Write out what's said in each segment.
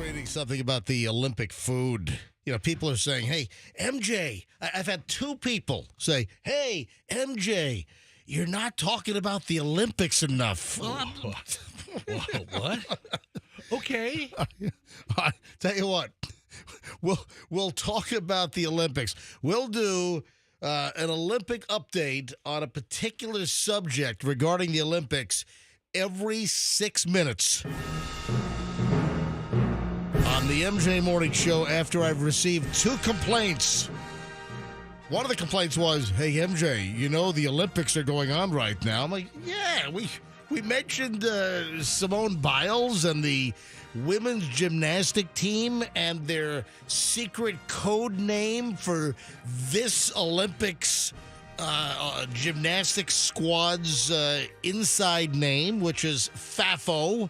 reading something about the Olympic food. You know, people are saying, hey, MJ, I've had two people say, hey, MJ, you're not talking about the Olympics enough. What? Okay. I tell you what, we'll talk about the Olympics. We'll do an Olympic update on a particular subject regarding the Olympics every 6 minutes on the MJ Morning Show after I've received two complaints. One of the complaints was, hey, MJ, you know the Olympics are going on right now. I'm like, yeah, we mentioned Simone Biles and the women's gymnastic team and their secret code name for this Olympics gymnastics squad's inside name, which is FAFO.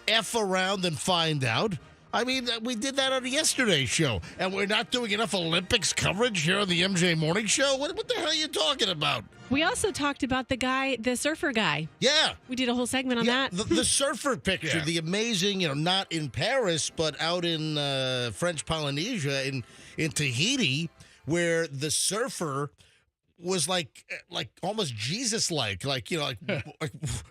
F around and find out. I mean, we did that on yesterday's show, and we're not doing enough Olympics coverage here on the MJ Morning Show? What the hell are you talking about? We also talked about the surfer guy. Yeah. We did a whole segment on that. The surfer picture, Yeah. the amazing, not in Paris, but out in French Polynesia, in Tahiti, where the surfer was like almost Jesus-like, like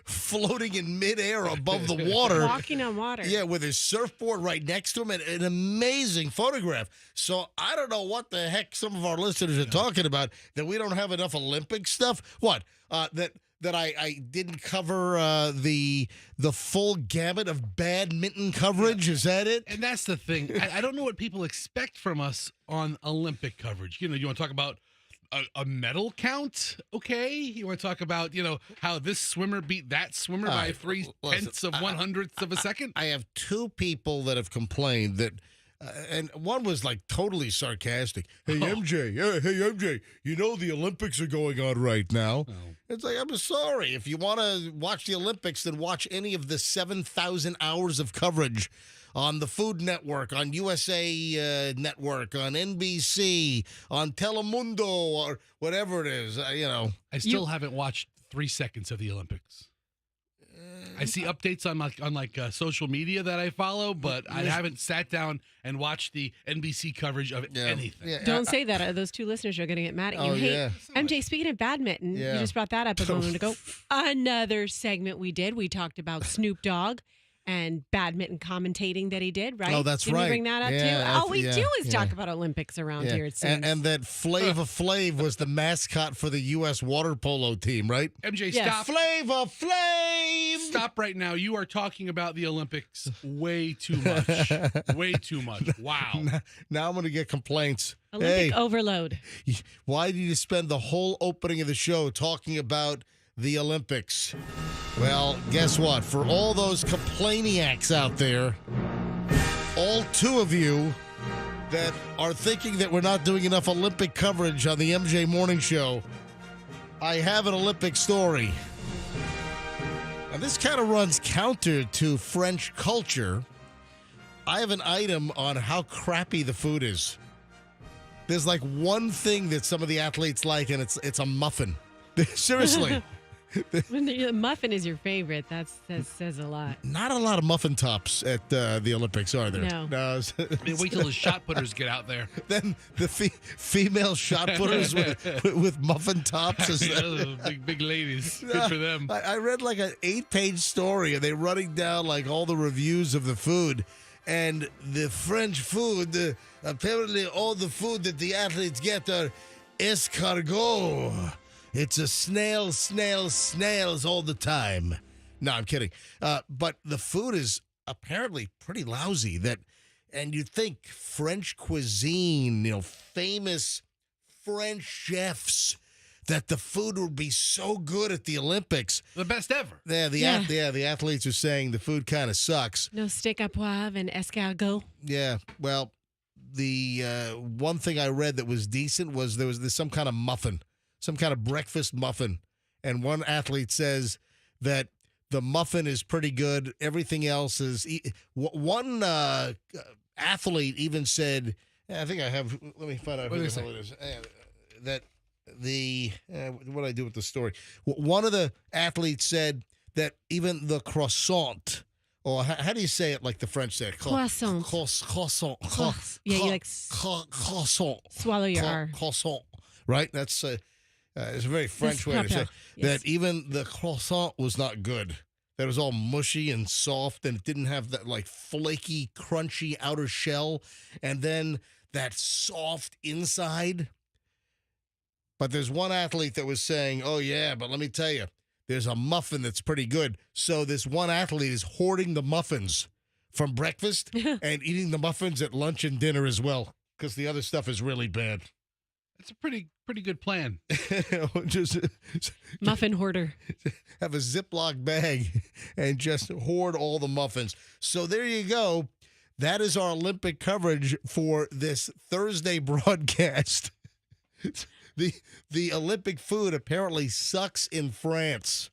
floating in midair above the water. Walking on water. Yeah, with his surfboard right next to him, and an amazing photograph. So I don't know what the heck some of our listeners are talking about, that we don't have enough Olympic stuff. What? That I didn't cover the full gamut of badminton coverage? Is that it? And that's the thing. I don't know what people expect from us on Olympic coverage. You want to talk about a medal count? Okay. You want to talk about, how this swimmer beat that swimmer by 3/10 of 1/100th of a second? I have two people that have complained that, and one was like totally sarcastic. Hey, MJ, you know the Olympics are going on right now. Oh. It's like, I'm sorry. If you want to watch the Olympics, then watch any of the 7,000 hours of coverage on the Food Network, on USA Network, on NBC, on Telemundo, or whatever it is, I still haven't watched 3 seconds of the Olympics. I see updates on social media that I follow, but I haven't sat down and watched the NBC coverage of anything. Yeah. Don't say that. Those two listeners are going to get mad at you. Oh, Hey, yeah. MJ, speaking of badminton, Yeah. you just brought that up a moment ago. Another segment we did. We talked about Snoop Dogg and badminton commentating that he did, right? Oh, that's Didn't right. we bring that up Yeah, too? All we do is yeah. talk about Olympics around here, it seems. And that Flava Flav was the mascot for the U.S. water polo team, right? MJ, Yes. stop. Flava Flav! Stop right now. You are talking about the Olympics way too much. Way too much. Wow. Now I'm going to get complaints. Olympic Hey, overload. why did you spend the whole opening of the show talking about the Olympics? Well, guess what? For all those complainiacs out there, all two of you that are thinking that we're not doing enough Olympic coverage on the MJ Morning Show, I have an Olympic story. And this kind of runs counter to French culture. I have an item on how crappy the food is. There's like one thing that some of the athletes like, and it's a muffin. Seriously. When the muffin is your favorite, that says a lot. Not a lot of muffin tops at the Olympics, are there? No. Wait till the shot putters get out there. Then the female shot putters with muffin tops. Is Big ladies. Good for them. I read like an 8-page story, and they're running down like all the reviews of the food. And the French food, apparently all the food that the athletes get are escargot. It's a snails all the time. No, I'm kidding. But the food is apparently pretty lousy. And you'd think French cuisine, famous French chefs, that the food would be so good at the Olympics. The best ever. The athletes are saying the food kind of sucks. No steak à poivre and escargot. Yeah, well, the one thing I read that was decent was there's some kind of muffin. Some kind of breakfast muffin. And one athlete says that the muffin is pretty good. Everything else is... One athlete even said... I think I have... Let me find out who the hell it is. That the... what did I do with the story? One of the athletes said that even the croissant Or how do you say it like the French say it? Croissant. Croissant. Yeah, you like Croissant. swallow your R. Croissant. Right? That's it's a very French way to say Yes. that even the croissant was not good. That it was all mushy and soft, and it didn't have that like flaky, crunchy outer shell, and then that soft inside. But there's one athlete that was saying, oh, yeah, but let me tell you, there's a muffin that's pretty good. So this one athlete is hoarding the muffins from breakfast and eating the muffins at lunch and dinner as well, because the other stuff is really bad. It's a pretty good plan. Just Muffin hoarder. have a Ziploc bag and just hoard all the muffins. So there you go. That is our Olympic coverage for this Thursday broadcast. The Olympic food apparently sucks in France.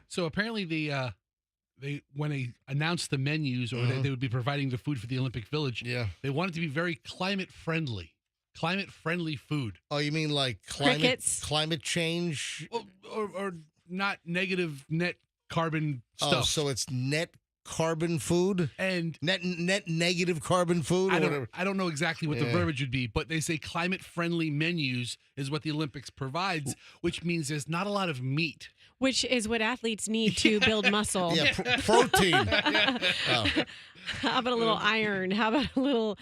So apparently they when they announced the menus or they would be providing the food for the Olympic Village, Yeah. they wanted to be very climate friendly food. Oh, you mean like Crickets. climate change? Or not negative net carbon stuff. Oh, so it's net carbon food? And Net negative carbon food? Or I don't know exactly what the verbiage would be, but they say climate-friendly menus is what the Olympics provides, which means there's not a lot of meat. Which is what athletes need to build muscle. Yeah, protein. Oh. How about a little iron? How about a little,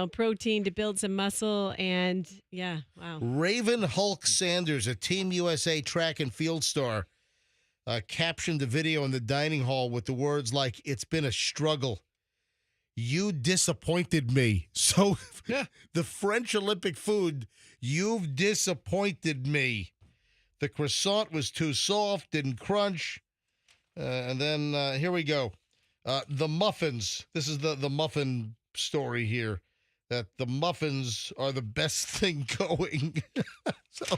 protein to build some muscle? And yeah, wow. Raven Hulk Sanders, a Team USA track and field star, captioned the video in the dining hall with the words like, "It's been a struggle. You disappointed me." So Yeah. the French Olympic food, you've disappointed me. The croissant was too soft, didn't crunch. And then here we go. The muffins. This is the muffin story here. That the muffins are the best thing going. So,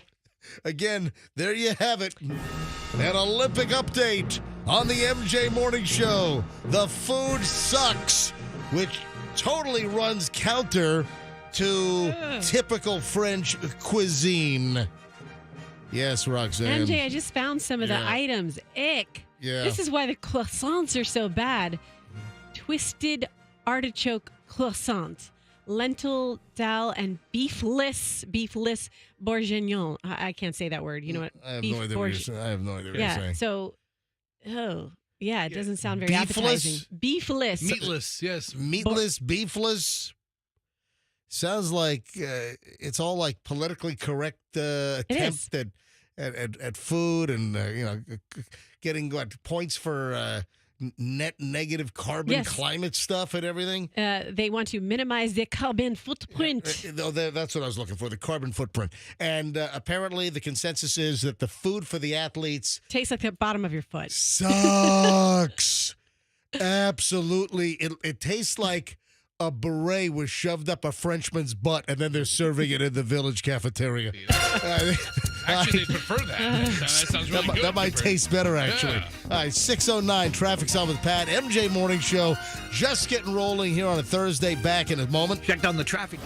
again, there you have it. An Olympic update on the MJ Morning Show. The food sucks, which totally runs counter to typical French cuisine. Yes, Roxanne. MJ, I just found some of the items. Ick. Yeah. This is why the croissants are so bad. Twisted artichoke croissant, lentil dal, and beefless bourguignon. I can't say that word. You know what? I have no idea what you're saying. I have no idea what you're saying. So, it doesn't sound very Beefless? appetizing. Beefless. Meatless, yes. Meatless, beefless. Sounds like it's all like politically correct attempt at food and getting points for net negative carbon climate stuff and everything. They want to minimize the carbon footprint. That's what I was looking for, the carbon footprint. And apparently the consensus is that the food for the athletes Tastes like the bottom of your foot. sucks. Absolutely. It tastes like a beret was shoved up a Frenchman's butt, and then they're serving it in the village cafeteria. Actually, they prefer that. That sounds really good. That might taste better, actually. Yeah. All right, 6:09, Traffic's on with Pat. MJ Morning Show, just getting rolling here on a Thursday. Back in a moment. Check down the traffic.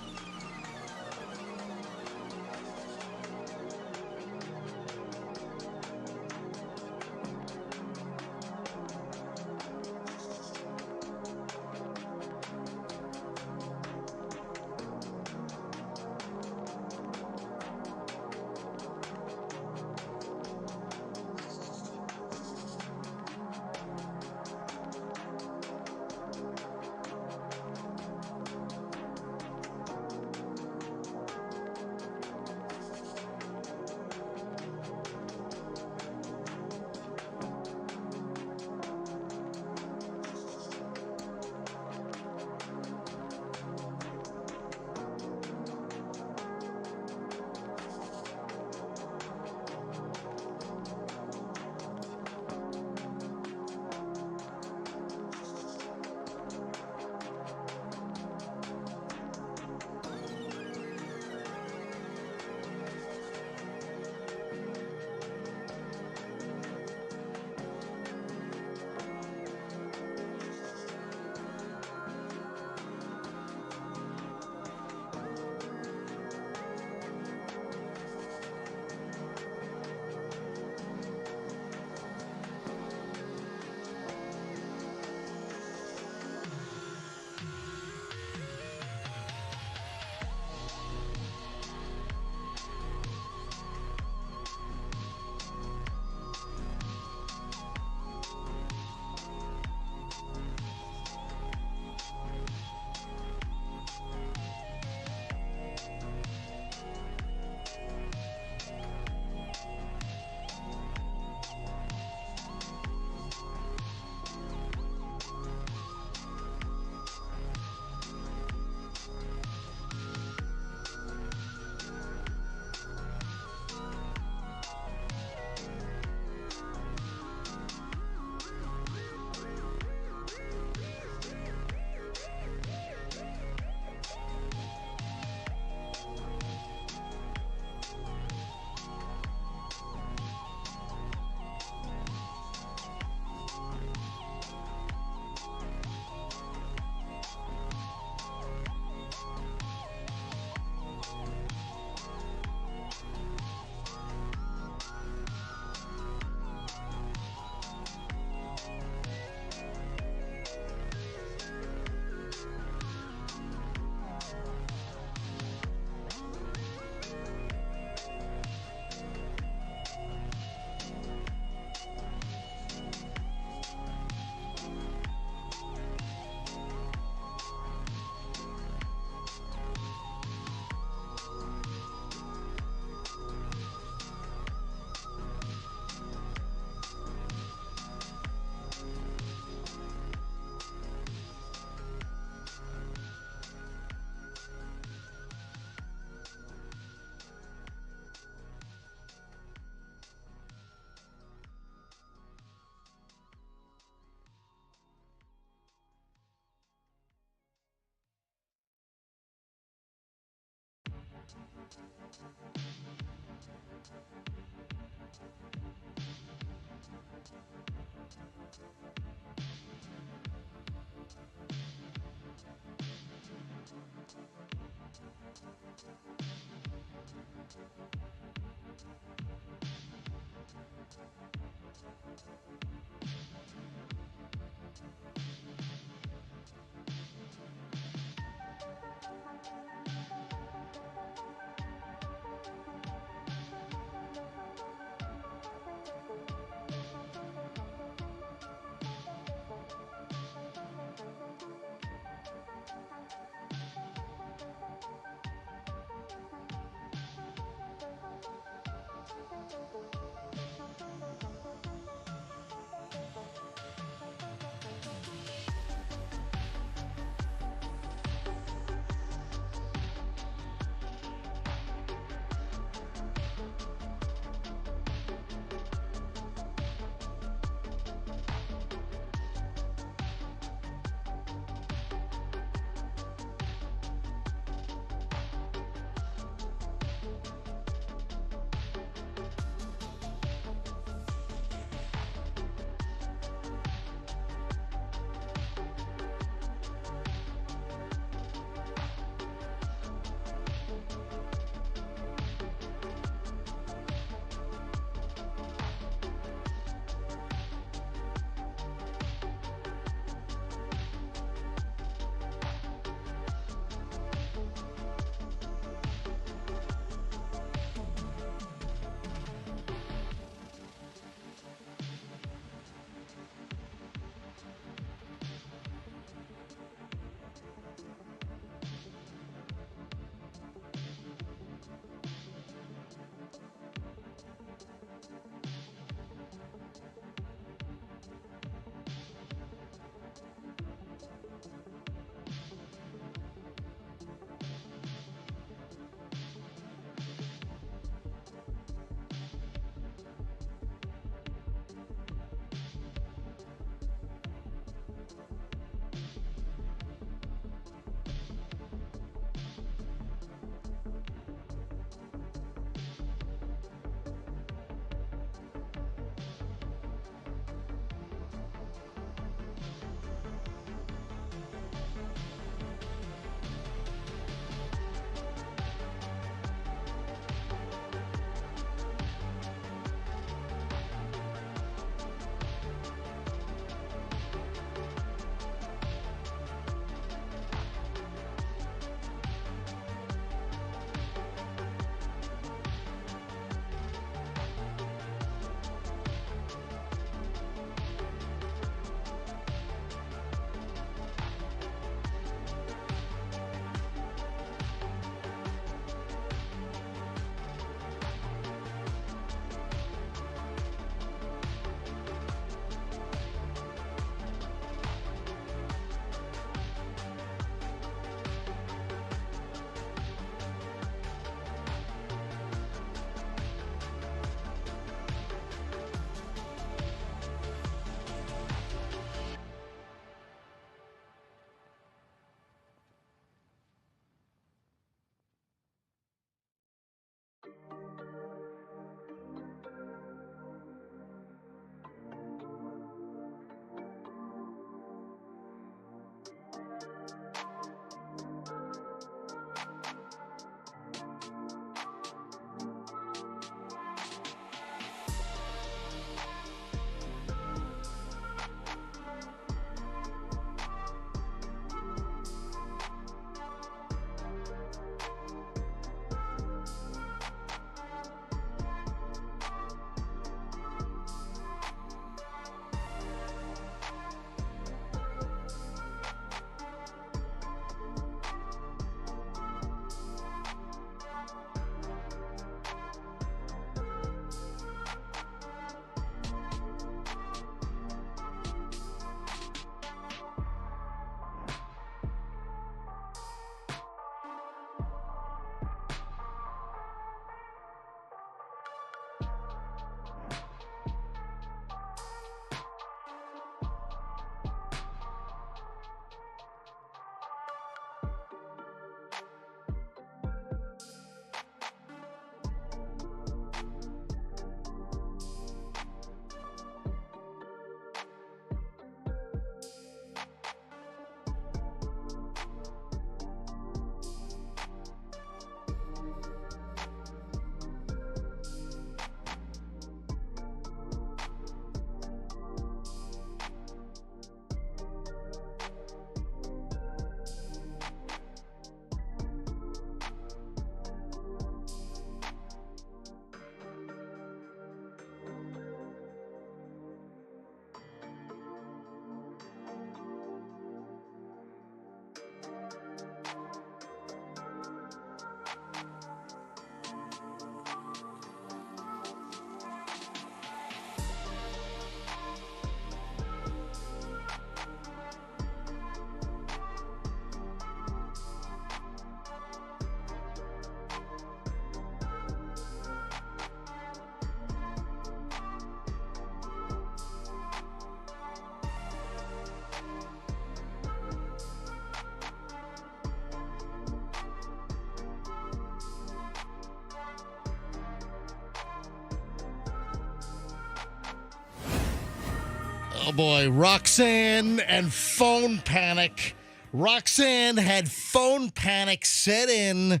Oh, boy. Roxanne and phone panic. Roxanne had phone panic set in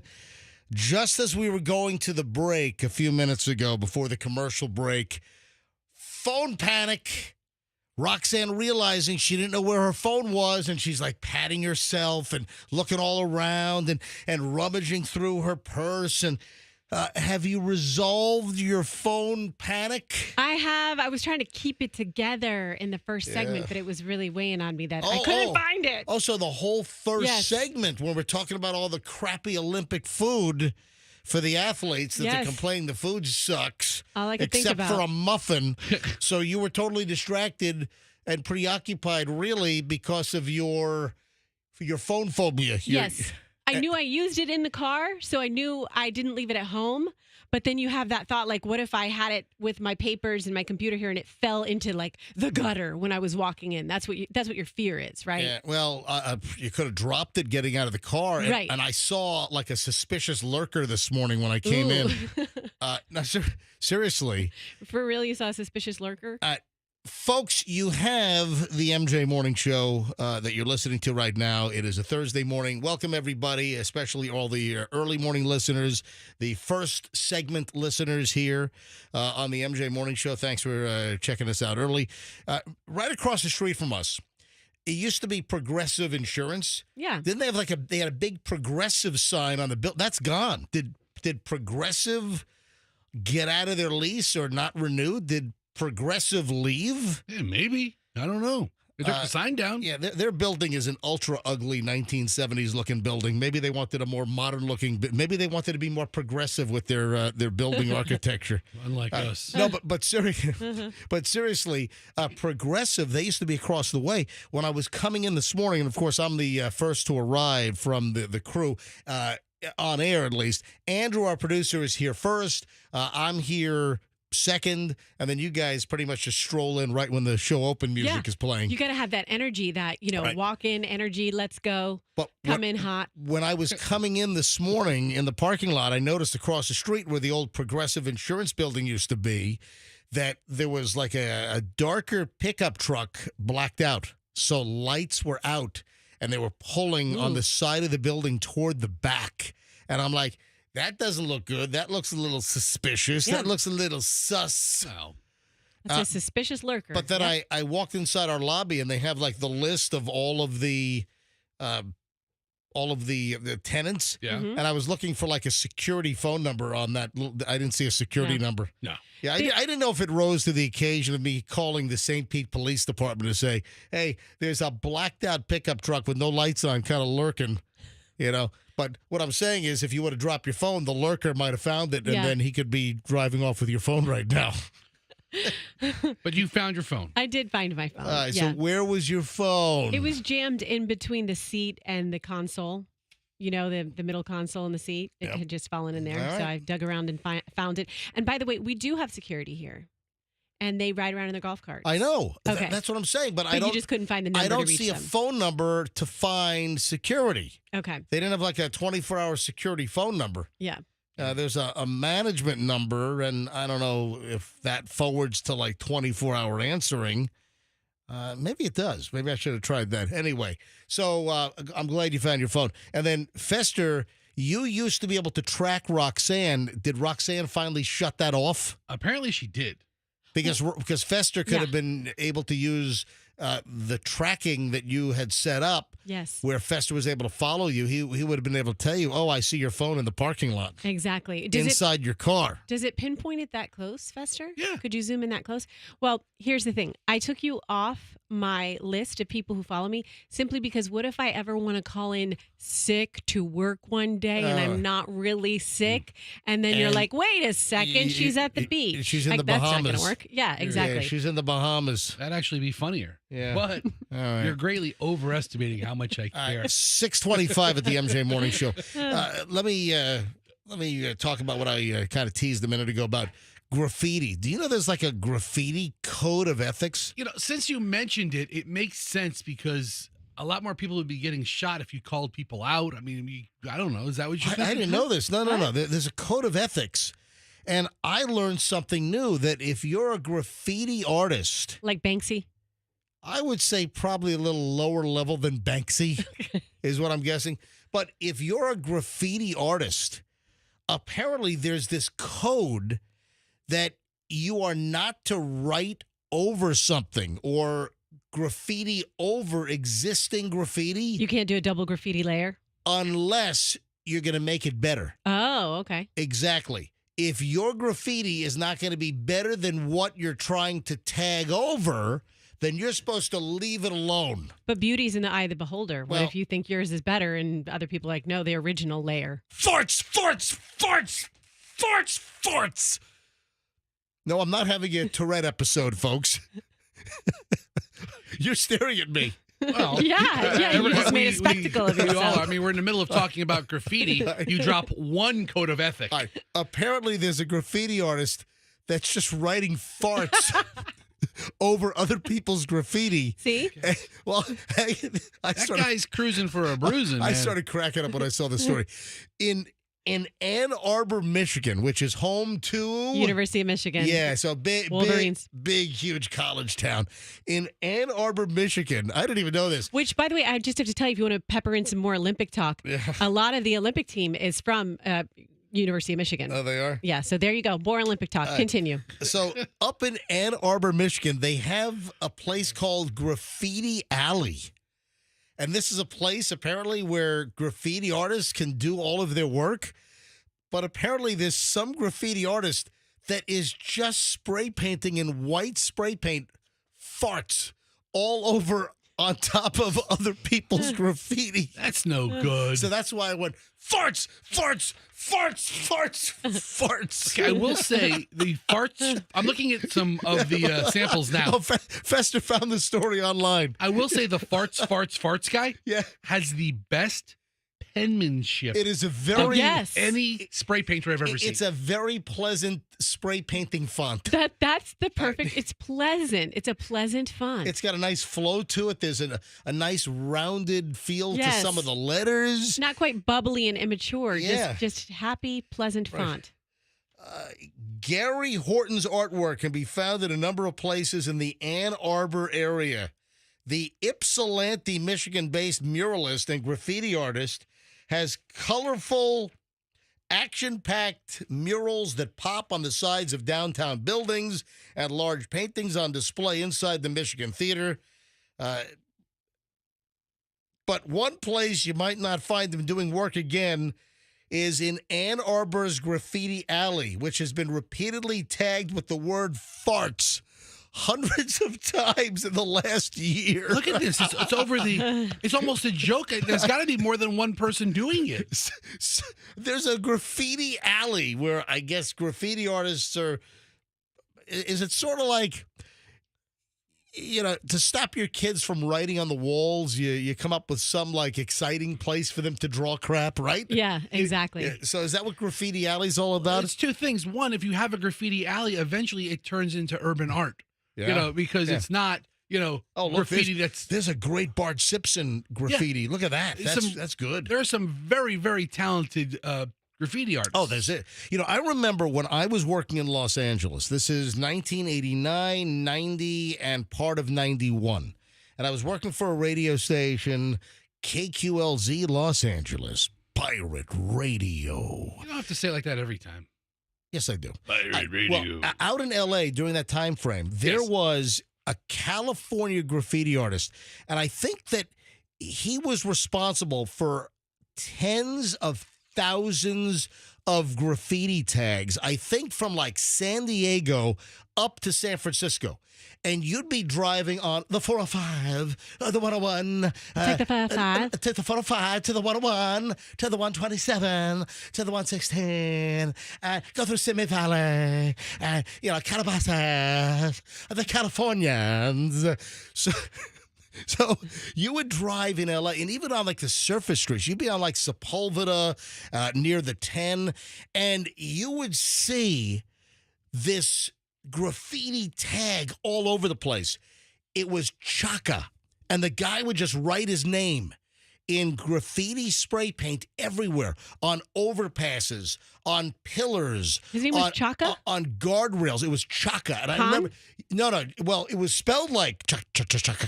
just as we were going to the break a few minutes ago before the commercial break. Phone panic. Roxanne realizing she didn't know where her phone was, and she's like patting herself and looking all around and rummaging through her purse. And have you resolved your phone panic? I have. I was trying to keep it together in the first segment, but it was really weighing on me that I couldn't find it. Oh, so the whole first segment when we're talking about all the crappy Olympic food for the athletes that they're complaining the food sucks. All I could think except about. for a muffin. So you were totally distracted and preoccupied really because of your phone phobia. Yes. I knew I used it in the car, so I knew I didn't leave it at home. But then you have that thought, like, what if I had it with my papers and my computer here and it fell into, like, the gutter when I was walking in? That's what your fear is, right? Yeah, well, you could have dropped it getting out of the car. And, Right. And I saw, like, a suspicious lurker this morning when I came in. No, seriously. For real, you saw a suspicious lurker? Folks, you have the MJ Morning Show that you're listening to right now. It is a Thursday morning. Welcome, everybody, especially all the early morning listeners, the first segment listeners here on the MJ Morning Show. Thanks for checking us out early. Right across the street from us, it used to be Progressive Insurance. Yeah. Didn't they have they had a big Progressive sign on the bill? That's gone. Did Progressive get out of their lease or not renewed? Did Progressive leave? Yeah, maybe. I don't know. They took the sign down. Yeah, their building is an ultra ugly 1970s looking building. Maybe they wanted a more modern looking. Maybe they wanted to be more progressive with their building architecture. Unlike us. No, but seriously, Progressive. They used to be across the way. When I was coming in this morning, and of course I'm the first to arrive from the crew. On air, at least. Andrew, our producer, is here first. I'm here second, and then you guys pretty much just stroll in right when the show open music is playing. You got to have that energy, that, walk in energy, let's go, come in hot. When I was coming in this morning in the parking lot, I noticed across the street where the old Progressive Insurance building used to be that there was like a darker pickup truck blacked out. So lights were out, and they were pulling on the side of the building toward the back. And I'm like, that doesn't look good. That looks a little suspicious. Yeah. That looks a little sus. Wow. It's a suspicious lurker. But then I walked inside our lobby, and they have like the list of all of the tenants. Yeah. Mm-hmm. And I was looking for like a security phone number on that. I didn't see a security number. No. Yeah, I didn't know if it rose to the occasion of me calling the St. Pete Police Department to say, hey, there's a blacked out pickup truck with no lights on kind of lurking, But what I'm saying is, if you would have dropped your phone, the lurker might have found it, and then he could be driving off with your phone right now. But you found your phone. I did find my phone. All right, so where was your phone? It was jammed in between the seat and the console. The middle console and the seat. It had just fallen in there. All right. So I dug around and found it. And by the way, we do have security here. And they ride around in their golf carts. I know. Okay. That's what I'm saying. But you just couldn't find the number I don't to reach see them. a phone number to find security. Okay. They didn't have like a 24-hour security phone number. Yeah. There's a management number, and I don't know if that forwards to like 24-hour answering. Maybe it does. Maybe I should have tried that. Anyway, so I'm glad you found your phone. And then, Fester, you used to be able to track Roxanne. Did Roxanne finally shut that off? Apparently she did. Because Fester could have been able to use the tracking that you had set up. Yes. Where Fester was able to follow you. He would have been able to tell you, I see your phone in the parking lot. Exactly. Inside your car. Does it pinpoint it that close, Fester? Yeah. Could you zoom in that close? Well, here's the thing. I took you off my list of people who follow me simply because what if I ever want to call in sick to work one day and I'm not really sick? And then you're like, wait a second, she's at the beach. She's in the Bahamas. Bahamas. That's not going to work. Yeah, exactly. Yeah, she's in the Bahamas. That'd actually be funnier. Yeah. But right. You're greatly overestimating how much I care. 6:25 at the MJ Morning Show. Let me talk about what I kind of teased a minute ago about graffiti. Do you know there's like a graffiti code of ethics? Since you mentioned it, it makes sense because a lot more people would be getting shot if you called people out. I mean, I don't know. Is that what you're thinking? I didn't know this. No. There's a code of ethics. And I learned something new, that if you're a graffiti artist. Like Banksy? I would say probably a little lower level than Banksy is what I'm guessing. But if you're a graffiti artist, apparently there's this code that you are not to write over something or graffiti over existing graffiti. You can't do a double graffiti layer? Unless you're going to make it better. Oh, okay. Exactly. If your graffiti is not going to be better than what you're trying to tag over, then you're supposed to leave it alone. But beauty's in the eye of the beholder. What Well- if you think yours is better and other people are like, no, the original layer? Farts, farts, farts, farts, farts. No, I'm not having a Tourette episode, folks. You're staring at me. Well, Yeah, you just made a spectacle of we all yourself. are. I mean, we're in the middle of talking about graffiti. You drop one code of ethic. All right. Apparently, there's a graffiti artist that's just writing farts over other people's graffiti. See? Well, That guy's cruising for a bruising, I man. started cracking up when I saw the story. In Ann Arbor, Michigan, which is home to University of Michigan. Yeah, so big, Wolverines. big, huge college town. In Ann Arbor, Michigan, I didn't even know this. Which, by the way, I just have to tell you, if you want to pepper in some more Olympic talk, a lot of the Olympic team is from University of Michigan. Oh, they are? Yeah, so there you go. More Olympic talk. Continue. So up in Ann Arbor, Michigan, they have a place called Graffiti Alley. And this is a place, apparently, where graffiti artists can do all of their work. But apparently there's some graffiti artist that is just spray painting in white spray paint farts all over on top of other people's graffiti. That's no good. So that's why I went, farts, farts, farts, farts, farts. Okay, I will say the farts. I'm looking at some of the samples now. Oh, Fester found the story online. I will say the farts guy Yeah. has the best penmanship It is a Oh, very yes. any spray painter I've ever seen. it's a very pleasant spray painting font. That's the perfect. It's pleasant. It's a pleasant font. It's got a nice flow to it. There's a nice rounded feel Yes. to some of the letters. It's not quite bubbly and immature. Yeah. Just happy, pleasant font. Gary Horton's artwork can be found in a number of places in the Ann Arbor area. The Ypsilanti, Michigan-based muralist and graffiti artist has colorful, action-packed murals that pop on the sides of downtown buildings and large paintings on display inside the Michigan Theater. But one place you might not find him doing work again is in Ann Arbor's Graffiti Alley, which has been repeatedly tagged with the word farts hundreds of times in the last year. Look at this. It's over the. It's almost a joke. There's got to be more than one person doing it. There's a graffiti alley where I guess graffiti artists are. Is it sort of like, to stop your kids from writing on the walls, you come up with some like exciting place for them to draw crap, right? Yeah, exactly. Yeah, so is that what Graffiti Alley's all about? It's two things. One, if you have a graffiti alley, eventually it turns into urban art. Yeah. Because Yeah. it's not, Look, graffiti there's a great Bart Simpson graffiti. Look at that. That's good. There are some very, very talented graffiti artists. Oh, that's it. I remember when I was working in Los Angeles. This is 1989, 90, and part of 91. And I was working for a radio station, KQLZ Los Angeles, Pirate Radio. You don't have to say it like that every time. Yes, I do. Pirate Radio. Well, out in L.A. during that time frame, there Yes. was a California graffiti artist, and I think that he was responsible for tens of thousands of graffiti tags, I think from like San Diego up to San Francisco. And you'd be driving on the 405, the 101. Take the 405. To the 405, to the 101, to the 127, to the 116. Go through Simi Valley, Calabasas, the Californians. So you would drive in LA, and even on like the surface streets, you'd be on like Sepulveda near the 10, and you would see this graffiti tag all over the place. It was Chaka, and the guy would just write his name in graffiti spray paint everywhere, on overpasses, on pillars. His name was Chaka? On guardrails. It was Chaka. And I Khan? remember, no. Well, it was spelled like Chaka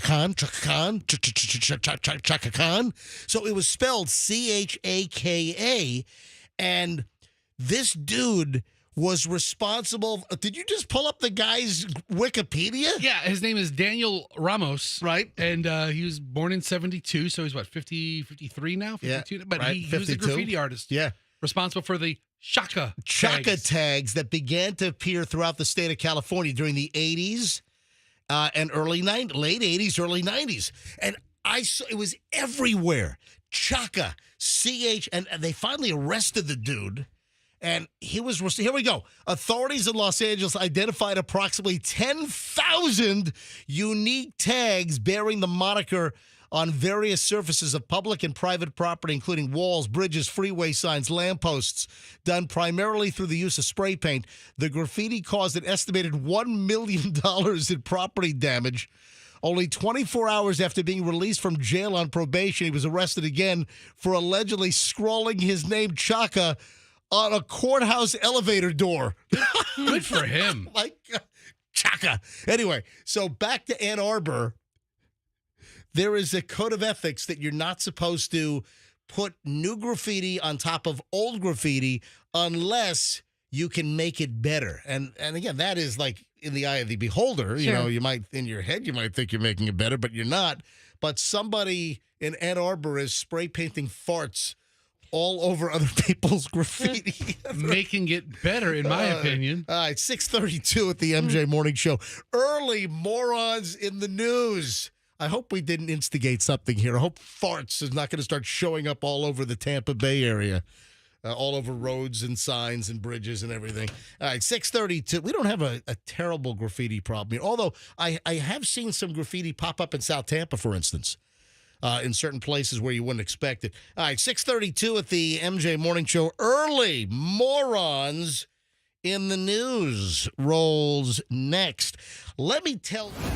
Khan, Chaka Khan, Chaka Khan. So it was spelled Chaka. And this dude was responsible. Did you just pull up the guy's Wikipedia? Yeah, his name is Daniel Ramos. Right. And he was born in 72, so he's what, 53 now? 52? Yeah, But right, he was a 52. graffiti artist. Yeah. Responsible for the Chaka Tags that began to appear throughout the state of California during the 80s and late 80s, early 90s. And I saw it was everywhere. Chaka, and they finally arrested the dude. And here we go. Authorities in Los Angeles identified approximately 10,000 unique tags bearing the moniker on various surfaces of public and private property, including walls, bridges, freeway signs, lampposts, done primarily through the use of spray paint. The graffiti caused an estimated $1 million in property damage. Only 24 hours after being released from jail on probation, he was arrested again for allegedly scrawling his name, Chaka, on a courthouse elevator door. Good for him. Like Chaka. Anyway, so back to Ann Arbor. There is a code of ethics that you're not supposed to put new graffiti on top of old graffiti unless you can make it better. And again, that is like in the eye of the beholder. Sure. You know, you might, in your head, you might think you're making it better, but you're not. But somebody in Ann Arbor is spray painting farts all over other people's graffiti. Making it better, in my opinion. All right, 6:32 at the MJ Morning Show. Early morons in the news. I hope we didn't instigate something here. I hope farts is not going to start showing up all over the Tampa Bay area, all over roads and signs and bridges and everything. All right, 6:32. We don't have a terrible graffiti problem here, although I have seen some graffiti pop up in South Tampa, for instance. In certain places where you wouldn't expect it. All right, 6:32 at the MJ Morning Show. Early morons in the news rolls next. Let me tell you.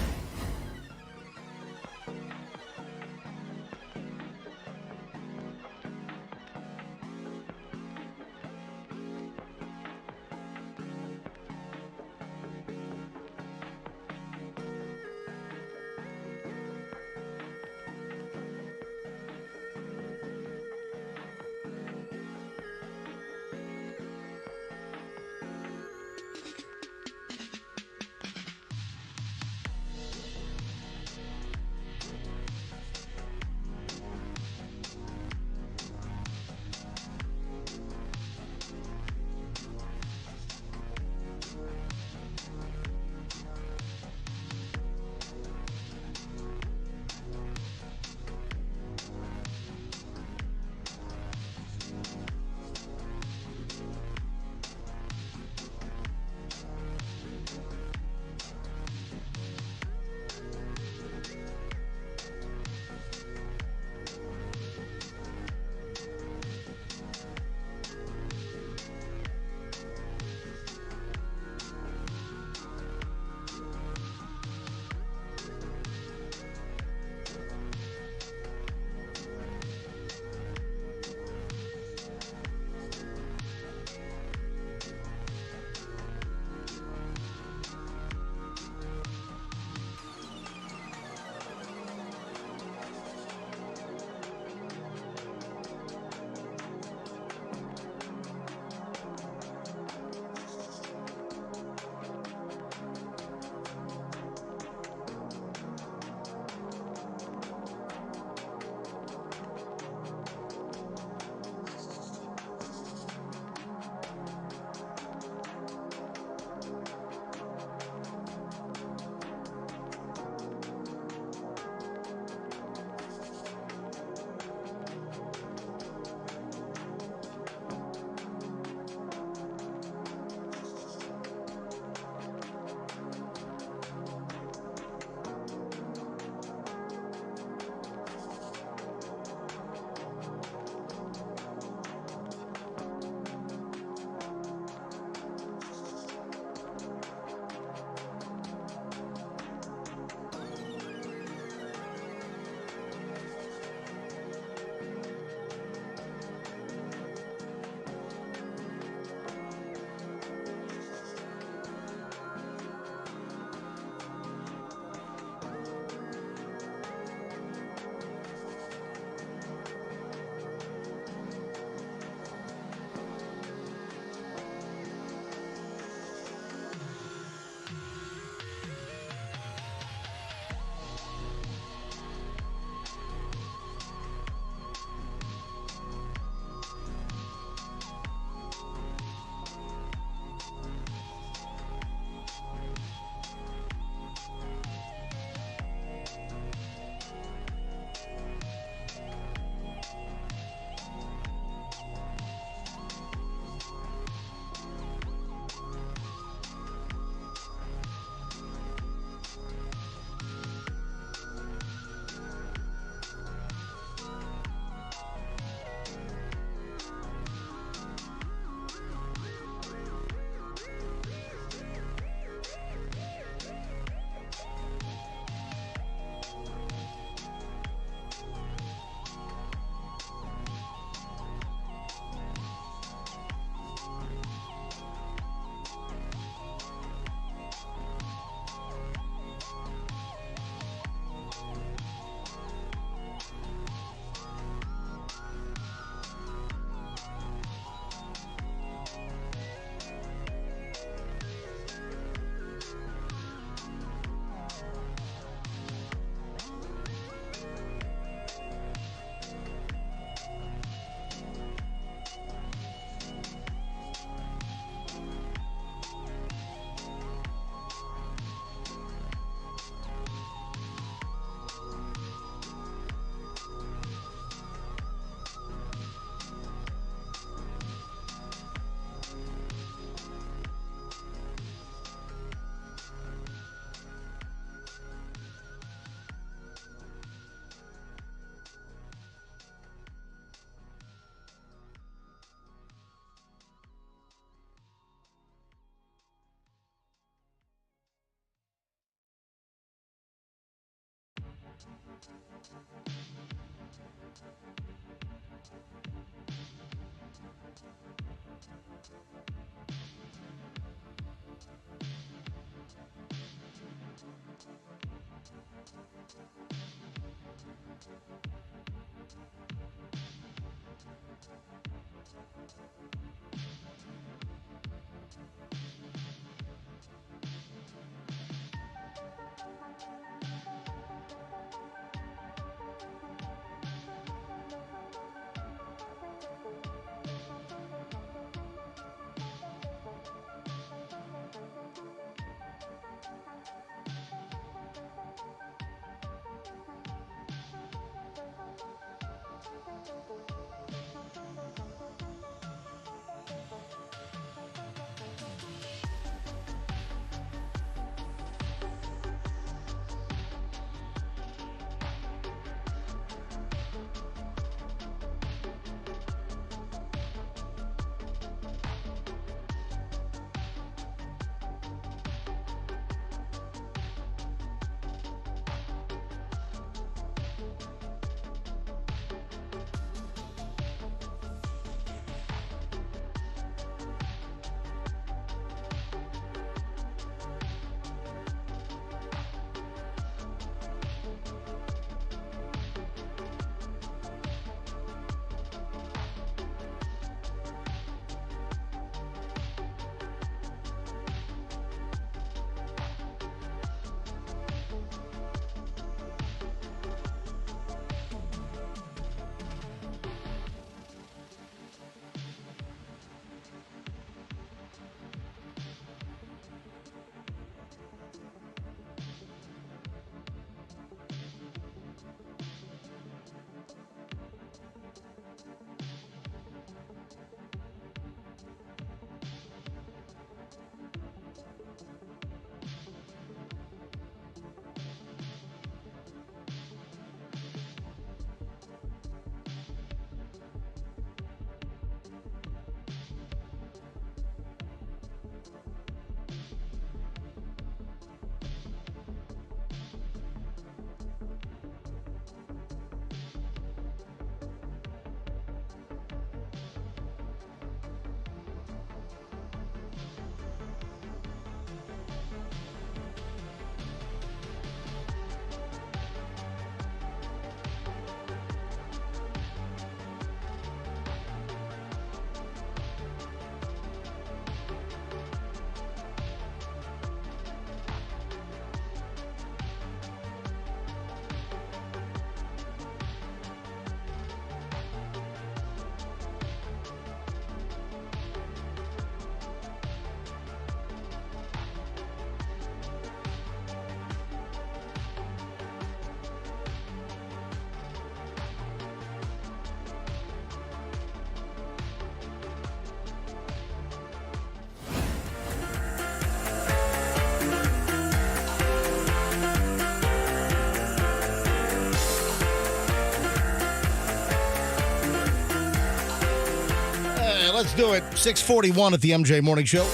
Let's do it. 6:41 at the MJ Morning Show.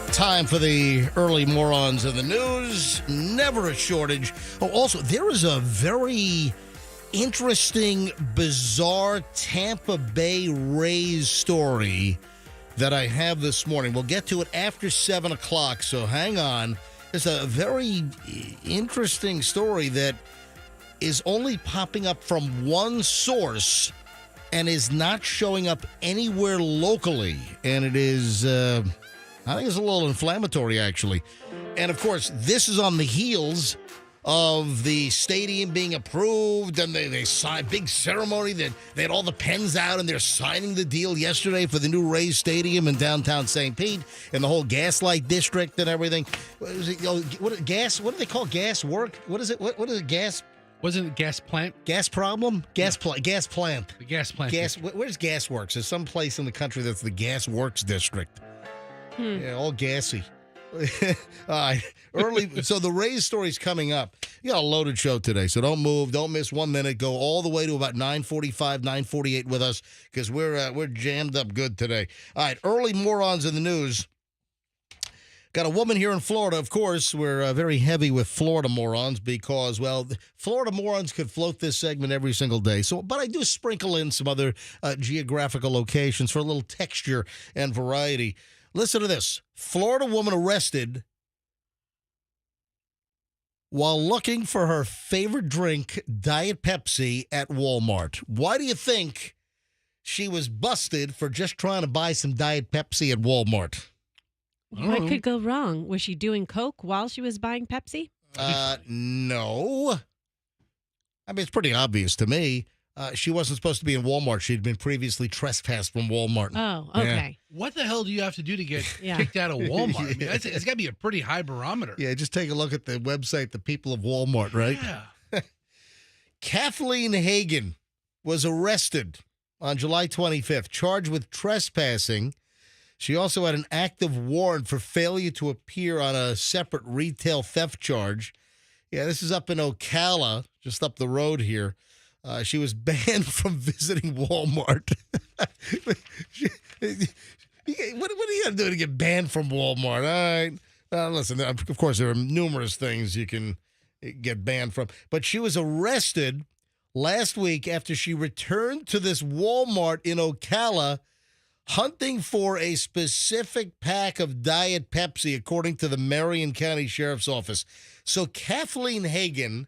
Time for the early morons in the news. Never a shortage. Oh, also, there is a very interesting, bizarre Tampa Bay Rays story that I have this morning. We'll get to it after 7 o'clock, so hang on. It's a very interesting story that is only popping up from one source and is not showing up anywhere locally. And it is, I think it's a little inflammatory, actually. And, of course, this is on the heels of the stadium being approved, and they signed big ceremony that they had all the pens out, and they're signing the deal yesterday for the new Rays Stadium in downtown St. Pete and the whole Gaslight District and everything. What is it? What do they call gas work? What is it? What is it? Gas? Wasn't it gas plant? Gas problem? Gas plant. The gas plant. Where's Gas Works? There's some place in the country that's the Gas Works District. Yeah, all gassy. All right. So the Rays story's coming up. You got a loaded show today, so don't move. Don't miss 1 minute. Go all the way to about 9:45, 9:48 with us because we're jammed up good today. All right. Early morons in the news. Got a woman here in Florida. Of course, we're very heavy with Florida morons because, well, Florida morons could float this segment every single day. But I do sprinkle in some other geographical locations for a little texture and variety. Listen to this. Florida woman arrested while looking for her favorite drink, Diet Pepsi, at Walmart. Why do you think she was busted for just trying to buy some Diet Pepsi at Walmart? What could go wrong? Was she doing Coke while she was buying Pepsi? No. I mean, it's pretty obvious to me. She wasn't supposed to be in Walmart. She'd been previously trespassed from Walmart. Oh, okay. What the hell do you have to do to get kicked out of Walmart? I mean, it's got to be a pretty high barometer. Yeah, just take a look at the website, The People of Walmart, right? Yeah. Kathleen Hagen was arrested on July 25th, charged with trespassing. She also had an active warrant for failure to appear on a separate retail theft charge. Yeah, this is up in Ocala, just up the road here. She was banned from visiting Walmart. What are you going to do to get banned from Walmart? All right. Listen, of course, there are numerous things you can get banned from. But she was arrested last week after she returned to this Walmart in Ocala hunting for a specific pack of Diet Pepsi, according to the Marion County Sheriff's Office. So Kathleen Hagen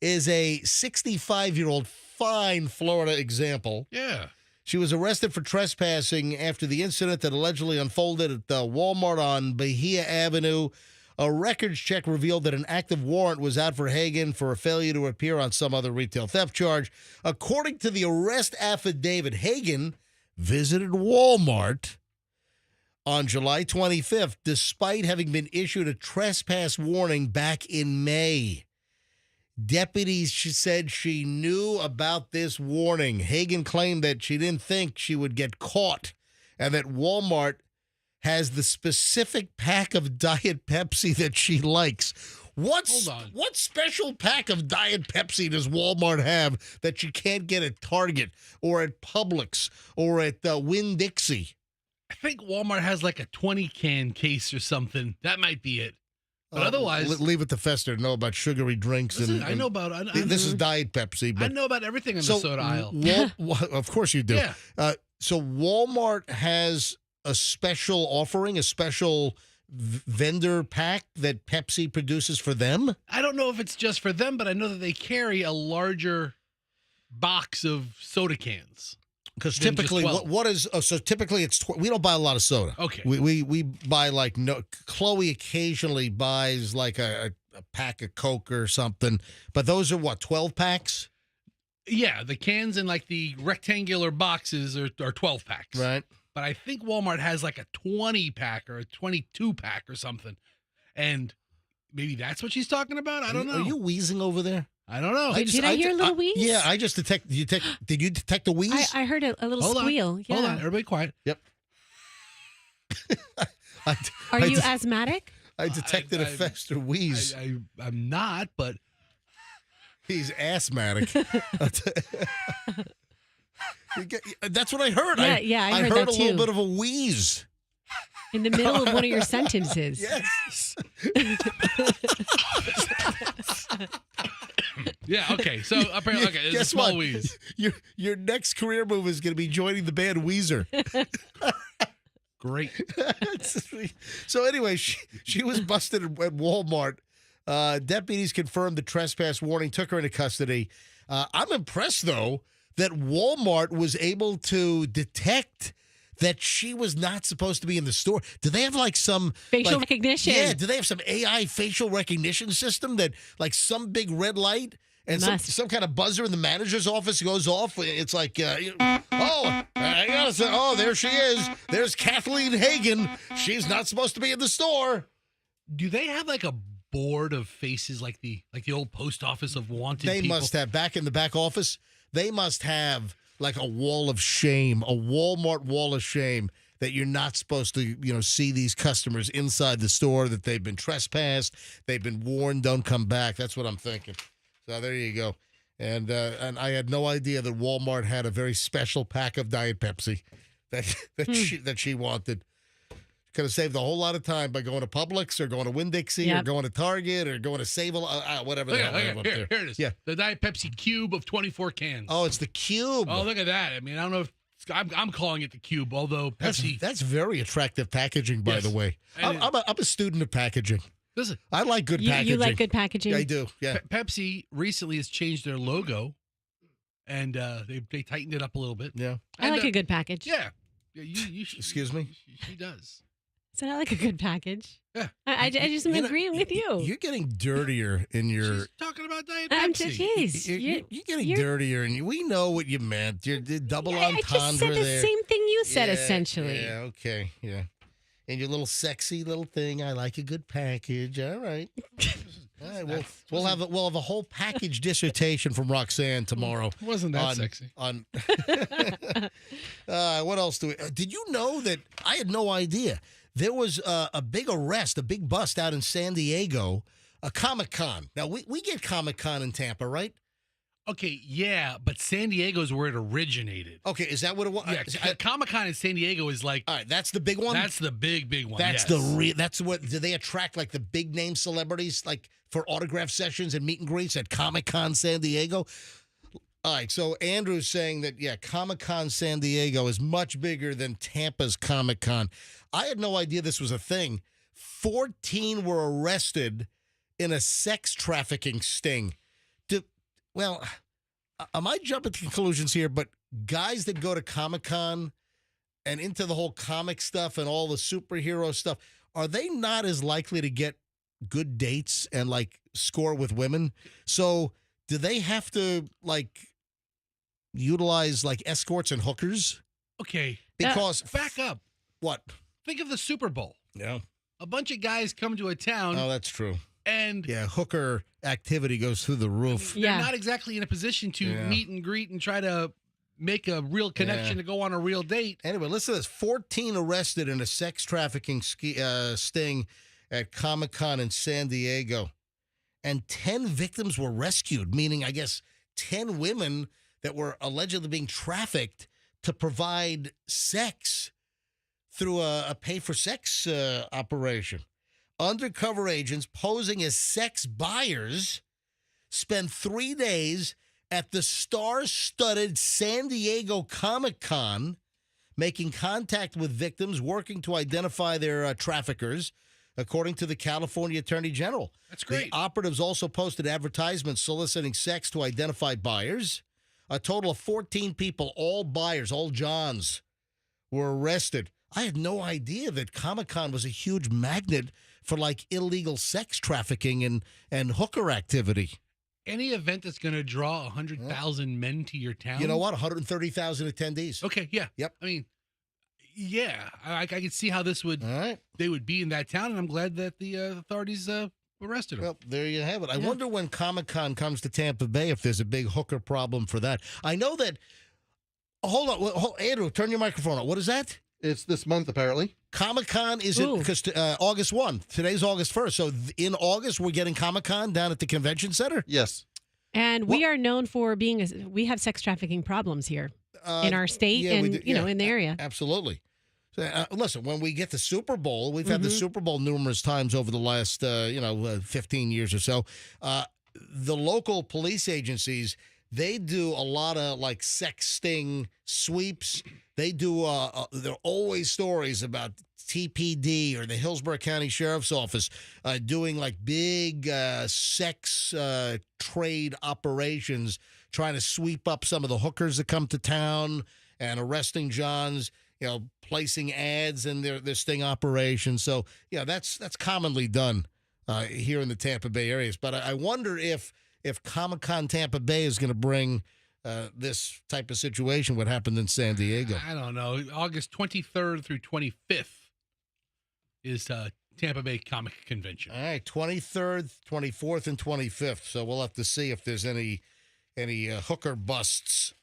is a 65-year-old fine Florida example. Yeah. She was arrested for trespassing after the incident that allegedly unfolded at the Walmart on Bahia Avenue. A records check revealed that an active warrant was out for Hagen for a failure to appear on some other retail theft charge. According to the arrest affidavit, Hagen visited Walmart on July 25th, despite having been issued a trespass warning back in May. Deputies said she knew about this warning. Hagen claimed that she didn't think she would get caught and that Walmart has the specific pack of Diet Pepsi that she likes. What special pack of Diet Pepsi does Walmart have that you can't get at Target or at Publix or at Winn-Dixie? I think Walmart has like a 20-can case or something. That might be it. But otherwise... Leave it to Fester to know about sugary drinks. Listen, I know about... this is Diet Pepsi. But, I know about everything in the soda aisle. Of course you do. Yeah. So Walmart has a special offering, a special vendor pack that Pepsi produces for them? I don't know if it's just for them, but I know that they carry a larger box of soda cans. Because typically, typically it's we don't buy a lot of soda. Okay, we buy Chloe occasionally buys like a pack of Coke or something, but those are 12 packs. Yeah, the cans in like the rectangular boxes are 12 packs, right? But I think Walmart has like a 20 pack or a 22 pack or something, and maybe that's what she's talking about. I don't know. Are you wheezing over there? I don't know. Did I hear a little wheeze? Yeah, I just detect. Did you detect a wheeze? I heard a little squeal. Yeah. Hold on, everybody quiet. Yep. Are you asthmatic? I detected a Fester wheeze. I'm not, but he's asthmatic. That's what I heard. Yeah, I heard that a too. little bit of a wheeze. In the middle of one of your sentences. Yes. Yeah, okay. So apparently, okay, it's a small wheeze. Your next career move is going to be joining the band Weezer. Great. So anyway, she was busted at Walmart. Deputies confirmed the trespass warning, took her into custody. I'm impressed, though, that Walmart was able to detect that she was not supposed to be in the store. Do they have like some facial recognition? Yeah, do they have some AI facial recognition system that like some big red light and some kind of buzzer in the manager's office goes off? It's like, I gotta say, there she is. There's Kathleen Hagen. She's not supposed to be in the store. Do they have like a board of faces like the old post office of wanted people? They must have, back in the back office, they must have like a wall of shame, a Walmart wall of shame that you're not supposed to, see these customers inside the store, that they've been trespassed, they've been warned, don't come back. That's what I'm thinking. So there you go. And I had no idea that Walmart had a very special pack of Diet Pepsi that she wanted. Could have saved a whole lot of time by going to Publix or going to Winn-Dixie or Yep. going to Target or going to Save whatever the hell they have up Here there. it is. Yeah. The Diet Pepsi cube of 24 cans. Oh, it's the cube. Oh, look at that. I mean, I don't know if I'm calling it the cube, although Pepsi. That's very attractive packaging, by Yes. the way. And I'm a student of packaging. Listen, I like good packaging. You like good packaging? I do, yeah. Pepsi recently has changed their logo, and they tightened it up a little bit. Yeah. I And, like a good package. Yeah. You Excuse me? She does. So I like a good package. Yeah. I just am agreeing with you. You're getting dirtier in your... She's talking about Diet I'm Pepsi. jeez. You're getting dirtier, and we know what you meant. You're double I just entendre said the there. same thing you said, Yeah, essentially. Yeah, okay, yeah. And your little sexy little thing. I like a good package. All right. All right. We'll have a whole package dissertation from Roxanne tomorrow. Wasn't that sexy? On what else do we? Did you know that I had no idea there was a big arrest, a big bust out in San Diego, a Comic-Con. Now we get Comic-Con in Tampa, right? Okay, yeah, but San Diego's where it originated. Okay, is that what it was? Yeah, Comic-Con in San Diego is like All right, that's the big one. that's the big one. That's yes. That's what do they attract like the big name celebrities like for autograph sessions and meet and greets at Comic-Con San Diego? All right, so Andrew's saying that Comic-Con San Diego is much bigger than Tampa's Comic-Con. I had no idea this was a thing. 14 were arrested in a sex trafficking sting. Well, I might jump at conclusions here, but guys that go to Comic-Con and into the whole comic stuff and all the superhero stuff, are they not as likely to get good dates and like score with women? So do they have to like utilize like escorts and hookers? Okay, Because back up. what? Think of the Super Bowl. Yeah. A bunch of guys come to a town, Oh, that's true. and Yeah, hooker activity goes through the roof. they're Yeah. not exactly in a position to Yeah. meet and greet and try to make a real connection Yeah. to go on a real date. Anyway, listen to this. 14 arrested in a sex trafficking sting at Comic-Con in San Diego. And 10 victims were rescued, meaning, I guess, 10 women that were allegedly being trafficked to provide sex through a pay-for-sex operation. Undercover agents posing as sex buyers spent 3 days at the star-studded San Diego Comic-Con, making contact with victims, working to identify their traffickers, according to the California Attorney General. That's great. The operatives also posted advertisements soliciting sex to identify buyers. A total of 14 people, all buyers, all Johns, were arrested. I had no idea that Comic-Con was a huge magnet for like illegal sex trafficking and hooker activity. Any event that's going to draw 100,000 men to your town. You know what? 130,000 attendees. Okay, yeah. Yep. I mean, yeah, I could see how this would All right. they would be in that town, and I'm glad that the authorities arrested them. Well, there you have it. I wonder when Comic-Con comes to Tampa Bay if there's a big hooker problem for that. I know that. Hold on. Andrew, turn your microphone on. What is that? It's this month, apparently. Comic-Con is it Ooh. because August 1. Today's August 1st. So in August, we're getting Comic-Con down at the convention center? Yes. And we are known for being, we have sex trafficking problems here in our state yeah, we and, do. you know, Yeah, in the area. Absolutely. So, listen, when we get the Super Bowl, we've had the Super Bowl numerous times over the last, 15 years or so. The local police agencies, they do a lot of like sex sting sweeps. They do, there are always stories about TPD or the Hillsborough County Sheriff's Office doing like big sex trade operations, trying to sweep up some of the hookers that come to town and arresting Johns, placing ads in their sting operations. So, that's commonly done here in the Tampa Bay areas. But I wonder if Comic-Con Tampa Bay is going to bring this type of situation, what happened in San Diego. I don't know. August 23rd through 25th is Tampa Bay Comic Convention. All right, 23rd, 24th, and 25th. So we'll have to see if there's any hooker busts.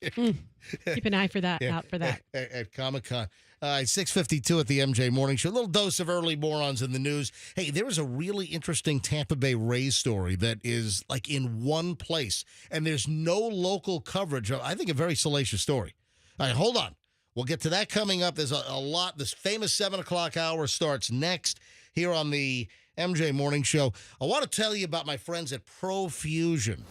Keep an eye for that, out for that. At Comic-Con. 6:52 at the MJ Morning Show. A little dose of early morons in the news. Hey, there was a really interesting Tampa Bay Rays story that is like in one place, and there's no local coverage. I think a very salacious story. All right, hold on. We'll get to that coming up. There's a lot. This famous 7 o'clock hour starts next here on the MJ Morning Show. I want to tell you about my friends at Profusion.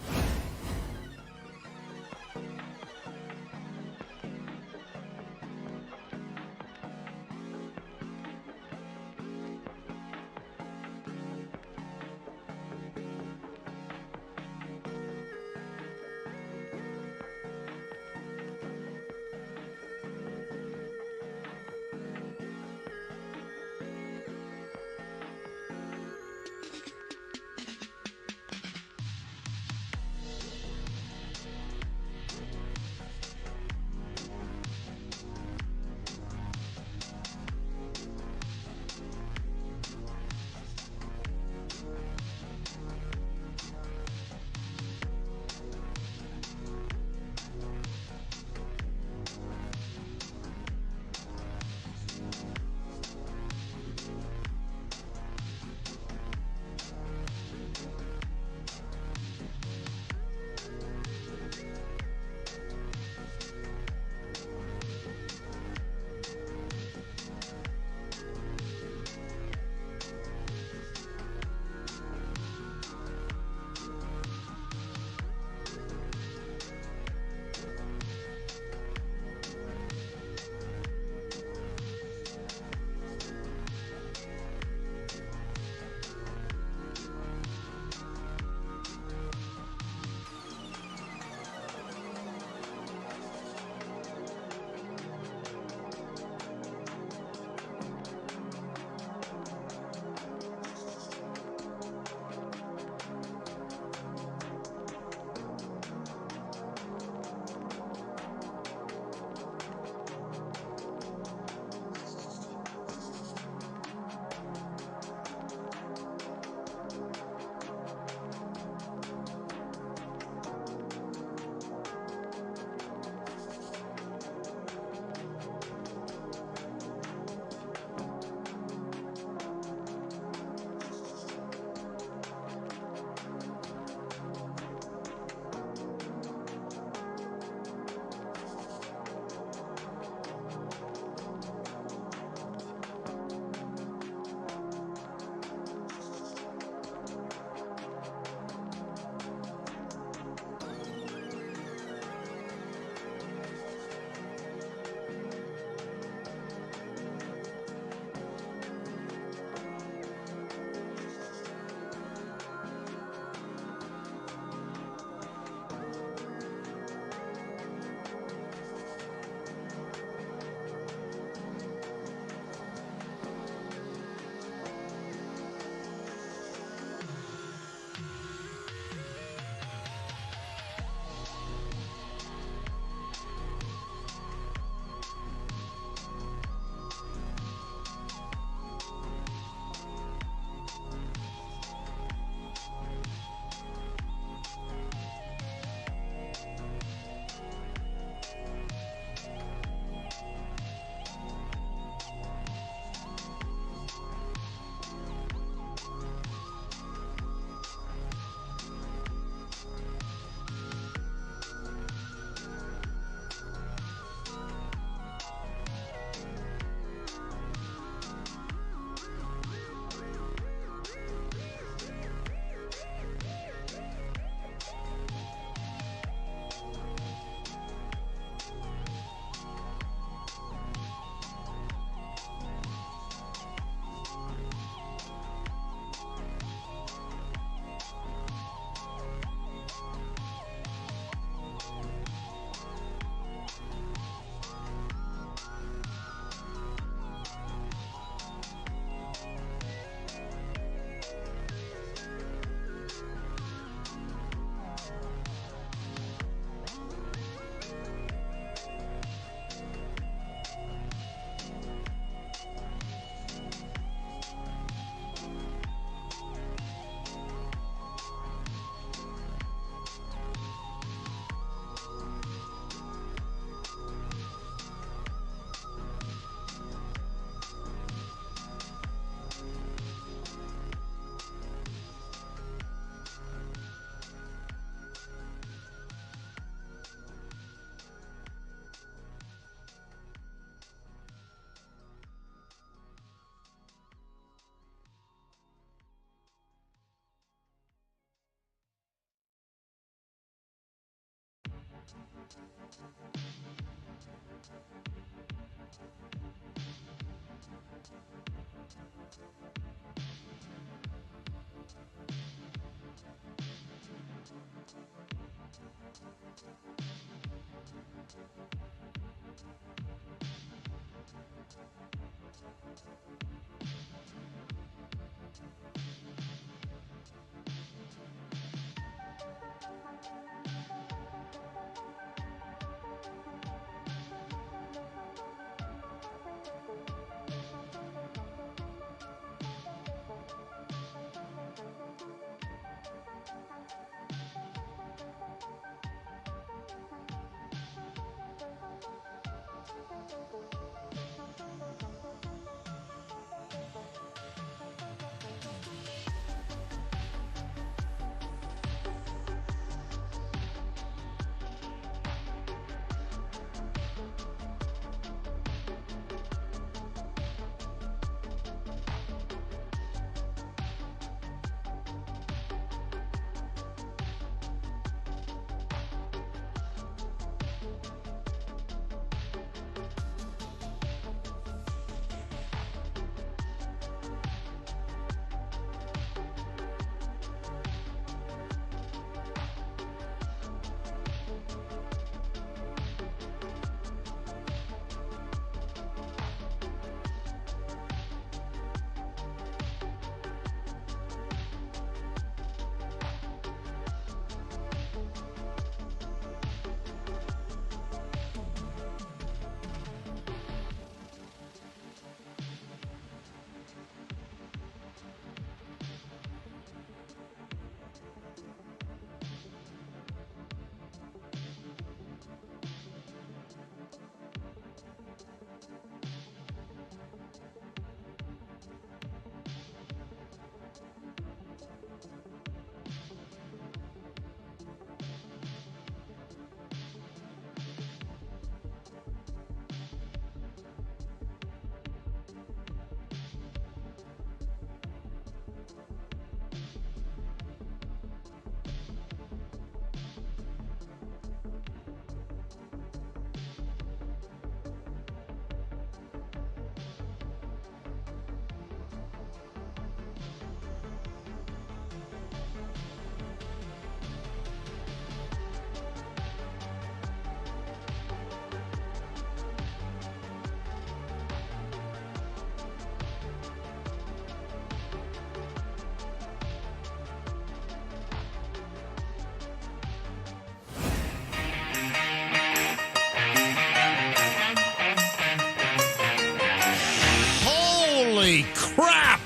Holy crap!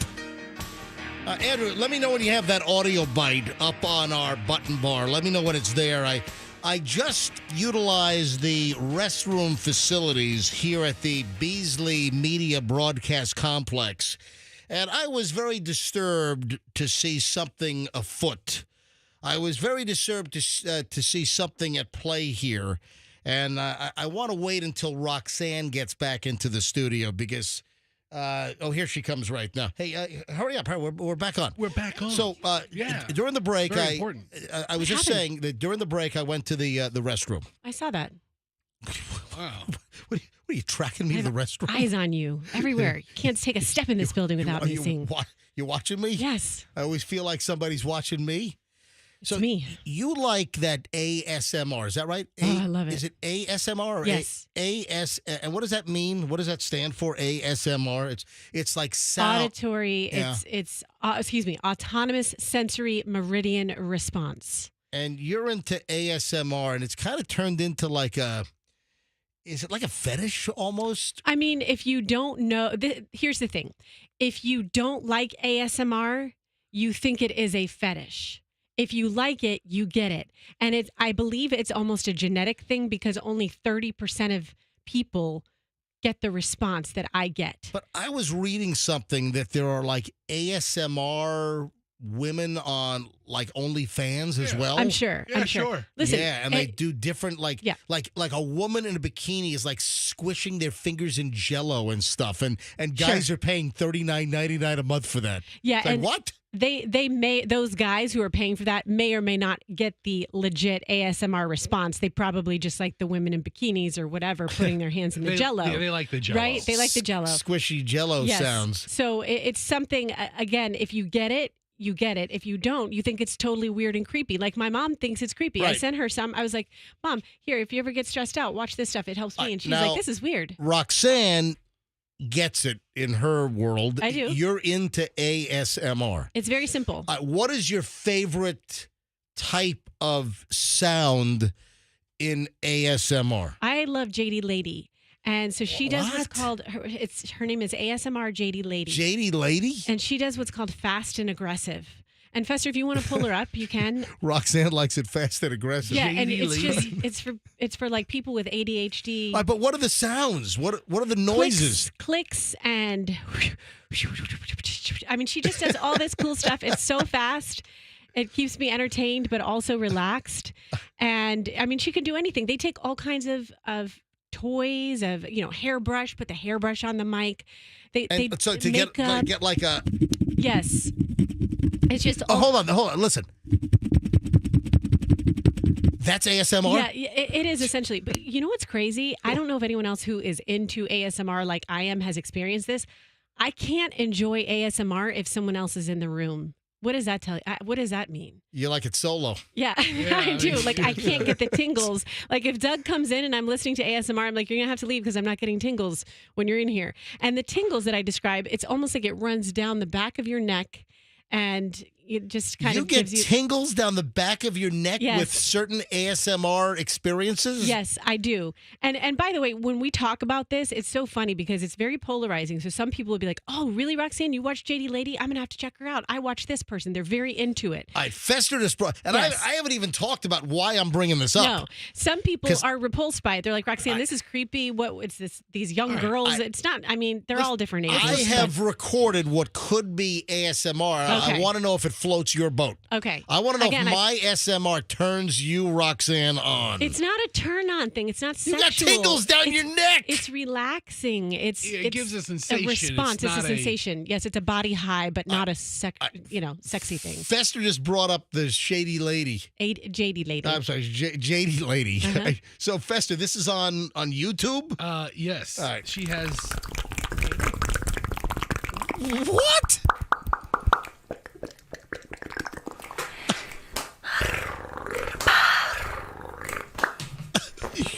Andrew, let me know when you have that audio bite up on our button bar. Let me know when it's there. I just utilized the restroom facilities here at the Beasley Media Broadcast Complex, and I was very disturbed to see something afoot. I was very disturbed to see something at play here, and I want to wait until Roxanne gets back into the studio because... here she comes right now. Hey, hurry up. We're back on. We're back on. So, yeah. During the break, Very I was What just happened? saying that during the break, I went to the restroom. I saw that. Wow. What are you tracking me I to have the restroom? Eyes on you everywhere. You can't take a step in this building without me seeing. You watching me? Yes, I always feel like somebody's watching me. it's me. You like that ASMR, is that right? Oh, I love it. Is it ASMR? Or Yes. And what does that mean? What does that stand for? ASMR? It's like sound. Auditory. Yeah. It's autonomous sensory meridian response. And you're into ASMR, and it's kind of turned into like is it like a fetish almost? I mean, if you don't know, here's the thing. If you don't like ASMR, you think it is a fetish. If you like it, you get it. And I believe it's almost a genetic thing because only 30% of people get the response that I get. But I was reading something that there are like ASMR women on like OnlyFans as well? I'm sure. Yeah, I'm sure. sure. Listen, Yeah, and they do different like Yeah. like a woman in a bikini is like squishing their fingers in Jello and stuff, and guys are paying $39.99 a month for that. Yeah, It's like, and what? they may, those guys who are paying for that may or may not get the legit ASMR response. They probably just like the women in bikinis or whatever putting their hands in the Jello. Yeah, they like the Jello. Right? They like the Jello. Squishy Jello Yes. sounds. So it's something, again, if you get it, you get it. If you don't, you think it's totally weird and creepy. Like my mom thinks it's creepy. I Right. sent her some. I was like, Mom, here, if you ever get stressed out, watch this stuff. It helps me. And she's now- like, this is weird. Roxanne gets it in her world. I do. You're into ASMR. It's very simple. What is your favorite type of sound in ASMR? I love JD Lady. And so she does what's What? called, her name is ASMR JD Lady. JD Lady? And she does what's called fast and aggressive. And Fester, if you want to pull her up, you can. Roxanne likes it fast and aggressive. Yeah, and JD it's Lady. just it's for like people with ADHD. All right, but what are the sounds? What are the noises? Clicks and I mean, she just does all this cool stuff. It's so fast. It keeps me entertained, but also relaxed. And I mean, she can do anything. They take all kinds of toys, of hairbrush, put the hairbrush on the mic. They So to get like a yes. It's just hold on, listen. That's ASMR? Yeah, it is essentially. But you know what's crazy? I don't know if anyone else who is into ASMR like I am has experienced this. I can't enjoy ASMR if someone else is in the room. What does that tell you? What does that mean? You like it solo. Yeah, Yeah, I I do. mean- Like, I can't get the tingles. Like, if Doug comes in and I'm listening to ASMR, I'm like, you're going to have to leave because I'm not getting tingles when you're in here. And the tingles that I describe, it's almost like it runs down the back of your neck and it just kind You of get gives you... tingles down the back of your neck Yes. with certain ASMR experiences? Yes, I do. And by the way, when we talk about this, it's so funny because it's very polarizing. So some people will be like, "Oh, really, Roxanne? You watch JD Lady? I'm gonna have to check her out. I watch this person. They're very into it." All right, Fester just brought, and Yes. I haven't even talked about why I'm bringing this up. No, some people 'Cause- are repulsed by it. They're like, "Roxanne, this is creepy. What? It's this? These young girls? It's not. I mean, they're all different ages." I but- have recorded what could be ASMR. I Okay. want to know if it floats your boat. Okay. I want to know Again, if my SMR turns you, Roxanne, on. It's not a turn on thing. It's not you sexual. got tingles down It's- your neck. It's relaxing. It gives a sensation. response. It's It's, not a sensation. Yes, it's a body high, but not a sexy thing. Fester just brought up the shady lady. JD Lady. I'm sorry, JD lady. Uh-huh. So Fester, this is on YouTube. Yes. All right. She has. What?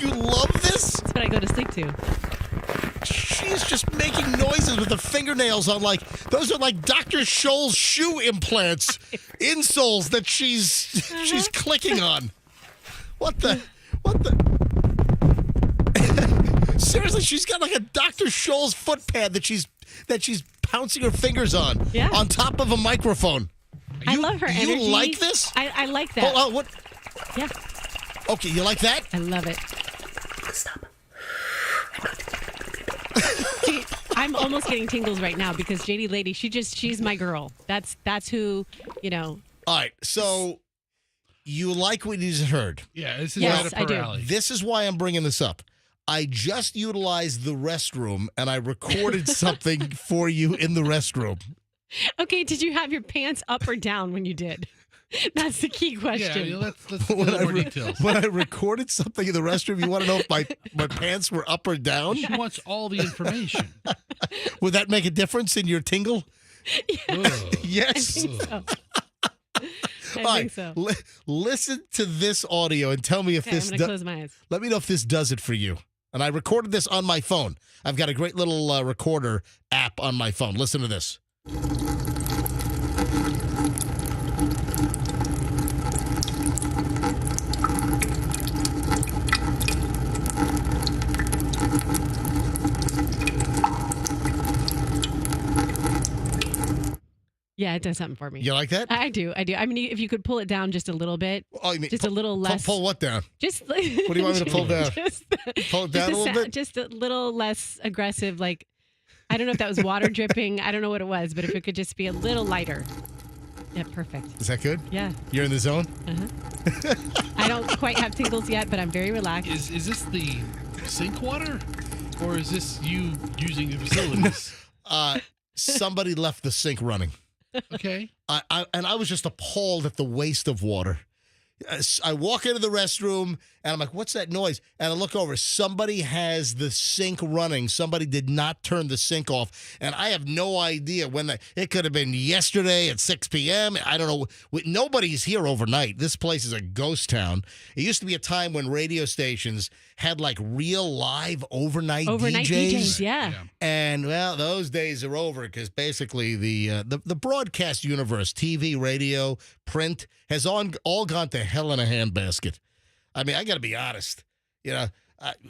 You love this? That's what I go to sleep to. She's just making noises with her fingernails on those are like Dr. Scholl's shoe implants, insoles that she's clicking on. What the? Seriously, she's got like a Dr. Scholl's foot pad that she's pouncing her fingers on. Yeah. On top of a microphone. I love her energy. You like this? I like that. Hold on, what? Yeah, Okay, you like that? I love it. Stop. See, I'm almost getting tingles right now because JD Lady, she's my girl. That's who, All right, so you like what you just heard. Yeah, this is Yes, right I up do. her alley. This is why I'm bringing this up. I just utilized the restroom and I recorded something for you in the restroom. Okay, did you have your pants up or down when you did? That's the key Yeah, question. let's get When into more I, details. when I recorded something in the restroom, you want to know if my pants were up or down? She wants all the information. Would that make a difference in your tingle? Ugh. Yes. So. I All right, think so. listen to this audio and tell me if Okay, I'm this. gonna close my eyes. Let me know if this does it for you. And I recorded this on my phone. I've got a great little recorder app on my phone. Listen to this. Yeah, it does something for me. You like that? I do. I mean, if you could pull it down just a little bit, Oh, you mean just a little less. Pull what down? Just What do you want me to pull down? Just, Pull it down a little bit? Just a little less aggressive. Like, I don't know if that was water dripping. I don't know what it was, but if it could just be a little lighter. Yeah, perfect. Is that good? Yeah. You're in the zone? I don't quite have tingles yet, but I'm very relaxed. Is this the sink water, or is this you using the facilities? Somebody left the sink running. Okay. I was just appalled at the waste of water. I walk into the restroom, and I'm like, what's that noise? And I look over. Somebody has the sink running. Somebody did not turn the sink off. And I have no idea when it could have been yesterday at 6 p.m. I don't know. Nobody's here overnight. This place is a ghost town. It used to be a time when radio stations had like real live overnight DJs. Yeah. And, well, those days are over because basically the broadcast universe, TV, radio, print, has all gone to hell in a handbasket. I mean, I got to be honest.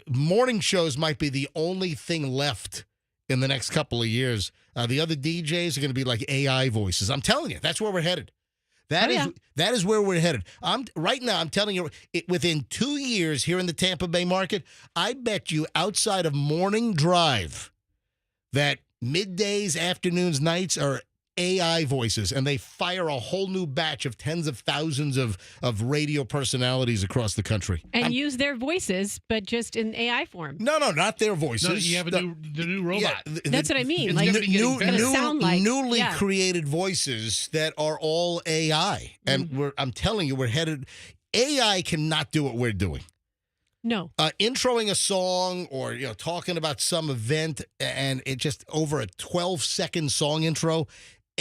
Morning shows might be the only thing left in the next couple of years. The other DJs are going to be like AI voices. I'm telling you, that's where we're headed. That is where we're headed. Right now, I'm telling you, within 2 years here in the Tampa Bay market, I bet you outside of morning drive that middays, afternoons, nights are AI voices, and they fire a whole new batch of tens of thousands of radio personalities across the country. And use their voices, but just in AI form. No, not their voices. No, you have the new robot. Yeah, That's what I mean. It's Like, gonna be getting better. sound like newly created voices that are all AI. And I'm telling you, we're headed. AI cannot do what we're doing. No. Introing a song or talking about some event, and it just over a 12-second song intro.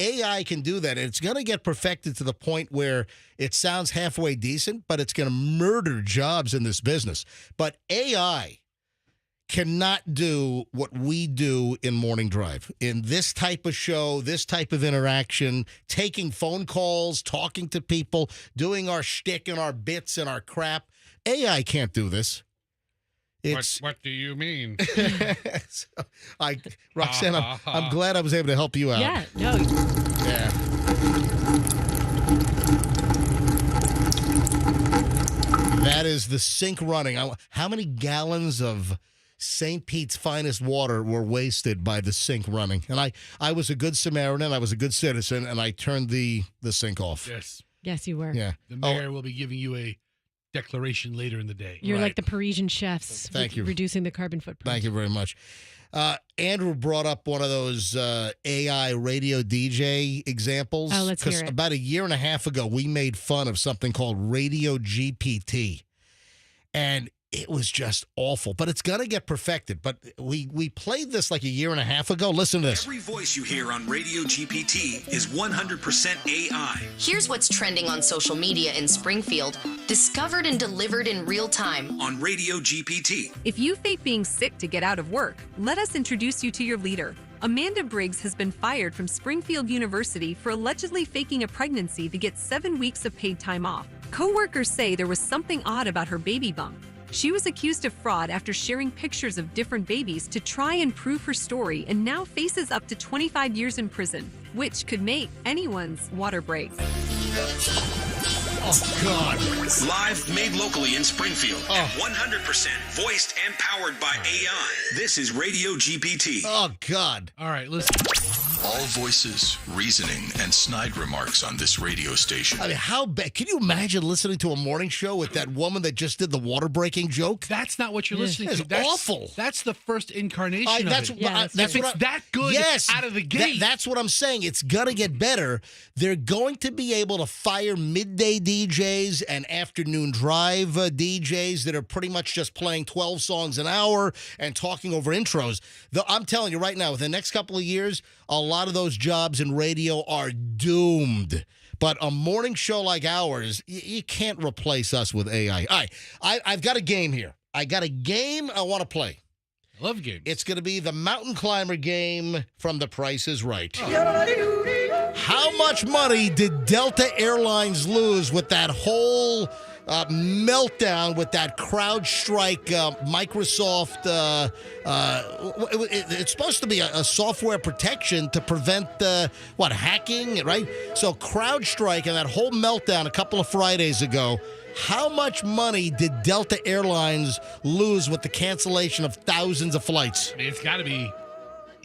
AI can do that, and it's going to get perfected to the point where it sounds halfway decent, but it's going to murder jobs in this business. But AI cannot do what we do in Morning Drive. In this type of show, this type of interaction, taking phone calls, talking to people, doing our shtick and our bits and our crap. AI can't do this. What do you mean? Roxanne, I'm glad I was able to help you out. Yeah. No. Yeah. That is the sink running. How many gallons of St. Pete's finest water were wasted by the sink running? And I was a good Samaritan. I was a good citizen, and I turned the sink off. Yes. Yes, you were. Yeah. The mayor will be giving you a declaration later in the day. You're like the Parisian chefs. Thank you. Reducing the carbon footprint. Thank you very much. Andrew brought up one of those AI radio DJ examples. Oh, let's hear it. About a year and a half ago, we made fun of something called Radio GPT. And it was just awful, but it's going to get perfected. But we played this like a year and a half ago. Listen to this. Every voice you hear on Radio GPT is 100% AI. Here's what's trending on social media in Springfield, discovered and delivered in real time on Radio GPT. If you fake being sick to get out of work, let us introduce you to your leader. Amanda Briggs has been fired from Springfield University for allegedly faking a pregnancy to get 7 weeks of paid time off. Co-workers say there was something odd about her baby bump. She was accused of fraud after sharing pictures of different babies to try and prove her story, and now faces up to 25 years in prison, which could make anyone's water break. Oh, God. Live, made locally in Springfield. 100% voiced and powered by AI. This is Radio GPT. Oh, God. All right, listen. All voices, reasoning, and snide remarks on this radio station. I mean, how bad? Can you imagine listening to a morning show with that woman that just did the water breaking joke? That's not what you're listening It's to. That's awful. That's the first incarnation That's of it. Yeah, that's If what it's that good out of the gate. That's what I'm saying. It's gonna get better. They're going to be able to fire midday DJs and afternoon drive DJs that are pretty much just playing 12 songs an hour and talking over intros. I'm telling you right now, within the next couple of years, a lot of those jobs in radio are doomed. But a morning show like ours, you can't replace us with AI. All right, I've got a game here. I got a game I want to play. I love games. It's going to be the mountain climber game from The Price is Right. How much money did Delta Airlines lose with that whole meltdown with that CrowdStrike Microsoft? It's supposed to be a software protection to prevent hacking, right? So CrowdStrike and that whole meltdown a couple of Fridays ago. How much money did Delta Airlines lose with the cancellation of thousands of flights? I mean, it's got to be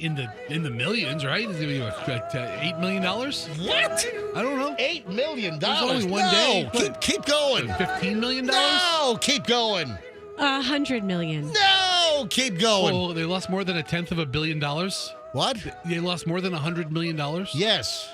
in the millions, right? Is it $8 million? What? I don't know. $8 million. There's only one no, day. Keep going. $15 million? No, keep going. 100 million. No, keep going. Oh, they lost more than $1/10 billion. What? They lost more than $100 million. Yes.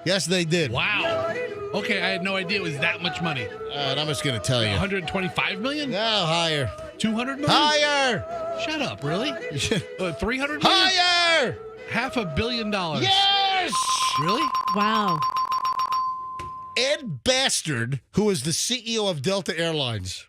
Yes, they did. Wow. Okay, I had no idea it was that much money. And I'm just going to tell you. 125 million? No, higher. 200 million? Higher. Shut up, really? 300 million? Higher. $500 million. Yes. Really? Wow. Ed Bastard, who is the CEO of Delta Airlines.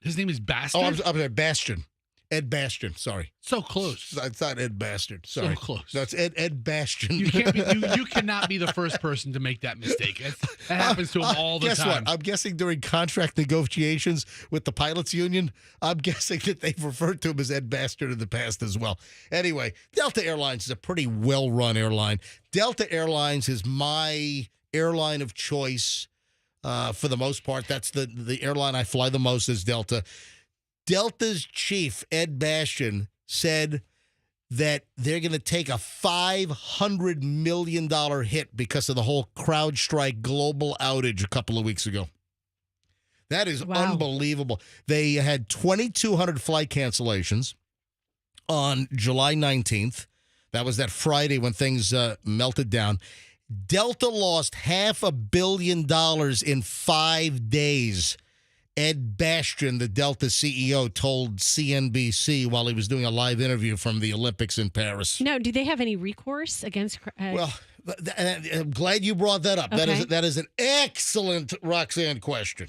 His name is Bastard? Oh, I'm sorry, Bastion. Ed Bastion, sorry. So close. It's not Ed Bastard, sorry. So close. No, it's Ed Bastion. You cannot be the first person to make that mistake. That happens to him all the Guess time. what? I'm guessing during contract negotiations with the pilots union, I'm guessing that they've referred to him as Ed Bastard in the past as well. Anyway, Delta Airlines is a pretty well-run airline. Delta Airlines is my airline of choice for the most part. That's the airline I fly the most is Delta. Delta's chief, Ed Bastian, said that they're going to take a $500 million hit because of the whole CrowdStrike global outage a couple of weeks ago. That is unbelievable. They had 2,200 flight cancellations on July 19th. That was that Friday when things melted down. Delta lost $500 million in 5 days. Ed Bastian, the Delta CEO, told CNBC while he was doing a live interview from the Olympics in Paris. Now, do they have any recourse against? Well, I'm glad you brought that up. Okay. That is an excellent Roxanne question,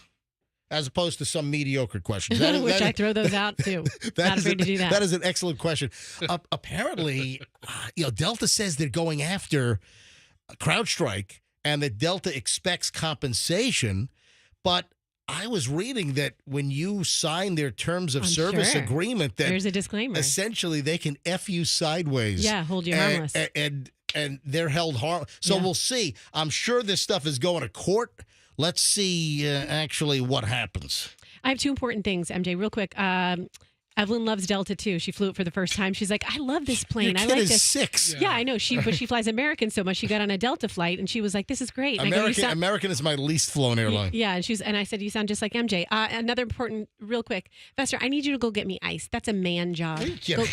as opposed to some mediocre questions. Which I throw those out too. Not afraid to do that. That is an excellent question. Apparently, Delta says they're going after CrowdStrike and that Delta expects compensation, but I was reading that when you sign their terms of service agreement, that there's a disclaimer. Essentially, they can F you sideways. Yeah, hold you harmless. And they're held harmless. So we'll see. I'm sure this stuff is going to court. Let's see actually what happens. I have two important things, MJ, real quick. Evelyn loves Delta too. She flew it for the first time. She's like, I love this plane. Your I kid like is this. 6. Yeah, I know. But she flies American so much. She got on a Delta flight and she was like, this is great. And American is my least flown airline. Yeah, and I said, you sound just like MJ. Another important, real quick, Fester, I need you to go get me ice. That's a man job.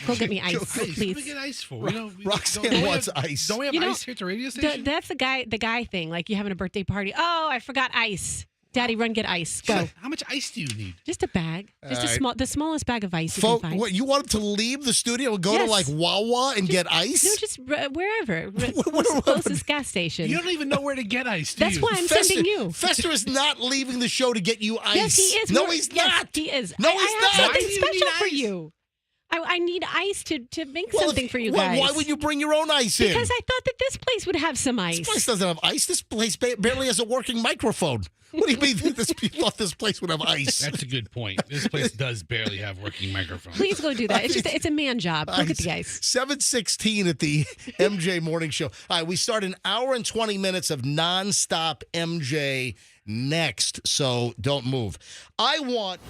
Go get me ice, please. What do we get ice for? Roxanne wants ice. Don't we have ice here at the radio station? That's the guy thing. Like you having a birthday party. Oh, I forgot ice. Daddy, run get ice. Go. How much ice do you need? Just a bag. Just the smallest bag of ice you can find. What, you want him to leave the studio and go to like Wawa and get ice? No, just wherever. Closest gas station. You don't even know where to get ice, do That's you? why I'm sending you. Fester is not leaving the show to get you ice. Yes, he is. No, he's not. He is. No, he's I not. have something Why do you special need for ice? you. I need ice to make something for you guys. Why would you bring your own ice in? Because I thought that this place would have some ice. This place doesn't have ice. This place barely has a working microphone. What do you mean you thought this place would have ice? That's a good point. This place does barely have working microphones. Please go do that. It's a man job. Look at the ice. 7:16 at the MJ Morning Show. All right, we start an hour and 20 minutes of nonstop MJ next, so don't move. I want...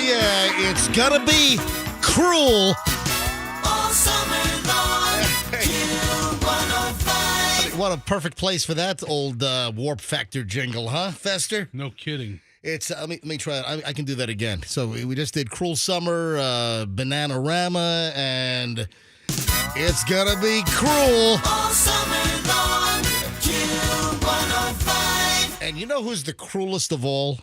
yeah, it's gonna be cruel. All summer long, Q105. What a perfect place for that old Warp Factor jingle, huh, Fester? No kidding. It's let me try it. I can do that again. So we just did Cruel Summer, Bananarama, and it's gonna be cruel. All summer long, Q105. And you know who's the cruelest of all?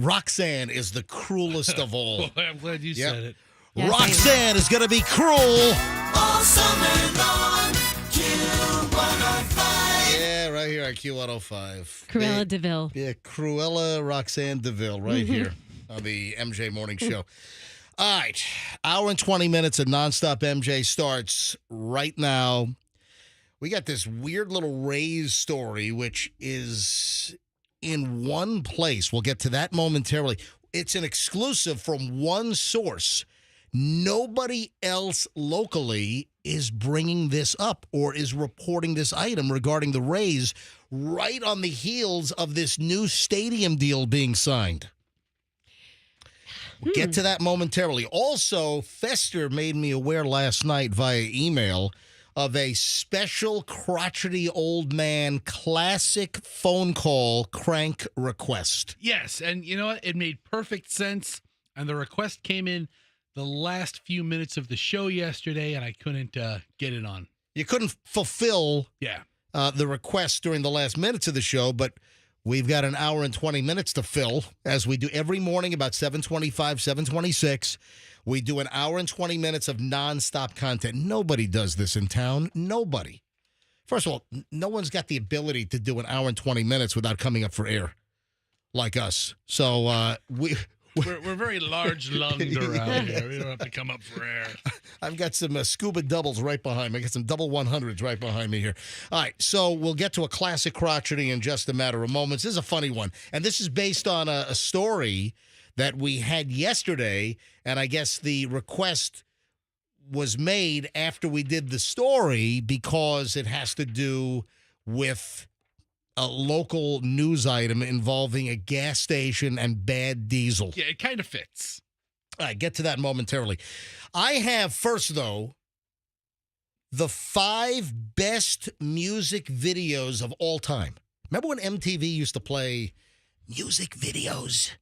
Roxanne is the cruelest of all. Boy, I'm glad you said it. Yes, Roxanne is gonna be cruel. All summer long, Q105. Yeah, right here on Q105. Cruella DeVille. Yeah, Cruella Roxanne DeVille right here on the MJ Morning Show. All right, hour and 20 minutes of nonstop MJ starts right now. We got this weird little Rays story, which is in one place. We'll get to that momentarily. It's an exclusive from one source. Nobody else locally is bringing this up or is reporting this item regarding the Rays right on the heels of this new stadium deal being signed. We'll get to that momentarily. Also, Fester made me aware last night via email of a special crotchety old man classic phone call crank request. Yes, and you know what? It made perfect sense, and the request came in the last few minutes of the show yesterday, and I couldn't get it on. You couldn't fulfill Yeah. the request during the last minutes of the show, but we've got an hour and 20 minutes to fill, as we do every morning about 7:25, 7:26. We do an hour and 20 minutes of nonstop content. Nobody does this in town. Nobody. First of all, no one's got the ability to do an hour and 20 minutes without coming up for air like us. So We're very large-lunged around here. We don't have to come up for air. I've got some scuba doubles right behind me. I got some double 100s right behind me here. All right, so we'll get to a classic crotchety in just a matter of moments. This is a funny one, and this is based on a story that we had yesterday, and I guess the request was made after we did the story because it has to do with a local news item involving a gas station and bad diesel. Yeah, it kind of fits. All right, get to that momentarily. I have first, though, the 5 best music videos of all time. Remember when MTV used to play music videos?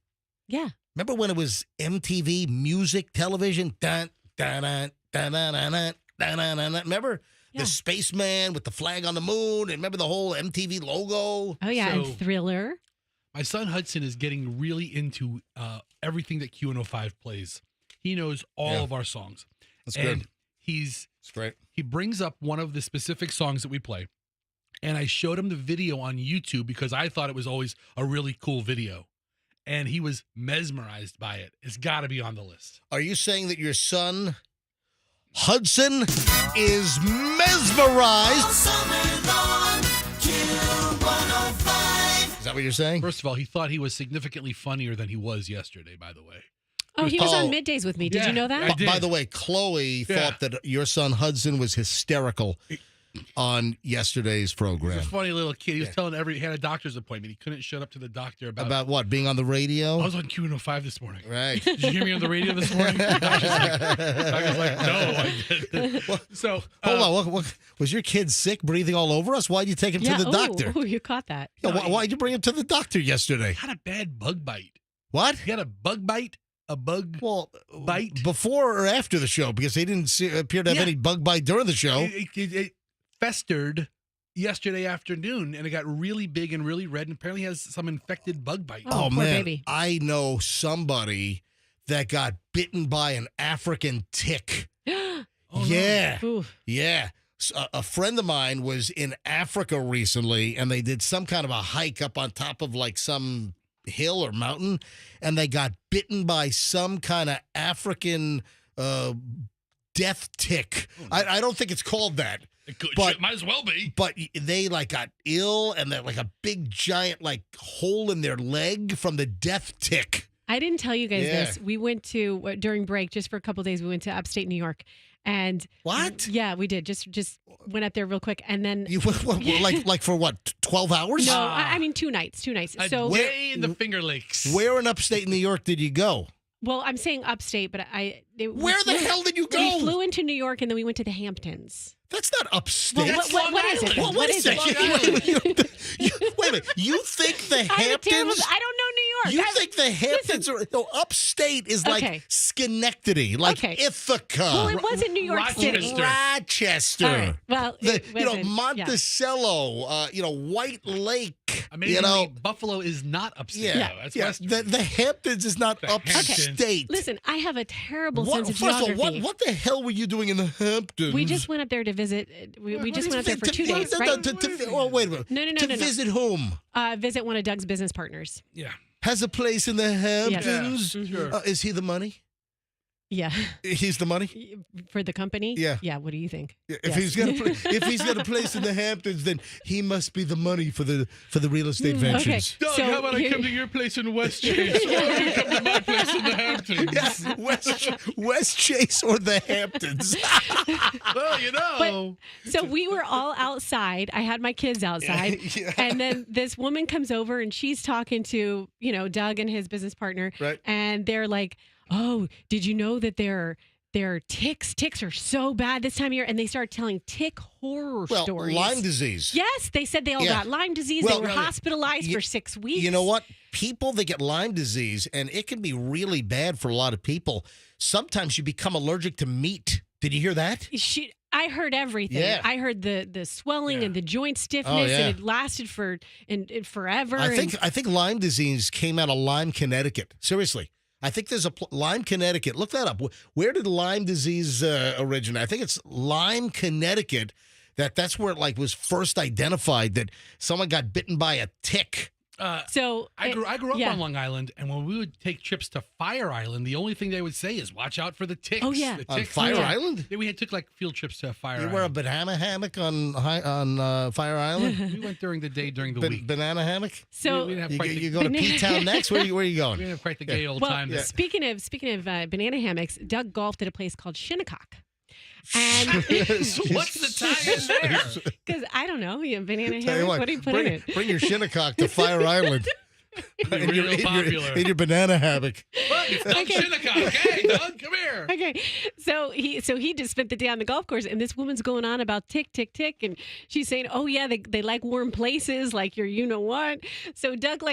Yeah. Remember when it was MTV Music Television? Dun, dun, dun, dun, dun, dun, dun, dun, dun, dun. Remember? Yeah. The spaceman with the flag on the moon. And remember the whole MTV logo? Oh, yeah. So- And Thriller. My son Hudson is getting really into everything that Q105 plays. He knows all of our songs. That's and good. He's That's great. he brings up one of the specific songs that we play, and I showed him the video on YouTube because I thought it was always a really cool video, and he was mesmerized by it. It's got to be on the list. Are you saying that your son, Hudson, is mesmerized? All summer long, Q105. Is that what you're saying? First of all, he thought he was significantly funnier than he was yesterday, by the way. Oh, he was Oh. on Middays with me. Did Yeah, you know that? I did. By the way, Chloe Yeah. thought that your son Hudson was hysterical on yesterday's He's program. a funny little kid. He was telling he had a doctor's appointment. He couldn't shut up to the doctor About what? Being on the radio? I was on Q105 this morning. Right. Did you hear me on the radio this morning? The doctor's like, no, I didn't. So, Hold on. What, was your kid sick, breathing all over us? Why'd you take him to the doctor? Oh, you caught that. Yeah, why'd you bring him to the doctor yesterday? He had a bad bug bite. What? He had a bug bite? A bug Well, bite? before or after the show? Because he didn't appear to have Yeah. any bug bite during the show. It festered yesterday afternoon, and it got really big and really red, and apparently has some infected bug bite. Oh, poor man. baby. I know somebody that got bitten by an African tick. Oh, no. Yeah. Ooh. Yeah. A friend of mine was in Africa recently, and they did some kind of a hike up on top of like some hill or mountain, and they got bitten by some kind of African death tick. I don't think it's called that. It could, But- might as well be. But they like got ill, and they're like a big giant like hole in their leg from the death tick. I didn't tell you guys Yeah. this. We went to, during break, just for a couple of days, we went to upstate New York. And What? Yeah, we did. Just went up there real quick. And then, You like for what? 12 hours? no, I mean, 2 nights. A So day in the Finger Lakes. Where in upstate New York did you go? Well, I'm saying upstate, but Where the hell did you go? We flew into New York and then we went to the Hamptons. That's not upstate. Well, what is it? Well, What wait a is it? second. Wait a minute. You think the I have a terrible- Hamptons? I don't know New York. You think the Hamptons are no, upstate is like Okay. Schenectady, like Okay. Ithaca. Well, it wasn't New York City. Rochester. All right. Well, it wasn't- Monticello, White Lake. Amazingly, Buffalo is not upstate. Yeah, though. That's yeah. western. The Hamptons is not The upstate. Hamptons. Listen, I have a terrible sense of First of geography. all, what the hell were you doing in the Hamptons? We just went up there to visit. We just went up there for 2 days, right? Wait a minute. No. To visit whom? Visit one of Doug's business partners. Yeah. Has a place in the Hamptons. Yeah, sure. Is he the money? Yeah. He's the money. For the company? Yeah. Yeah, what do you think? If Yes. he's got a place in the Hamptons, then he must be the money for the real estate ventures. Doug, So how about I here- come to your place in West Chase? Or you come to my place in the Hamptons? Yeah, West Chase or the Hamptons. Well, you know. So we were all outside. I had my kids outside. Yeah. And then this woman comes over and she's talking to, Doug and his business partner. Right. And they're like, "Oh, did you know that there are ticks? Ticks are so bad this time of year." And they start telling tick horror stories. Lyme disease. Yes, they said they all Yeah. got Lyme disease. Well, they were hospitalized for 6 weeks. You know what? People that get Lyme disease, and it can be really bad for a lot of people. Sometimes you become allergic to meat. Did you hear that? I heard everything. Yeah. I heard the swelling and the joint stiffness, Oh, yeah. and it lasted for forever. I think Lyme disease came out of Lyme, Connecticut. Seriously. I think there's Lyme, Connecticut. Look that up. Where did Lyme disease originate? I think it's Lyme, Connecticut. That's where it was first identified that someone got bitten by a tick. So I grew up yeah. on Long Island, and when we would take trips to Fire Island, the only thing they would say is watch out for the ticks. Oh, yeah. The On ticks. Fire Yeah. Island? Yeah, we took field trips to Fire You Island. wear a banana hammock on Fire Island? We went during the day, during the week. Banana hammock? So we didn't have You, quite the, you going to P-Town next? Where are you we going? didn't have quite the gay old well, time. speaking of banana hammocks, Doug golfed at a place called Shinnecock. And So what's the tie-in there? because I don't know, banana Tell you hammocks. What do you put in it? Bring your Shinnecock to Fire Island. It'd be real popular. In your banana hammock. Look, it's Doug Okay. Shinnecock. Hey, Doug, come here. Okay, so he just spent the day on the golf course, and this woman's going on about tick, and she's saying, "Oh yeah, they like warm places, like you know what." So Doug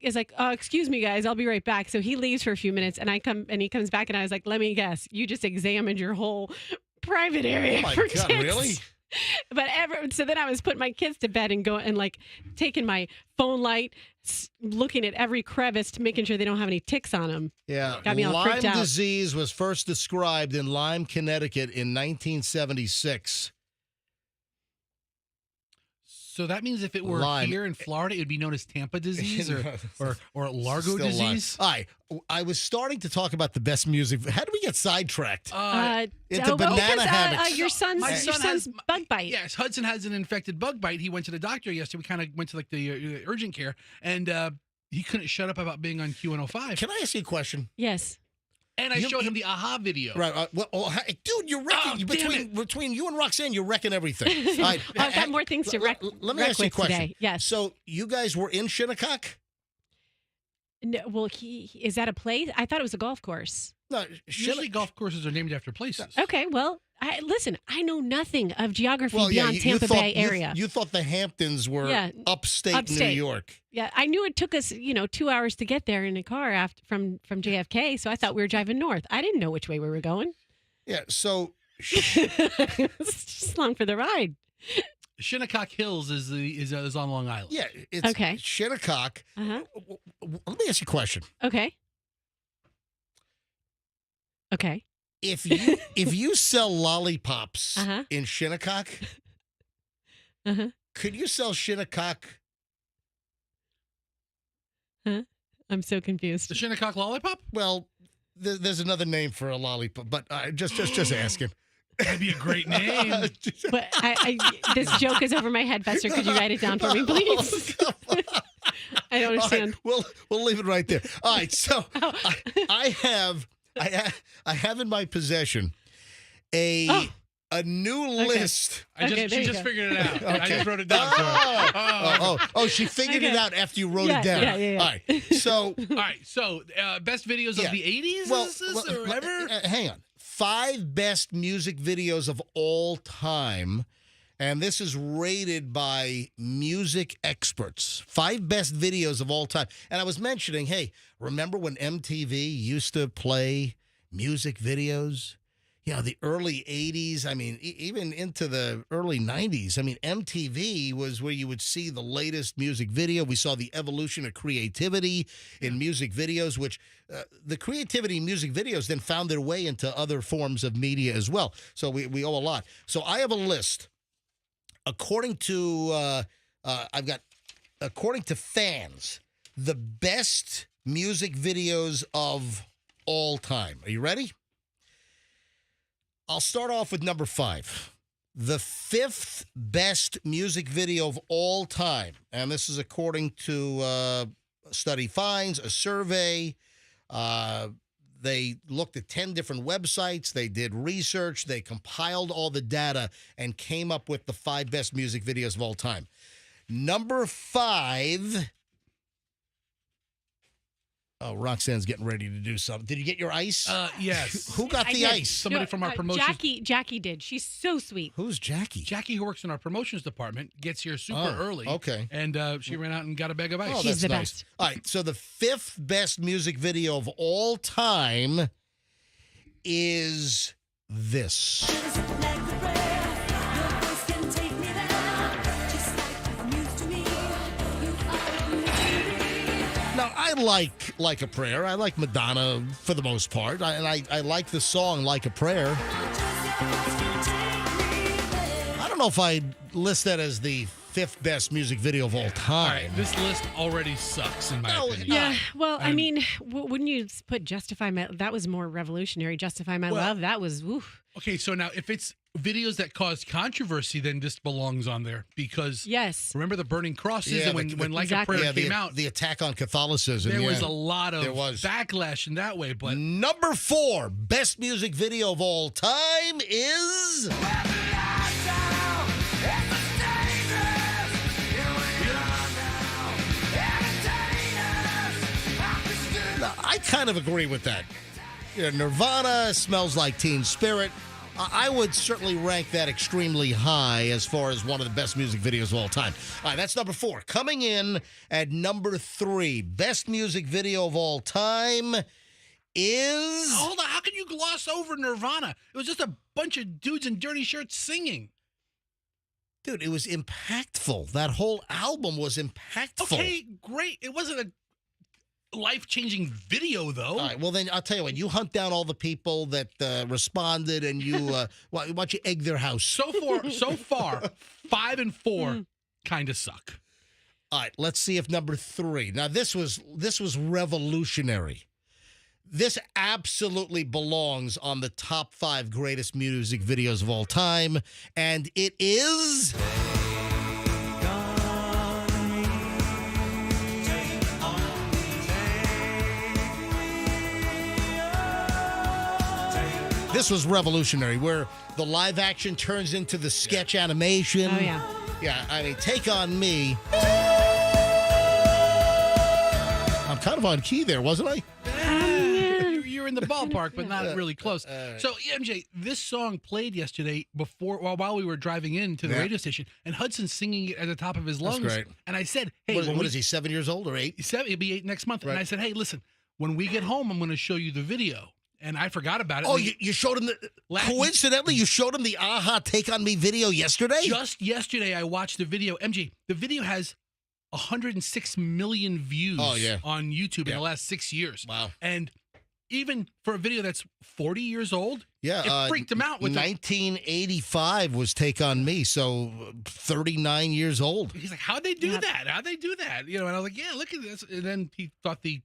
is like, "Oh, excuse me, guys, I'll be right back." So he leaves for a few minutes, and he comes back, and I was like, "Let me guess, you just examined your whole private area Oh my for God, ticks." really? But so then I was putting my kids to bed and taking my phone light, looking at every crevice, making sure they don't have any ticks on them. Yeah. Got me all Lyme freaked out. disease was first described in Lyme, Connecticut in 1976. So that means if it were Lyme. here in Florida, it would be known as Tampa disease or Largo Still Lyme. disease. All right. I was starting to talk about the best music. How did we get sidetracked? Into Well, banana because, hammocks. your son's bug bite. Yes, Hudson has an infected bug bite. He went to the doctor yesterday. We kind of went to the urgent care, and he couldn't shut up about being on Q105. Can I ask you a question? Yes. And I showed him the AHA video. Right. Dude, you're wrecking. Between you and Roxanne, you're wrecking everything. All right. I've got more things to wreck. Let me ask you a with question. Today. Yes. So you guys were in Shinnecock? No, well, is that a place? I thought it was a golf course. No, Usually golf courses are named after places. Okay, well, listen, I know nothing of geography Well, yeah, beyond you Tampa thought, Bay area. You thought the Hamptons were upstate New York. Yeah, I knew it took us, 2 hours to get there in a car from JFK, so I thought we were driving north. I didn't know which way we were going. Yeah, so It's just along for the ride. Shinnecock Hills is on Long Island. yeah, it's Okay. Shinnecock. Uh-huh. Let me ask you a question. Okay. Okay. If you sell lollipops Uh-huh. in Shinnecock, Uh-huh. could you sell Shinnecock? I'm so confused. The Shinnecock Lollipop? Well, there's another name for a lollipop, but just asking. That'd be a great name. But this joke is over my head, Fester. Could you write it down for me, please? I don't understand. All right, we'll leave it right there. All right, so I have in my possession a new list. She just figured it out. I just wrote it down for her. Oh, she figured it out after you wrote it down. Yeah. All right. So, All right, so best videos of the 80s or whatever? hang on. 5 best music videos of all time. And this is rated by music experts. 5 best videos of all time. And I was mentioning, hey, remember when MTV used to play music videos? You know, the early 80s, I mean, even into the early 90s. I mean, MTV was where you would see the latest music video. We saw the evolution of creativity in music videos, which the creativity in music videos then found their way into other forms of media as well. So we owe a lot. So I have a list. According to according to fans, the best music videos of all time. Are you ready? I'll start off with number 5. The 5th best music video of all time. And this is according to Study Finds, a survey. They looked at 10 different websites. They did research. They compiled all the data and came up with the 5 best music videos of all time. Number 5. Oh, Roxanne's getting ready to do something. Did you get your ice? Yes. Who got the ice? Somebody from our promotions. Jackie did. She's so sweet. Who's Jackie? Jackie, who works in our promotions department, gets here super early. Okay. And she ran out and got a bag of ice. Oh, She's that's the nice. best. All right, so the 5th best music video of all time is this. Now, I like a Prayer. I like Madonna for the most part. I like the song Like a Prayer. I don't know if I'd list that as the 5th best music video of all time. All right, this list already sucks, in my opinion. Yeah, well, I mean, wouldn't you put Justify My... That was more revolutionary. Justify My Love, that was... Oof. Okay, so now if it's videos that caused controversy, then this belongs on there because... Yes. Remember the burning crosses Yeah, and when Like Exactly. a Prayer Yeah, came out? the attack on Catholicism. There yeah. was a lot of There was. backlash in that way, but... Number 4 best music video of all time is... Now, I kind of agree with that. You know, Nirvana, Smells Like Teen Spirit. I would certainly rank that extremely high as far as one of the best music videos of all time. All right, that's number 4. Coming in at number 3, best music video of all time is... Hold on, how can you gloss over Nirvana? It was just a bunch of dudes in dirty shirts singing. Dude, it was impactful. That whole album was impactful. Okay, great. It wasn't a life-changing video, though. All right, well, then I'll tell you what. You hunt down all the people that responded and you, why don't you egg their house? So far, 5 and 4 kind of suck. All right, let's see if number 3. Now, this was revolutionary. This absolutely belongs on the top 5 greatest music videos of all time, and it is... This was revolutionary, where the live action turns into the sketch animation. Oh, yeah. Yeah, I mean, Take On Me. I'm kind of on key there, wasn't I? You're in the ballpark, but not really close. So, MJ, this song played yesterday while we were driving into the radio station, and Hudson's singing it at the top of his lungs. great. And I said, hey, What is he, 7 years old or 8? He'll be 8 next month. Right. And I said, hey, listen, when we get home, I'm going to show you the video. And I forgot about it. Oh, you showed him coincidentally, you showed him the Aha Take On Me video yesterday? Just yesterday, I watched the video. MJ, the video has 106 million views on YouTube in the last 6 years. Wow. And even for a video that's 40 years old, yeah, it freaked him out. With 1985 was Take On Me, so 39 years old. He's like, how'd they do that? How'd they do that? You know, and I was like, yeah, look at this. And then he thought the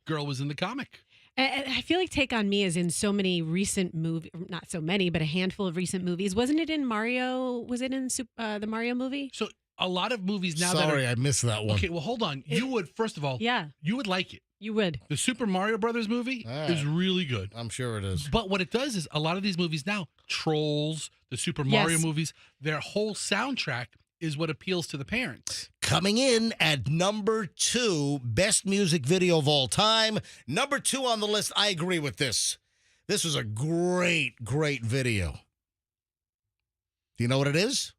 girl was in the comic. I feel like Take On Me is in so many recent movies, not so many, but a handful of recent movies. Wasn't it in Mario? Was it in the Mario movie? So a lot of movies now Sorry, I missed that one. Okay, well, hold on. You would, first of all, you would like it. You would. The Super Mario Brothers movie is really good. I'm sure it is. But what it does is a lot of these movies now, Trolls, the Super Mario movies, their whole soundtrack is what appeals to the parents. Coming in at number 2, best music video of all time. Number 2 on the list, I agree with this. This was a great, great video. Do you know what it is?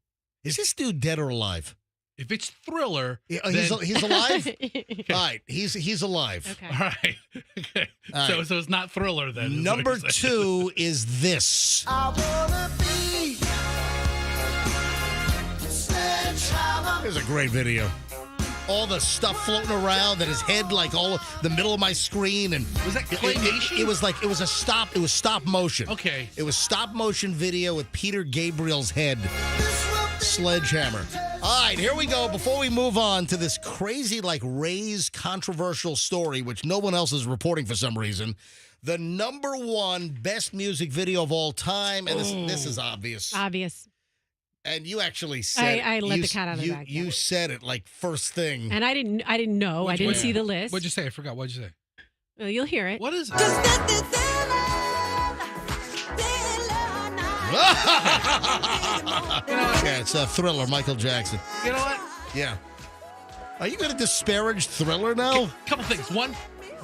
Is this dude dead or alive? If it's Thriller, Yeah, then... he's alive? All right, he's alive. Okay. All right. Okay. All right. So it's not Thriller then. is what Number you're saying. 2 is this. I wanna be sledgehammer. Here's a great video. All the stuff floating around and his head like all the middle of my screen, and Was that claymation? it was stop motion. Okay. It was stop motion video with Peter Gabriel's head. Sledgehammer. All right, here we go. Before we move on to this crazy, like, Ray's controversial story, which no one else is reporting for some reason, the number 1 best music video of all time, and this is obvious. Obvious. And you actually said I let you- the cat out of the you- bag, You yeah. said it like first thing. And I didn't know. I didn't see the list. What'd you say? I forgot. What'd you say? Well, you'll hear it. What is Just get this feeling Yeah, it's a Thriller, Michael Jackson. You know what? Yeah. Are you going to disparage Thriller now? Couple things. One,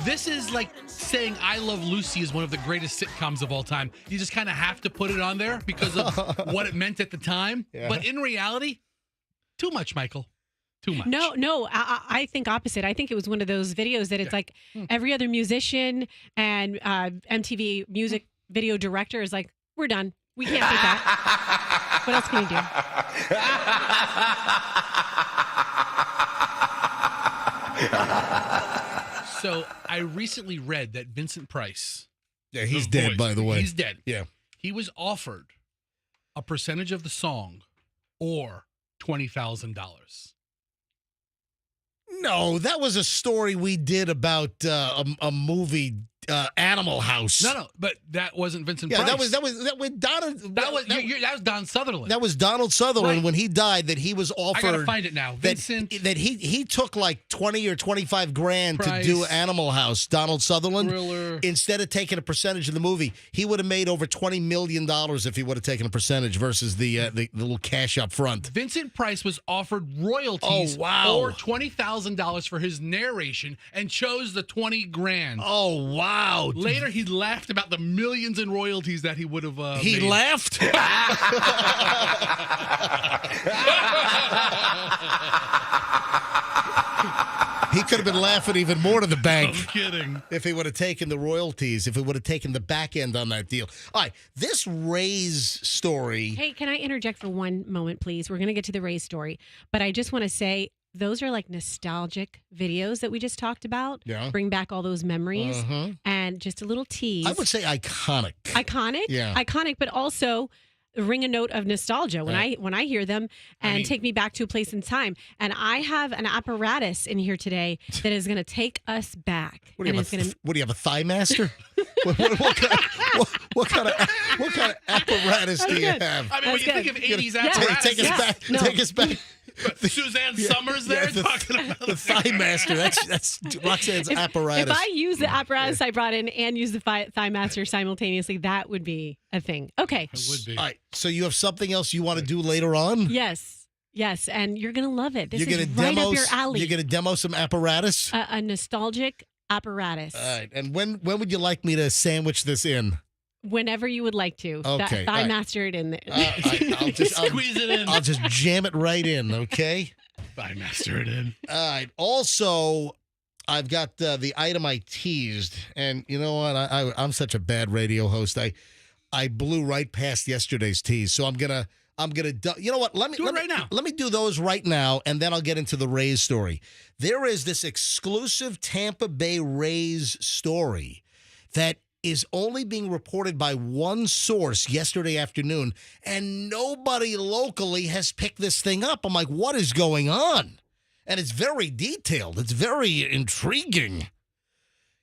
this is like saying I Love Lucy is one of the greatest sitcoms of all time. You just kind of have to put it on there because of what it meant at the time. Yeah. But in reality, too much, Michael. Too much. No, I think opposite. I think it was one of those videos that it's like every other musician and MTV music video director is like, we're done. We can't beat that. What else can we do? So I recently read that Vincent Price. Yeah, he's the dead, voice, by the way. He's dead. Yeah. He was offered a percentage of the song or $20,000. No, that was a story we did about a movie, Animal House. No, but that wasn't Vincent Yeah, Price. that was Donald. That was Don Sutherland. That was Donald Sutherland Right. when he died. That he was offered. I gotta find it now. That, Vincent that he took like 20 or 25 grand Price. to do Animal House. Donald Sutherland. Thriller. Instead of taking a percentage of the movie, he would have made over $20 million if he would have taken a percentage versus the little cash up front. Vincent Price was offered royalties Oh, wow. or $20,000 for his narration and chose the 20 grand. Oh wow! Later, he laughed about the millions in royalties that he would have He made. laughed. He could have been laughing even more to the bank. I'm kidding. If he would have taken the royalties, if he would have taken the back end on that deal. All right, this Ray's story. Hey, can I interject for one moment, please? We're going to get to the Ray story, but I just want to say those are like nostalgic videos that we just talked about. Yeah. Bring back all those memories. Uh-huh. And just a little tease. I would say iconic. Iconic? Yeah. Iconic, but also ring a note of nostalgia when Right. I hear them and take me back to a place in time. And I have an apparatus in here today that is going to take us back. What do you and have? it's gonna, What do you have? A thigh master? what kind of apparatus do you good. have? I mean, when That's you good. think of 80s Yeah. apparatus, Take us Yeah. back. No. Take us back. Suzanne Summers there the, talking about the thigh master. That's Roxanne's apparatus. if I use the apparatus I brought in and use the thigh master simultaneously, that would be a thing. Okay. It would be. All right. So you have something else you want to do later on? Yes. Yes. And you're going to love it. This You're is gonna right demo. up your alley. You're going to demo some apparatus. A nostalgic apparatus. All right. And when would you like me to sandwich this in? Whenever you would like to. Okay, Thigh all right. master it in there. I'll just Squeeze it in. I'll just jam it right in. Okay. I master it in. All right. Also, I've got the item I teased, and you know what? I'm such a bad radio host. I blew right past yesterday's tease, so I'm gonna. You know what? Let me Do it right now. Let me do those right now, and then I'll get into the Rays story. There is this exclusive Tampa Bay Rays story that is only being reported by one source yesterday afternoon, and nobody locally has picked this thing up. I'm like, what is going on? And it's very detailed. It's very intriguing.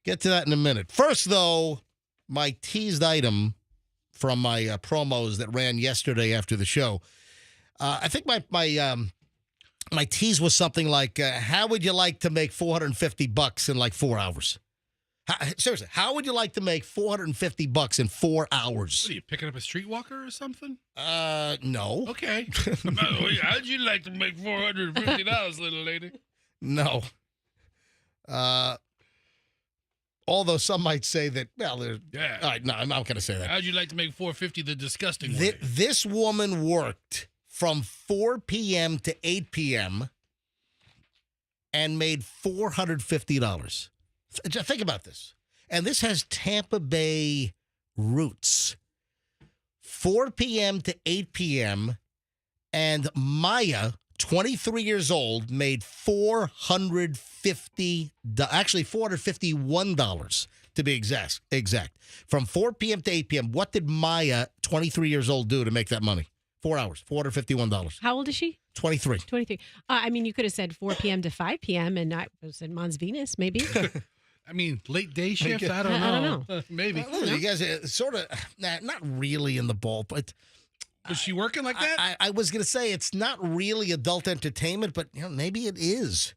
Get to that in a minute. First, though, my teased item from my promos that ran yesterday after the show. I think my tease was something like, how would you like to make $450 in like 4 hours? Seriously, how would you like to make $450 in 4 hours? What are you picking up a streetwalker or something? No. Okay. How'd you like to make $450, little lady? No. Although some might say that, well, Yeah. all right, no, I'm not going to say that. How'd you like to make $450 the disgusting way? This woman worked from 4 p.m. to 8 p.m. and made $450. Think about this. And this has Tampa Bay roots. 4 p.m. to 8 p.m. And Maya, 23 years old, made $451 to be exact. From 4 p.m. to 8 p.m. What did Maya, 23 years old, do to make that money? 4 hours, $451. How old is she? 23. 23. I mean, you could have said 4 p.m. to 5 p.m. and I said Mons Venus, maybe. I mean, late day shift? I don't know. Maybe. You guys sort of, not really in the ball, but Was she working like that? I was going to say it's not really adult entertainment, but maybe it is.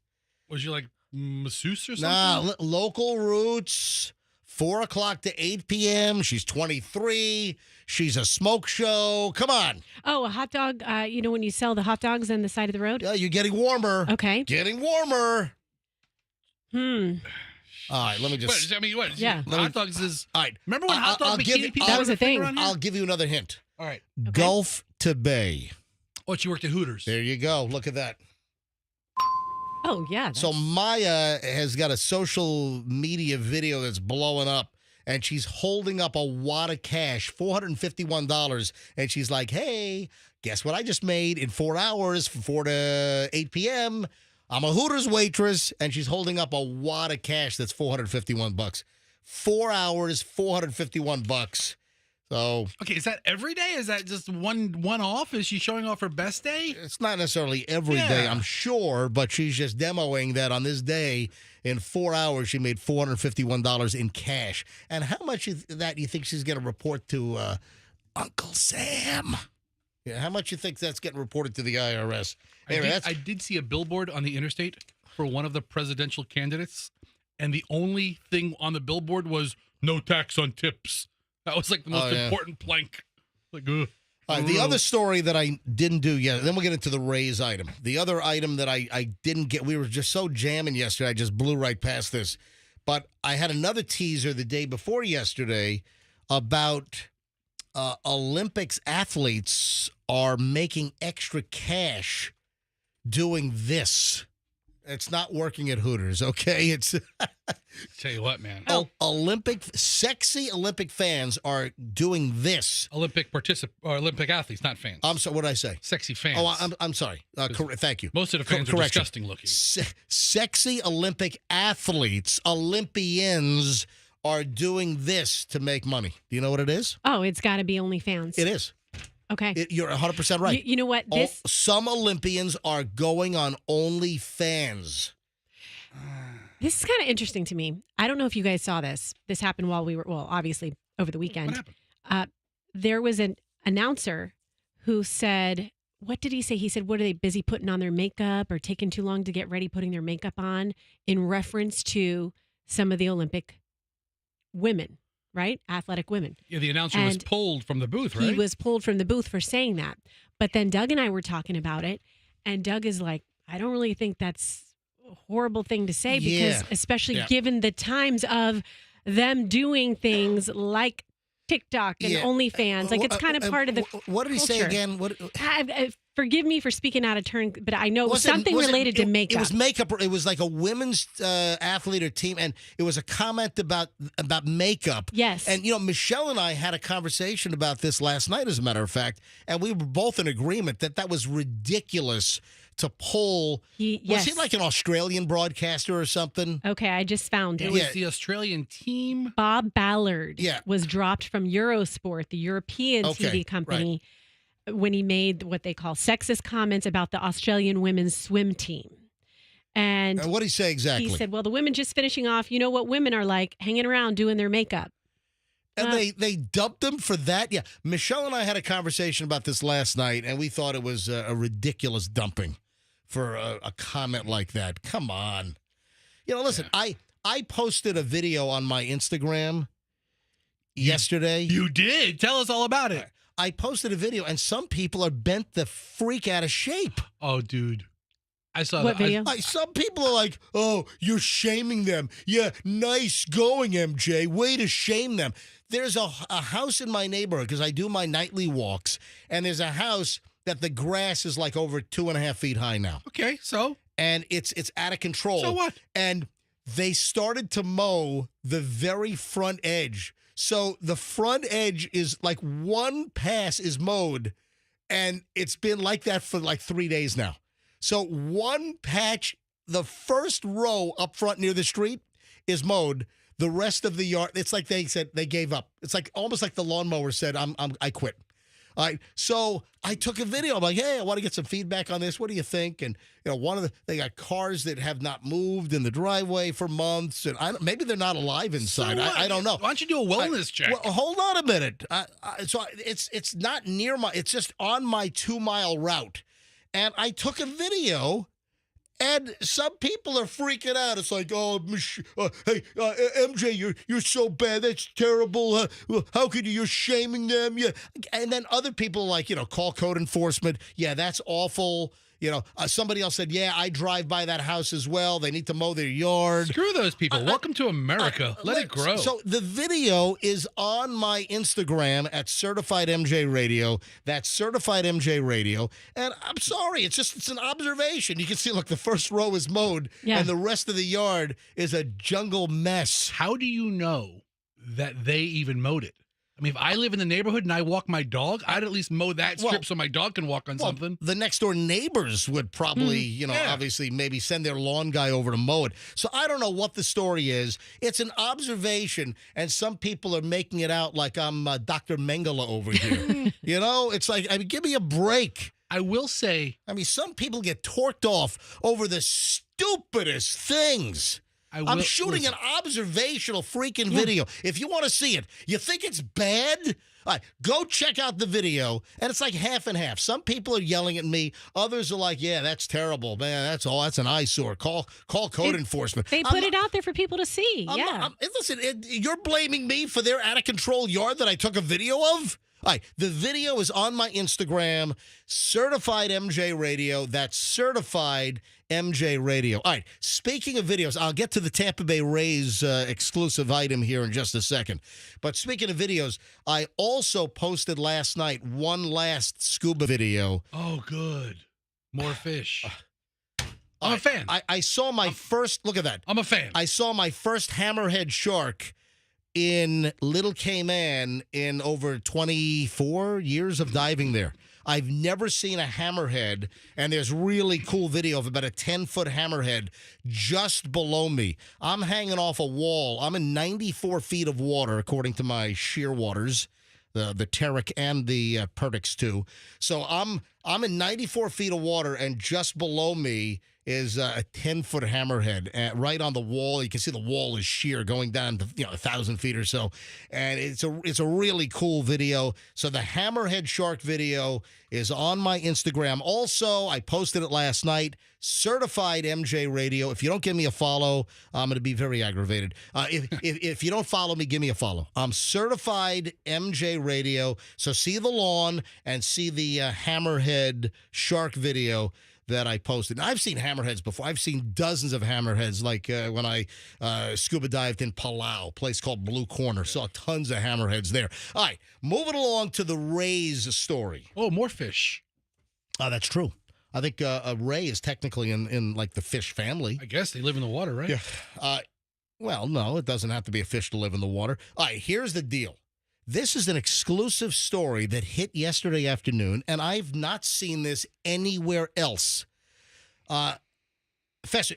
Was she like masseuse or something? Nah, local roots, 4 o'clock to 8 p.m. She's 23. She's a smoke show. Come on. Oh, a hot dog. When you sell the hot dogs on the side of the road? You're getting warmer. Okay. Getting warmer. All right, let me just. What? Yeah. Hot dogs is. All right. Remember when hot dog bikini people That was a thing. I'll give you another hint. All right. Gulf to Bay. Oh, she worked at Hooters. There you go. Look at that. Oh, yeah. So Maya has got a social media video that's blowing up, and she's holding up a wad of cash, $451, and she's like, hey, guess what I just made in 4 hours from 4 to 8 p.m.? I'm a Hooters waitress, and she's holding up a wad of cash that's $451. 4 hours, $451. So okay, is that every day? Is that just one off? Is she showing off her best day? it's not necessarily every day, I'm sure, but she's just demoing that on this day in 4 hours she made $451 in cash. And how much of that you think she's going to report to Uncle Sam? Yeah, how much you think that's getting reported to the IRS? Anyway, I did see a billboard on the interstate for one of the presidential candidates, and the only thing on the billboard was no tax on tips. That was like the most important plank. Like, ugh. The other story that I didn't do yet, then we'll get into the Rays item. The other item that I didn't get, we were just so jamming yesterday, I just blew right past this. But I had another teaser the day before yesterday about Olympics athletes are making extra cash doing this. It's not working at Hooters, okay? It's tell you what, man. Sexy Olympic fans are doing this. Olympic athletes, not fans. I'm sorry, what did I say? Sexy fans. Oh, I'm sorry. Thank you. Most of the fans are disgusting looking. Sexy Olympic athletes, Olympians, are doing this to make money. Do you know what it is? Oh, it's got to be OnlyFans. It is. Okay. You're 100% right. You know what? Some Olympians are going on OnlyFans. This is kind of interesting to me. I don't know if you guys saw this. This happened while we were, obviously over the weekend. What happened? There was an announcer who said, what did he say? He said, what are they busy putting on their makeup or taking too long to get ready putting their makeup on, in reference to some of the Olympic women. Right? Athletic women. Yeah, the announcer was pulled from the booth, right? He was pulled from the booth for saying that. But then Doug and I were talking about it, and Doug is like, I don't really think that's a horrible thing to say, because especially given the times of them doing things like TikTok and OnlyFans. Like, it's kind of part of the What did he say again? Forgive me for speaking out of turn, but I know something related to makeup. It was makeup. It was like a women's athlete or team, and it was a comment about makeup. Yes. And, Michelle and I had a conversation about this last night, as a matter of fact, and we were both in agreement that was ridiculous to pull. Was he like an Australian broadcaster or something? Okay, I just found it. It was the Australian team. Bob Ballard was dropped from Eurosport, the European TV company, when he made what they call sexist comments about the Australian women's swim team. And what did he say exactly? He said, well, the women just finishing off, you know what women are like, hanging around doing their makeup. And they dumped him for that? Yeah. Michelle and I had a conversation about this last night, and we thought it was a ridiculous dumping for a comment like that. Come on. Listen, I posted a video on my Instagram yesterday. You did. Tell us all about it. I posted a video, and some people are bent the freak out of shape. Oh, dude. I saw What that. video? Some people are like, oh, you're shaming them. Yeah, nice going, MJ. Way to shame them. There's a house in my neighborhood, because I do my nightly walks, and there's a house that the grass is like over 2.5 feet high now. Okay, so? And it's out of control. So what? And they started to mow the very front edge. So the front edge is like one pass is mowed, and it's been like that for like 3 days now. So one patch, the first row up front near the street is mowed. The rest of the yard, it's like they said they gave up. It's like almost like the lawnmower said, I quit. All right. So I took a video. I'm like, hey, I want to get some feedback on this. What do you think? And they got cars that have not moved in the driveway for months, and maybe they're not alive inside. So I don't know. Why don't you do a wellness check? Well, hold on a minute. It's not near it's just on my 2-mile route. And I took a video, and some people are freaking out. It's like, hey, MJ, you're so bad. That's terrible. How could you? You're shaming them. Yeah. And then other people like, call code enforcement. Yeah, that's awful. Somebody else said, yeah, I drive by that house as well. They need to mow their yard. Screw those people. Welcome to America. Let it grow. So the video is on my Instagram at Certified MJ Radio. That's Certified MJ Radio. And I'm sorry, it's an observation. You can see, look, the first row is mowed, and the rest of the yard is a jungle mess. How do you know that they even mowed it? I mean, if I live in the neighborhood and I walk my dog, I'd at least mow that strip so my dog can walk on something. The next door neighbors would probably, obviously maybe send their lawn guy over to mow it. So I don't know what the story is. It's an observation, and some people are making it out like I'm Dr. Mengele over here. It's like, give me a break. I will say, some people get torqued off over the stupidest things. I'm shooting an observational freaking video. If you want to see it, you think it's bad? All right, go check out the video, and it's like half and half. Some people are yelling at me. Others are like, yeah, that's terrible, man. That's an eyesore. Call code enforcement. They put it out there for people to see. Listen, you're blaming me for their out-of-control yard that I took a video of? All right, the video is on my Instagram, Certified MJ Radio. That's Certified MJ Radio. All right, speaking of videos, I'll get to the Tampa Bay Rays exclusive item here in just a second. But speaking of videos, I also posted last night one last scuba video. Oh, good. More fish. I'm a fan. I saw my first, look at that. I'm a fan. I saw my first hammerhead shark in Little Cayman in over 24 years of diving there. I've never seen a hammerhead, and there's really cool video of about a 10-foot hammerhead just below me. I'm hanging off a wall. I'm in 94 feet of water, according to my shear waters, the Terric and the Perdix 2. So I'm in 94 feet of water, and just below me is a 10-foot hammerhead right on the wall. You can see the wall is sheer going down to 1,000 feet or so, and it's a really cool video. So the hammerhead shark video is on my Instagram. Also, I posted it last night. Certified MJ Radio. If you don't give me a follow, I'm going to be very aggravated. If you don't follow me, give me a follow. I'm Certified MJ Radio. So see the lawn and see the hammerhead shark video that I posted. Now, I've seen hammerheads before. I've seen dozens of hammerheads, like when I scuba dived in Palau, a place called Blue Corner. Saw tons of hammerheads there. All right, moving along to the Rays story. Oh, more fish. That's true. I think a ray is technically in like the fish family. I guess they live in the water, right? Yeah. Well, no, it doesn't have to be a fish to live in the water. All right, here's the deal. This is an exclusive story that hit yesterday afternoon, and I've not seen this anywhere else. Professor,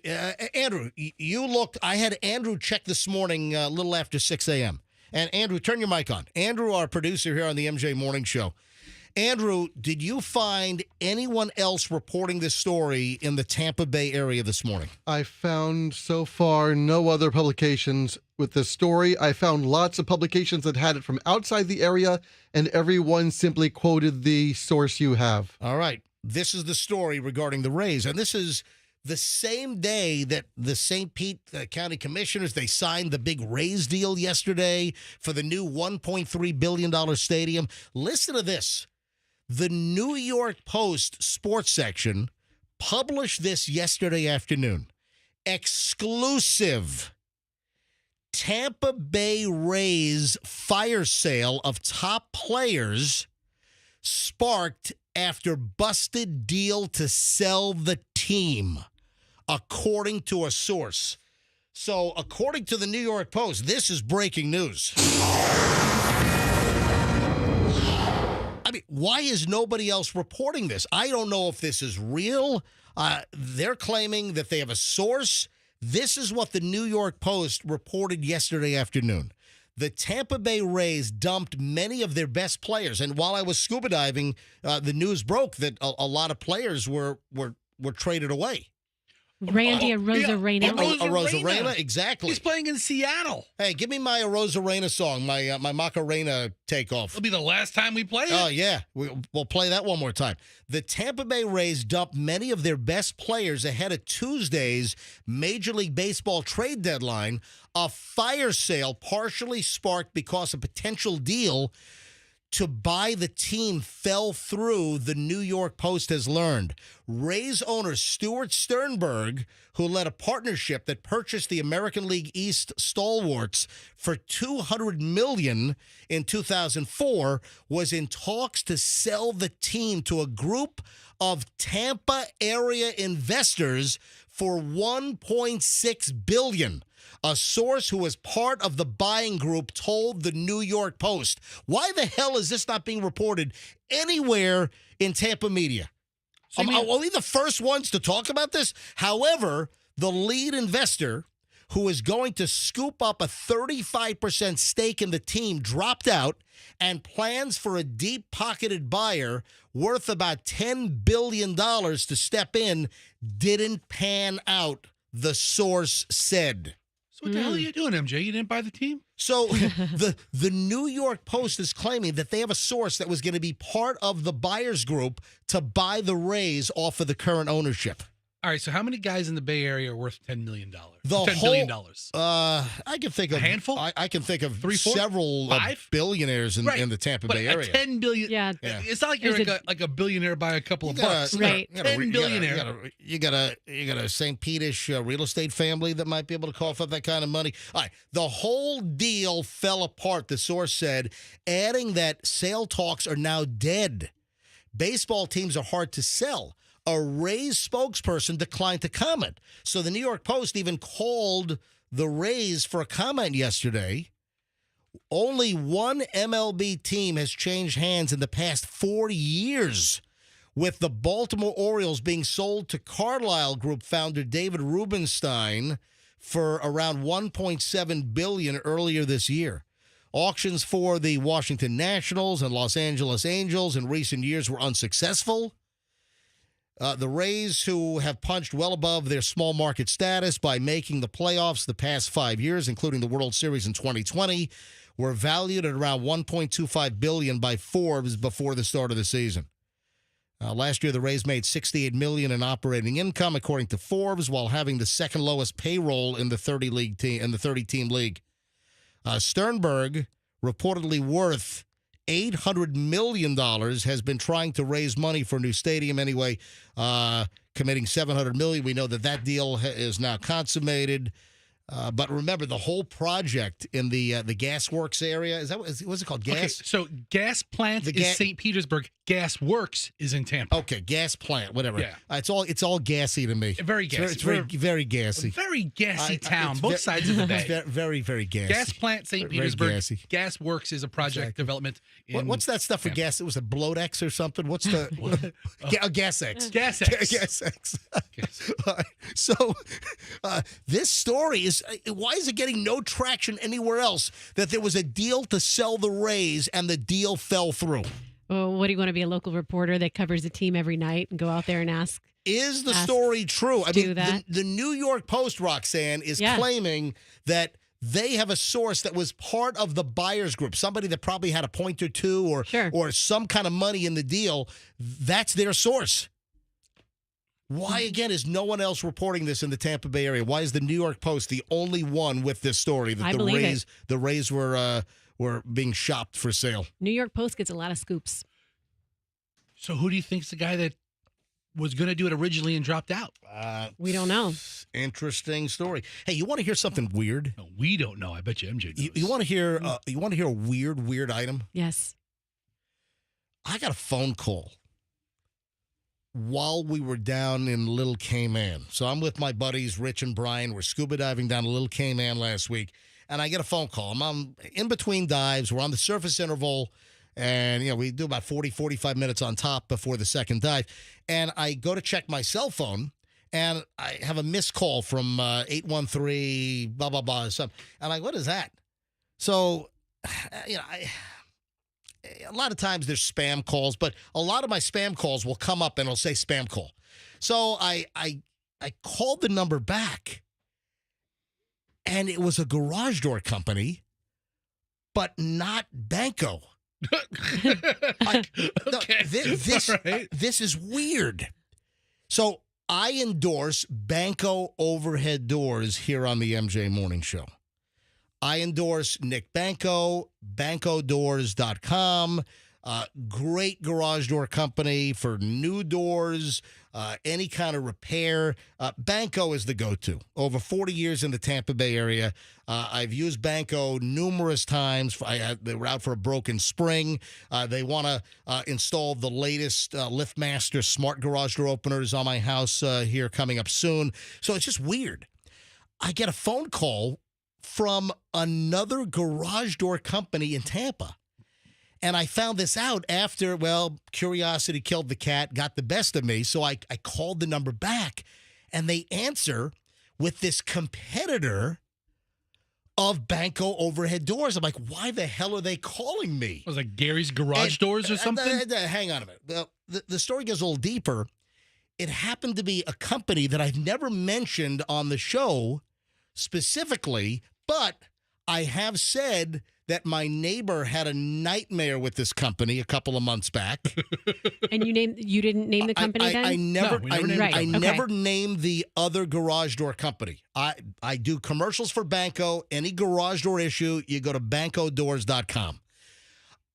Andrew, you looked. I had Andrew check this morning a little after 6 a.m. And Andrew, turn your mic on. Andrew, our producer here on the MJ Morning Show. Andrew, did you find anyone else reporting this story in the Tampa Bay area this morning? I found so far no other publications with this story. I found lots of publications that had it from outside the area, and everyone simply quoted the source you have. All right. This is the story regarding the Rays, and this is the same day that the St. Pete County Commissioners, they signed the big Rays deal yesterday for the new $1.3 billion stadium. Listen to this. The New York Post sports section published this yesterday afternoon. Exclusive. Tampa Bay Rays fire sale of top players sparked after busted deal to sell the team, according to a source. So, according to the New York Post, this is breaking news. I mean, why is nobody else reporting this? I don't know if this is real. They're claiming that they have a source. This is what the New York Post reported yesterday afternoon. The Tampa Bay Rays dumped many of their best players. And while I was scuba diving, the news broke that a lot of players were traded away. Randy Arozarena. Arozarena, exactly. He's playing in Seattle. Hey, give me my Arozarena song, my Macarena takeoff. It'll be the last time we play it. Oh, yeah. We'll play that one more time. The Tampa Bay Rays dumped many of their best players ahead of Tuesday's Major League Baseball trade deadline. A fire sale partially sparked because a potential deal to buy the team fell through, the New York Post has learned. Rays owner Stuart Sternberg, who led a partnership that purchased the American League East stalwarts for $200 million in 2004, was in talks to sell the team to a group of Tampa area investors for $1.6 billion. A source who was part of the buying group told the New York Post. Why the hell is this not being reported anywhere in Tampa media? Are we the first ones to talk about this? However, the lead investor, who is going to scoop up a 35% stake in the team, dropped out, and plans for a deep-pocketed buyer worth about $10 billion to step in didn't pan out, the source said. So what the hell are you doing, MJ? You didn't buy the team? So the New York Post is claiming that they have a source that was going to be part of the buyers group to buy the Rays off of the current ownership. All right, so how many guys in the Bay Area are worth $10 million? $10 billion. I can think of a handful. I can think of 3, 4, several 5 billionaires in the Tampa Bay area. $10 billion. Yeah. It's not like you're like a billionaire by a couple of bucks. Right. 10 billionaire. You got a St. Pete-ish real estate family that might be able to cough up that kind of money. All right, the whole deal fell apart, the source said, adding that sale talks are now dead. Baseball teams are hard to sell. A Rays spokesperson declined to comment. So the New York Post even called the Rays for a comment yesterday. Only one MLB team has changed hands in the past 40 years, with the Baltimore Orioles being sold to Carlyle Group founder David Rubenstein for around $1.7 billion earlier this year. Auctions for the Washington Nationals and Los Angeles Angels in recent years were unsuccessful. The Rays, who have punched well above their small market status by making the playoffs the past 5 years, including the World Series in 2020, were valued at around $1.25 billion by Forbes before the start of the season. Last year, the Rays made $68 million in operating income, according to Forbes, while having the second lowest payroll in the 30-team league. Sternberg, reportedly worth $800 million, has been trying to raise money for a new stadium anyway, committing $700 million. We know that deal is now consummated. But remember, the whole project in the gas works area, what's it called? Gas? Okay, so gas plant is St. Petersburg. Gas works is in Tampa. Okay, gas plant, whatever. Yeah. It's all gassy to me. Very gassy. It's very gassy. A very gassy town, both sides of the bay. It's very, very gassy. Gas plant, St. Petersburg. Gassy. Gas works is a project development. What's that stuff for gas? It was a Blodex or something? What's the Gas X? Gas X. Gas X. So this story is, why is it getting no traction anywhere else? That there was a deal to sell the Rays and the deal fell through. Well, what do you want to be, a local reporter that covers the team every night and go out there and ask? Is the story true? I mean, the New York Post, Roxanne, is claiming that they have a source that was part of the buyers group, somebody that probably had a point or two or some kind of money in the deal. That's their source. Why, again, is no one else reporting this in the Tampa Bay area? Why is the New York Post the only one with this story that I believe it. the Rays were being shopped for sale? New York Post gets a lot of scoops. So who do you think's the guy that was going to do it originally and dropped out? We don't know. Interesting story. Hey, you want to hear something weird? No, we don't know. I bet you MJ knows. You want to hear? You want to hear a weird item? Yes. I got a phone call while we were down in Little Cayman. So I'm with my buddies, Rich and Brian. We're scuba diving down to Little Cayman last week, and I get a phone call. I'm in between dives. We're on the surface interval, and we do about 40, 45 minutes on top before the second dive. And I go to check my cell phone, and I have a missed call from 813, blah, blah, blah, something. I'm like, what is that? So, a lot of times there's spam calls, but a lot of my spam calls will come up and it'll say spam call. So I called the number back, and it was a garage door company, but not Banco. This is weird. So I endorse Banco overhead doors here on the MJ Morning Show. I endorse Nick Banco, bancodoors.com. Great garage door company for new doors, any kind of repair. Banco is the go-to. Over 40 years in the Tampa Bay area. I've used Banco numerous times. They were out for a broken spring. They want to install the latest LiftMaster smart garage door openers on my house here coming up soon. So it's just weird. I get a phone call from another garage door company in Tampa. And I found this out after, curiosity killed the cat, got the best of me. So I called the number back, and they answer with this competitor of Banco overhead doors. I'm like, why the hell are they calling me? Was it Gary's Garage Doors or something? Hang on a minute. Well, the story goes a little deeper. It happened to be a company that I've never mentioned on the show specifically, but I have said that my neighbor had a nightmare with this company a couple of months back. And you didn't name the company then? I never Okay. named the other garage door company. I do commercials for Banco. Any garage door issue, you go to bancodoors.com.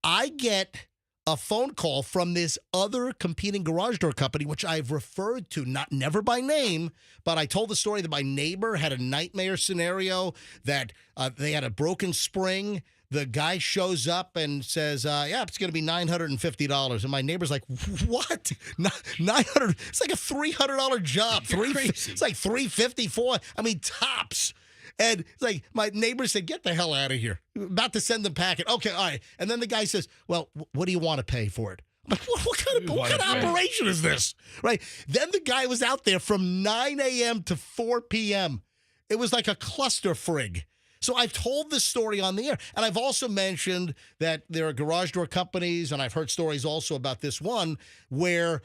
I get a phone call from this other competing garage door company, which I've referred to, never by name, but I told the story that my neighbor had a nightmare scenario, that they had a broken spring. The guy shows up and says, it's going to be $950. And my neighbor's like, what? $900? It's like a $300 job. It's like $354. I mean, tops. And it's like, my neighbor said, get the hell out of here. About to send the packet. Okay, all right. And then the guy says, well, what do you want to pay for it? I'm like, what kind of operation is this? Right? Then the guy was out there from 9 a.m. to 4 p.m. It was like a cluster frig. So I've told this story on the air. And I've also mentioned that there are garage door companies, and I've heard stories also about this one, where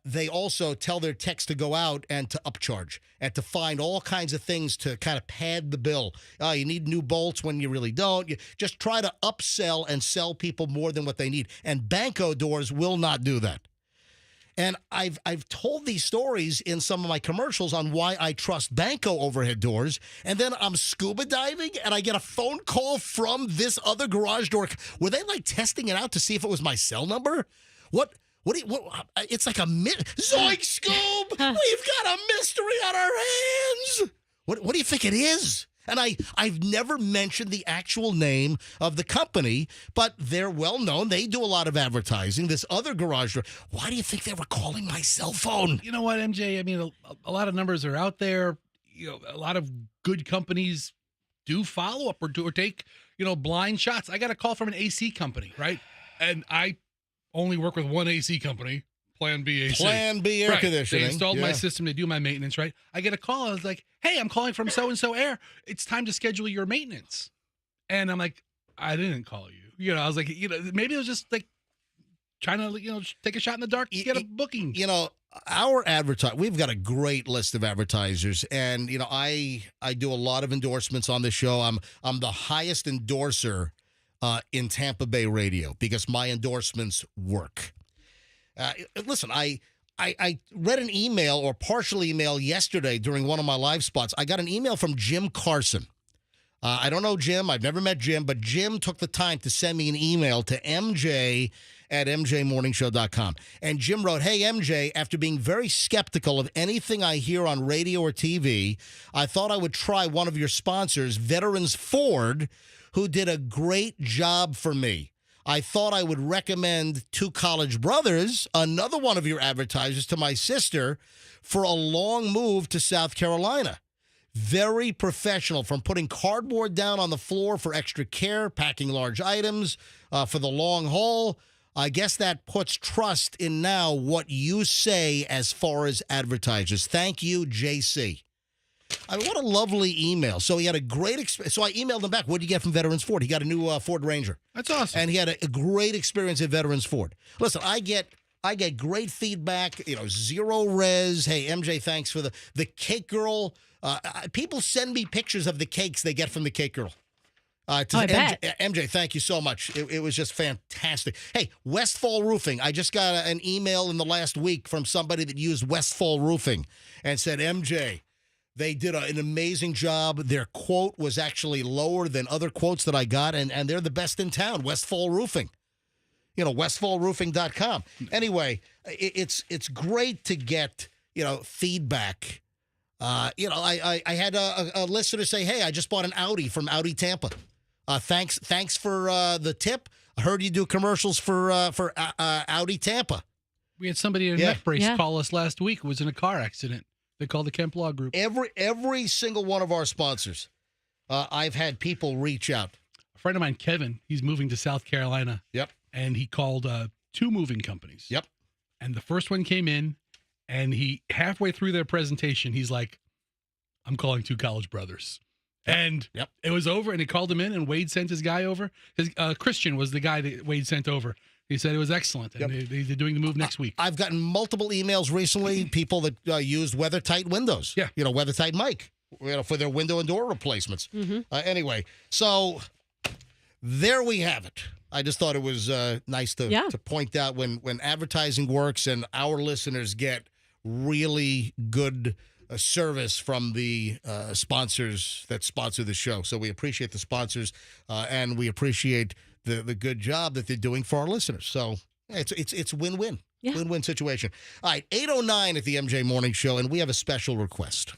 they also tell their techs to go out and to upcharge and to find all kinds of things to kind of pad the bill. You need new bolts when you really don't. You just try to upsell and sell people more than what they need. And Banco doors will not do that. And I've told these stories in some of my commercials on why I trust Banco overhead doors. And then I'm scuba diving, and I get a phone call from this other garage door. Were they like testing it out to see if it was my cell number? What? It's like a Zoink Scoob! We've got a mystery on our hands. What do you think it is? And I've never mentioned the actual name of the company, but they're well known. They do a lot of advertising. This other garage door. Why do you think they were calling my cell phone? You know what, MJ? I mean, a lot of numbers are out there. A lot of good companies do follow up or take, blind shots. I got a call from an AC company, right? And I only work with one AC company. Plan B AC. Plan B air conditioning. They installed my system. They do my maintenance, right? I get a call. I was like, hey, I'm calling from so-and-so air. It's time to schedule your maintenance. And I'm like, I didn't call you. I was like, maybe it was just like trying to, take a shot in the dark to get a booking. Our we've got a great list of advertisers. And, I do a lot of endorsements on this show. I'm the highest endorser in Tampa Bay radio because my endorsements work. Listen, I I read an email or partial email yesterday during one of my live spots. I got an email from Jim Carson. I don't know Jim. I've never met Jim, but Jim took the time to send me an email to mj@mjmorningshow.com. And Jim wrote, "Hey, MJ, after being very skeptical of anything I hear on radio or TV, I thought I would try one of your sponsors, Veterans Ford, who did a great job for me. I thought I would recommend Two College Brothers, another one of your advertisers, to my sister for a long move to South Carolina. Very professional, from putting cardboard down on the floor for extra care, packing large items for the long haul. I guess that puts trust in now what you say as far as advertisers. Thank you, JC." I mean, what a lovely email. So he had a great experience. So I emailed him back. What did you get from Veterans Ford? He got a new Ford Ranger. That's awesome. And he had a great experience at Veterans Ford. Listen, I get great feedback, zero res. Hey, MJ, thanks for the cake girl. People send me pictures of the cakes they get from the cake girl. I bet. MJ, thank you so much. It was just fantastic. Hey, Westfall Roofing. I just got an email in the last week from somebody that used Westfall Roofing and said, MJ, they did an amazing job. Their quote was actually lower than other quotes that I got, and they're the best in town, Westfall Roofing. Westfallroofing.com. Anyway, it's great to get, feedback. I had a listener say, "Hey, I just bought an Audi from Audi Tampa. Thanks for the tip. I heard you do commercials for Audi Tampa." We had somebody in a neck brace call us last week who was in a car accident. They called the Kemp Law Group. Every single one of our sponsors, I've had people reach out. A friend of mine, Kevin, he's moving to South Carolina. Yep. And he called 2 moving companies. Yep. And the first one came in, and he halfway through their presentation, he's like, "I'm calling Two College Brothers." Yep. And it was over, and he called him in, and Wade sent his guy over. Christian was the guy that Wade sent over. He said it was excellent, and they're doing the move next week. I've gotten multiple emails recently, people that used WeatherTight windows. Yeah. WeatherTight mic, for their window and door replacements. Mm-hmm. Anyway, so there we have it. I just thought it was nice to point out when advertising works and our listeners get really good service from the sponsors that sponsor the show. So we appreciate the sponsors, and we appreciate the good job that they're doing for our listeners. So it's win-win. Yeah. Win-win situation. All right, 8:09 at the MJ Morning Show, and we have a special request.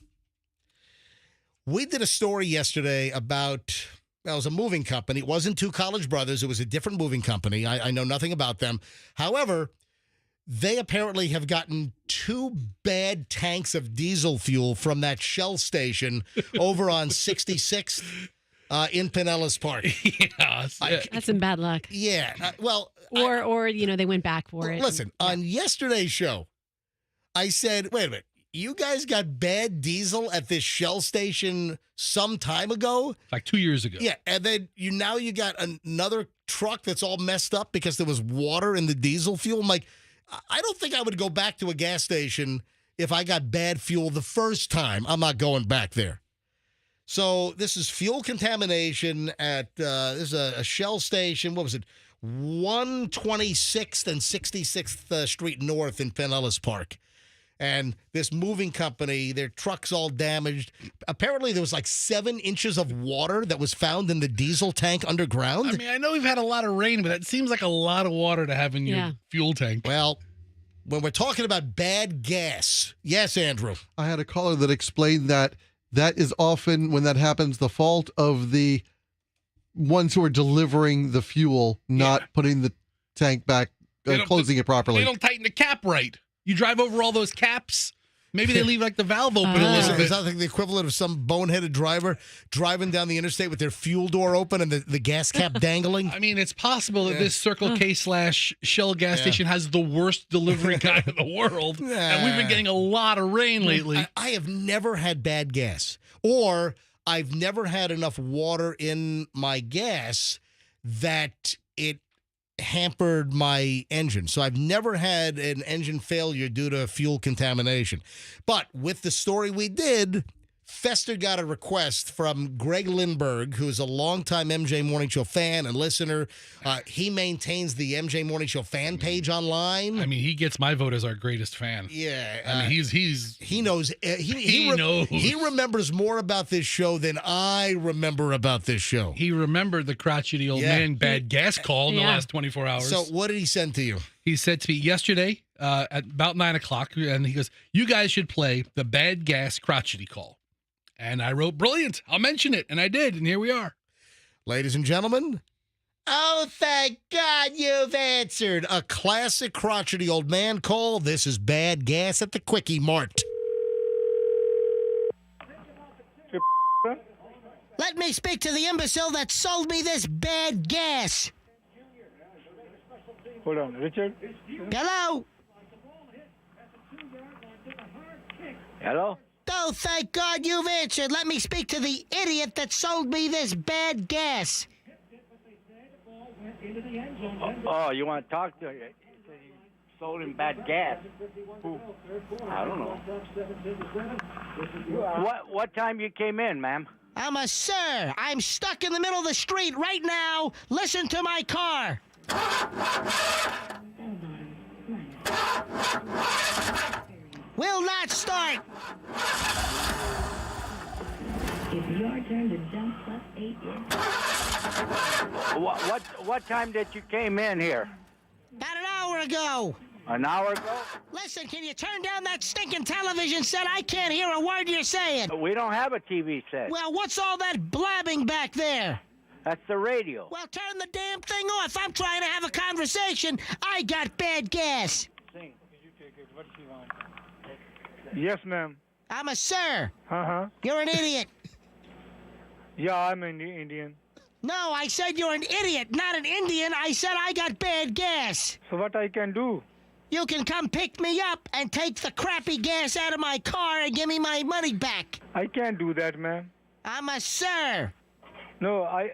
We did a story yesterday about, it was a moving company. It wasn't Two College Brothers. It was a different moving company. I know nothing about them. However, they apparently have gotten 2 bad tanks of diesel fuel from that Shell station over on 66th in Pinellas Park. That's some bad luck. Yeah. Or they went back for it. Listen, on yesterday's show, I said, wait a minute. You guys got bad diesel at this Shell station some time ago? Like 2 years ago. Yeah, and then you got another truck that's all messed up because there was water in the diesel fuel. I'm like, I don't think I would go back to a gas station if I got bad fuel the first time. I'm not going back there. So this is fuel contamination at this is a Shell station. What was it? 126th and 66th Street North in Pinellas Park. And this moving company, their truck's all damaged. Apparently, there was like 7 inches of water that was found in the diesel tank underground. I mean, I know we've had a lot of rain, but that seems like a lot of water to have in your fuel tank. Well, when we're talking about bad gas, yes, Andrew. I had a caller that explained that is often, when that happens, the fault of the ones who are delivering the fuel, not putting the tank back, closing it properly. They don't tighten the cap right. You drive over all those caps. Maybe they leave like the valve open a little bit. Is that like the equivalent of some boneheaded driver driving down the interstate with their fuel door open and the gas cap dangling? I mean, it's possible that this Circle K / Shell gas station has the worst delivery guy in the world. And we've been getting a lot of rain lately. I have never had bad gas, or I've never had enough water in my gas that it hampered my engine. So I've never had an engine failure due to fuel contamination. But with the story we did, Fester got a request from Greg Lindbergh, who's a longtime MJ Morning Show fan and listener. He maintains the MJ Morning Show fan page online. I mean, he gets my vote as our greatest fan. Yeah. I mean, he knows. He knows. He remembers more about this show than I remember about this show. He remembered the crotchety old man bad gas call in the last 24 hours. So what did he send to you? He said to me yesterday at about 9 o'clock, and he goes, "You guys should play the bad gas crotchety call." And I wrote, "Brilliant. I'll mention it." And I did. And here we are. Ladies and gentlemen. Oh, thank God you've answered. A classic crotchety old man call. This is Bad Gas at the Quickie Mart. Let me speak to the imbecile that sold me this bad gas. Hold on, Richard. Hello? Hello? Oh, thank God you've answered. Let me speak to the idiot that sold me this bad gas. Oh, you want to talk to him? Sold him bad gas. Who? I don't know. What time you came in, ma'am? I'm a sir. I'm stuck in the middle of the street right now. Listen to my car. Will not start. It's your turn to jump plus 8. What time did you came in here? About an hour ago. An hour ago? Listen, can you turn down that stinking television set? I can't hear a word you're saying. We don't have a TV set. Well, what's all that blabbing back there? That's the radio. Well, turn the damn thing off. I'm trying to have a conversation. I got bad gas. Sing. Did you take it? What do you want? Yes, ma'am. I'm a sir. Uh-huh. You're an idiot. Yeah, I'm an Indian. No, I said you're an idiot, not an Indian. I said I got bad gas. So what I can do? You can come pick me up and take the crappy gas out of my car and give me my money back. I can't do that, ma'am. I'm a sir. No, I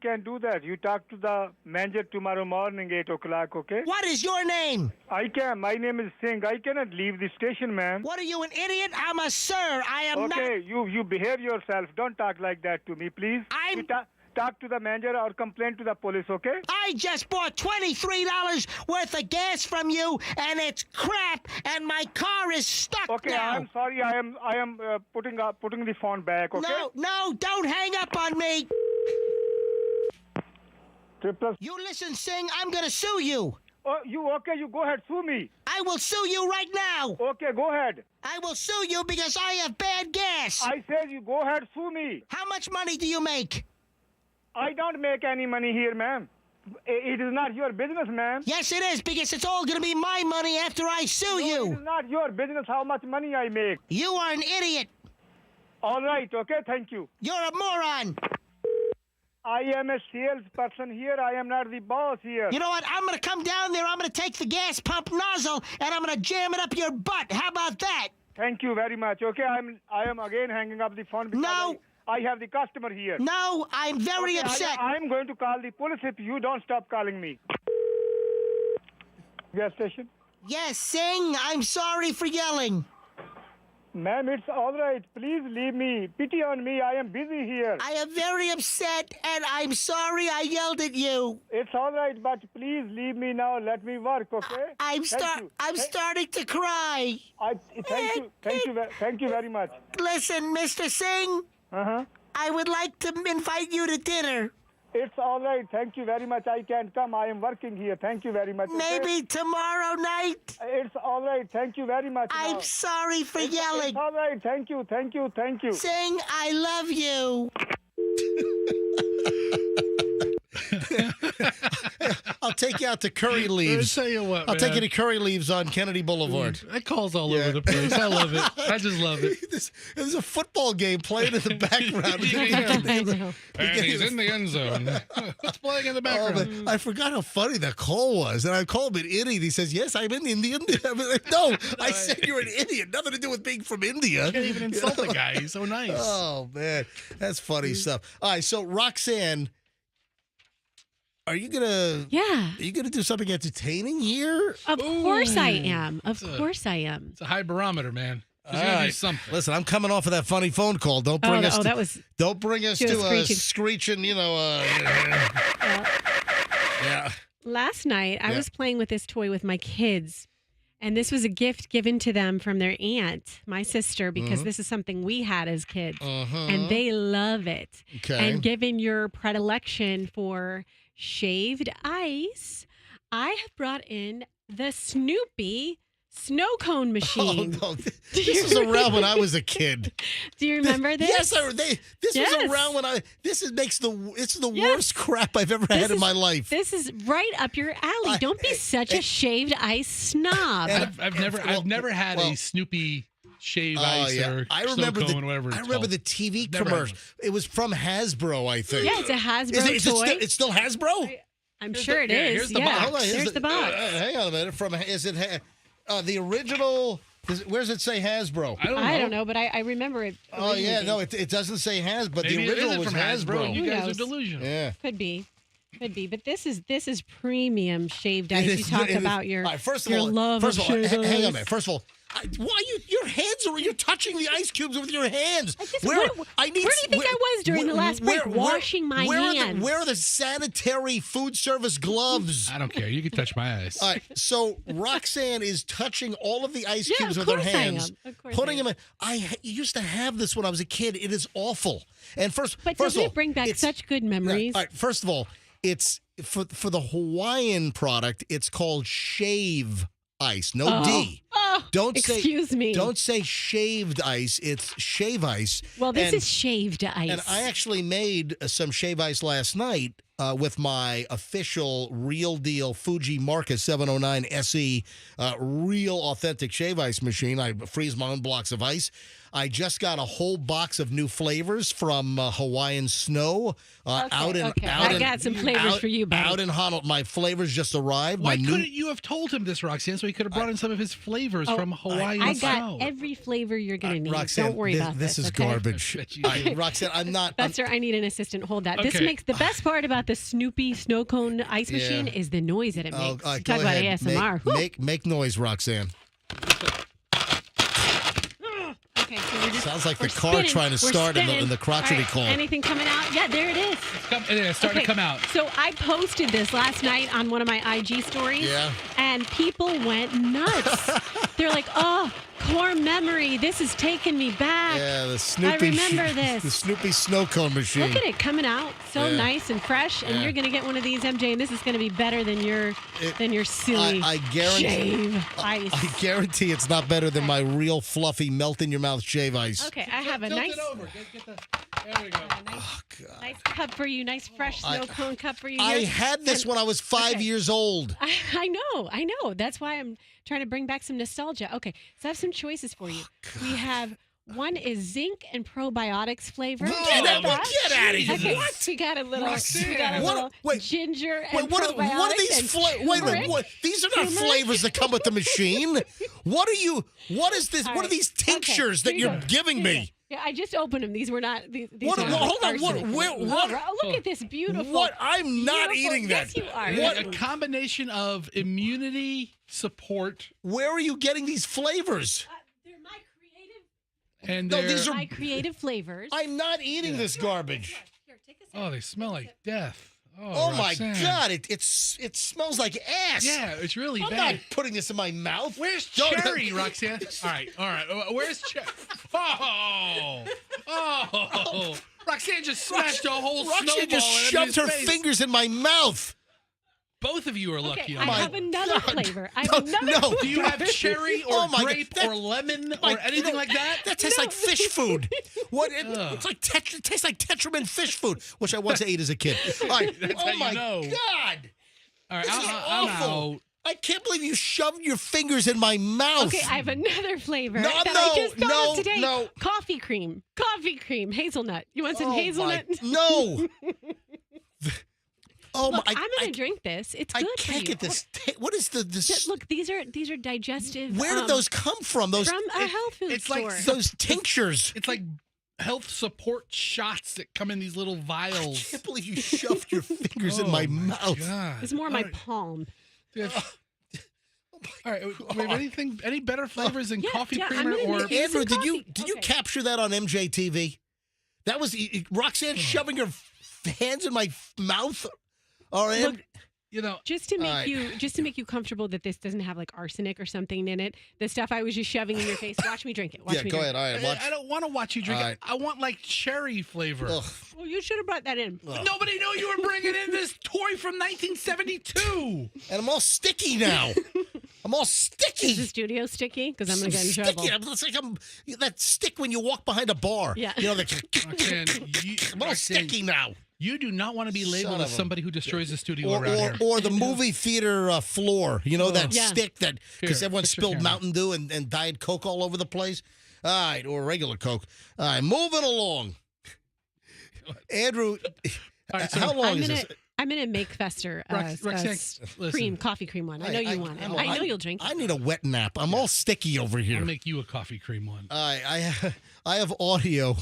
can't do that. You talk to the manager tomorrow morning, 8 o'clock, okay? What is your name? I can. My name is Singh. I cannot leave the station, ma'am. What are you, an idiot? I'm a sir. I am not... Okay, you behave yourself. Don't talk like that to me, please. You talk to the manager or complain to the police, okay? I just bought $23 worth of gas from you, and it's crap, and my car is stuck now. Okay, I'm sorry. I am putting the phone back, okay? No, don't hang up on me. Triple. You listen, Singh, I'm going to sue you. Oh, you okay? You go ahead, sue me. I will sue you right now. Okay, go ahead. I will sue you because I have bad gas. I said you go ahead, sue me. How much money do you make? I don't make any money here, ma'am. It is not your business, ma'am. Yes, it is, because it's all going to be my money after I sue you. It is not your business how much money I make. You are an idiot. All right, okay, thank you. You're a moron. I am a salesperson here. I am not the boss here. You know what? I'm going to come down there. I'm going to take the gas pump nozzle, and I'm going to jam it up your butt. How about that? Thank you very much. Okay, I am again hanging up the phone because I have the customer here. No, I'm very upset. I'm going to call the police if you don't stop calling me. Gas station? Yes, Singh. I'm sorry for yelling. Ma'am, it's all right. Please leave me. Pity on me. I am busy here. I am very upset, and I'm sorry I yelled at you. It's all right, but please leave me now. Let me work, okay? I'm starting to cry. Thank you very much. Listen, Mr. Singh. Uh-huh. I would like to invite you to dinner. It's all right. Thank you very much. I can't come. I am working here. Thank you very much. Maybe tomorrow night? It's all right. Thank you very much. I'm sorry for yelling. It's all right. Thank you. Singh, I love you. I'll take you out to Curry Leaves. I'll tell you what, I'll take you to Curry Leaves on Kennedy Boulevard. That call's all over the place. I love it. I just love it. There's a football game playing in the background. And he's in the end zone. What's playing in the background? I forgot how funny that call was. And I called him an idiot. He says, yes, I'm in India. I'm like, no, I said you're an idiot. Nothing to do with being from India. You can't even insult the guy. He's so nice. Oh, man. That's funny stuff. All right, so Roxanne, are you gonna do something entertaining here? Of course I am. Of course I am. It's a high barometer, man. She's gonna do something. Listen, I'm coming off of that funny phone call. Don't bring us. that was. Don't bring us She was to a screeching. screeching. Yeah. Last night, I Yeah. was playing with this toy with my kids, and this was a gift given to them from their aunt, my sister, because this is something we had as kids, and they love it. Okay. And given your predilection for shaved ice, I have brought in the Snoopy snow cone Oh machine. no! This was around when I was a kid. Do you remember this? Yes, this Yes. was around when I. This is the Yes. worst crap I've ever This had in is- my life. This is right up your alley. Don't be such a shaved ice snob. I've never had a Snoopy shave ice or I remember snow cone, whatever it's I remember called. the TV Never had commercial. It was from Hasbro, I think. Yeah, it's a Hasbro Is toy. it's still Hasbro? I'm sure it yeah, is. here's the yeah, box. Hold on, there's the box. hang on a minute. The original? Where does it say Hasbro? I don't know. but I remember it. Oh yeah, originally. no, it doesn't say Has, but Maybe the it original isn't was from Hasbro. and Hasbro. You Who guys are knows? delusional. Yeah. Could be, but this is premium shaved ice. It You is- talked it is- about your All right, first of your all, love first of of all, shaved hang on a ice. minute. First of all, your hands are you're touching the ice cubes with your hands. Where do you think I was during the last break? Washing my hands. Where are the sanitary food service gloves? I don't care. You can touch my ice. All right, so Roxanne is touching all of the ice Yeah, cubes of with her course I hands, am. Of course putting I them in. I used to have this when I was a kid. It is awful. And But first doesn't of all, it bring back it's- such good memories? All right, first of all, it's for the Hawaiian product. It's called shave ice. No D. Oh, excuse me. Don't say shaved ice. It's shave ice. Well, this And- is shaved ice. And I actually made some shave ice last night with my official real deal Fuji Marca 709 SE real authentic shave ice machine. I freeze my own blocks of ice. I just got a whole box of new flavors from Hawaiian Snow out in. okay. Out I in- got some flavors out- for you, buddy. Out in Honolulu, my flavors just arrived. Why my new. couldn't you have told him this, Roxanne, so he could have brought in some of his flavors from Hawaiian I got Snow? every flavor you're going to need. Roxanne, Don't worry about this is okay? garbage. I bet you I- Roxanne, I'm not. I'm- Buster, I need an assistant. Hold that. This Okay. makes the best part about the Snoopy snow cone ice Yeah. machine is the noise that it Oh, makes. go Talk about ahead. ASMR. Whew. Make noise, Roxanne. Okay, so we're just, Sounds like the we're car spinning. trying to We're start in spinning. the crotchety All right, call. Anything coming out? Yeah, there it is. It's starting to come out. So I posted this last night on one of my IG stories. Yeah. And people went nuts. They're like, oh, core memory. This is taking me back. Yeah, the Snoopy. I remember this. The Snoopy snow cone machine. Look at it coming out so Yeah. nice and fresh, and Yeah. you're gonna get one of these, MJ, and this is gonna be better than your silly I guarantee. shave ice. I guarantee it's not better than my real fluffy melt in your mouth shave ice. Okay, I have a Tilt nice, it over. There we go. nice cup for you, nice fresh snow cone cup for you. I here. had this And- when I was 5 okay. years old. I know. That's why I'm trying to bring back some nostalgia. Okay, so I have some choices for you. We have one is zinc and probiotics flavor. Get You out- like that? get outta here. Okay, What? we got a little, What- wait, ginger and Wait, what are probiotics these and flavors? Wait a minute. turmeric. What? These are not Turmeric. flavors that come with the machine. What are you? What is this? All What are right. these tinctures Okay, that here you're you go. giving Here you me? go. Yeah, I just opened them. These were not. These What- are hold on, what- arsenic. where- what- Oh, look at this beautiful. What? I'm not beautiful- eating that. Yes, you are. What? A combination of immunity support Where are you getting these flavors? They're my creative. and No, their these are- My creative flavors. I'm not eating this garbage. Here, take a second. they smell like death. Oh my Roxanne. God! It smells like ass. Yeah, it's really I'm bad. not putting this in my mouth. Where's Don't- Cherry, Roxanne? All right. Where's Cherry? Oh! Roxanne just smashed a whole snowball. Roxanne just in shoved her his face. fingers in my mouth. Both of you are lucky. Okay, on I that. have another flavor. I have No, another no. flavor. Do you have cherry or Oh my God, grape that- or lemon My- or anything like that? That tastes like fish food. What? It's like it tastes like Tetramin fish food, which I once ate as a kid. All right. That's Oh how you my know. God! All right, This is I'm awful. out. I can't believe you shoved your fingers in my mouth. Okay, I have another flavor No, that no, I just thought no, of today. no. Coffee cream, hazelnut. You want some Oh, hazelnut? No. Oh Look, my! I'm gonna drink this. It's I good can't for you. get this. What is the this? Look, these are digestive. Where did those come from? Those from a health food it's store? like those tinctures. It's like health support shots that come in these little I vials. can't believe you shoved your fingers in my mouth. God. It's more my All right. palm. Dude, Oh All right, wait, any better flavors than coffee I'm creamer gonna or make you some Andrew, did you coffee. Okay. capture that on MJTV? That was Roxanne shoving her hands in my mouth. Or Look, you know, just to make All right. you comfortable that this doesn't have like arsenic or something in it. The stuff I was just shoving in your face. Watch me drink it. Watch yeah, me go drink ahead. All right, I don't want to watch you drink All it. right. I want like cherry flavor. Ugh. it. Well, you should have brought that in. Nobody knew you were bringing in this toy from 1972. And I'm all sticky now. I'm all sticky. Is the studio sticky? Because I'm going to get in sticky. trouble. It's like that stick when you walk behind a bar. Yeah. You know, Roxanne, I'm all sticky now. You do not want to be labeled Son as of a- somebody who destroys the studio around here. Or the movie theater floor. You know, that Yeah. stick that, because Here, everyone fix your spilled camera. Mountain Dew and Diet Coke all over the place. All right, or regular Coke. All right, moving along. Andrew, All right, so how long is this? I'm gonna make Fester Roxanne, listen. cream, coffee cream one. I know you want it. I know you'll drink it. I need a wet nap. I'm all sticky over here. I'll make you a coffee cream one. I have audio.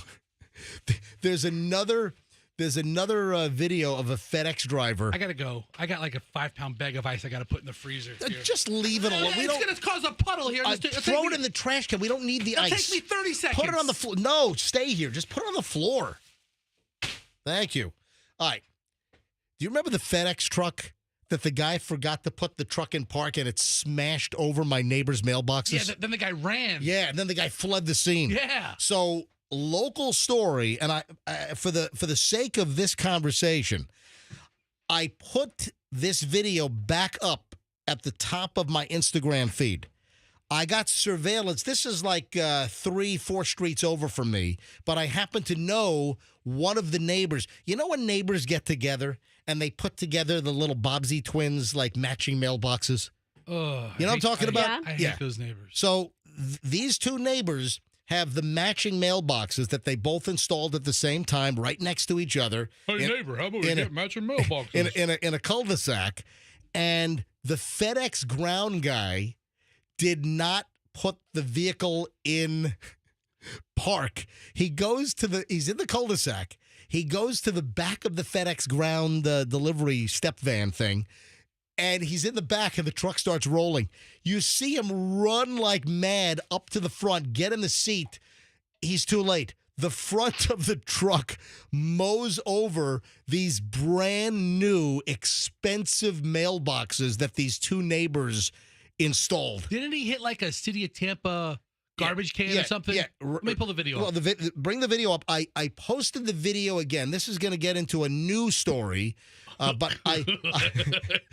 There's another video of a FedEx driver. I gotta go. I got like a 5-pound bag of ice I gotta put in the freezer. Here. Just leave it alone. We It's don't gonna cause a puddle here. throw it in the trash can. We don't need the It'll ice. take me 30 seconds. Put it on the floor. No, stay here. Just put it on the floor. Thank you. All right. Do you remember the FedEx truck that the guy forgot to put the truck in park and it smashed over my neighbor's mailboxes? Yeah, then the guy ran. Yeah, and then the guy fled the scene. Yeah. So, local story, and I for the sake of this conversation, I put this video back up at the top of my Instagram feed. I got surveillance. This is like 3-4 streets over from me, but I happen to know one of the neighbors. You know when neighbors get together and they put together the little Bobbsey twins, like matching mailboxes? Oh, You know what I'm talking about? I hate those neighbors. So these two neighbors have the matching mailboxes that they both installed at the same time, right next to each other. Hey, neighbor, how about we get matching mailboxes? In a cul-de-sac, and the FedEx ground guy did not put the vehicle in park. He's in the cul-de-sac. He goes to the back of the FedEx ground delivery step van thing, and he's in the back, and the truck starts rolling. You see him run like mad up to the front, get in the seat. He's too late. The front of the truck mows over these brand new, expensive mailboxes that these two neighbors installed. Didn't he hit like a City of Tampa garbage can or something? Yeah. Let me pull the video up. Bring the video up. I posted the video again. This is going to get into a new story, but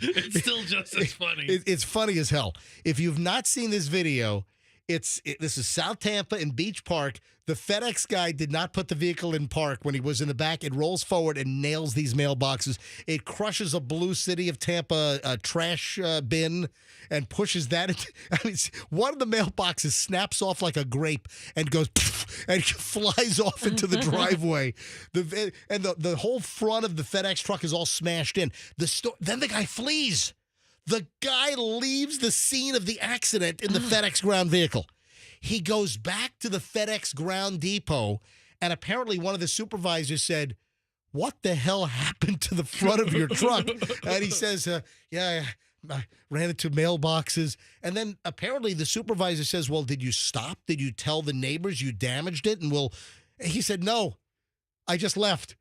It's still just as funny. It's funny as hell. If you've not seen this video, this is South Tampa in Beach Park. The FedEx guy did not put the vehicle in park when he was in the back. It rolls forward and nails these mailboxes. It crushes a blue City of Tampa trash bin and pushes that into, one of the mailboxes snaps off like a grape and goes and flies off into the driveway. The whole front of the FedEx truck is all smashed in. Then the guy flees. The guy leaves the scene of the accident in the FedEx ground vehicle. He goes back to the FedEx ground depot, and apparently one of the supervisors said, "What the hell happened to the front of your truck?" And he says, "Yeah, I ran into mailboxes." And then apparently the supervisor says, "Well, did you stop? Did you tell the neighbors you damaged it?" And he said, "No, I just left."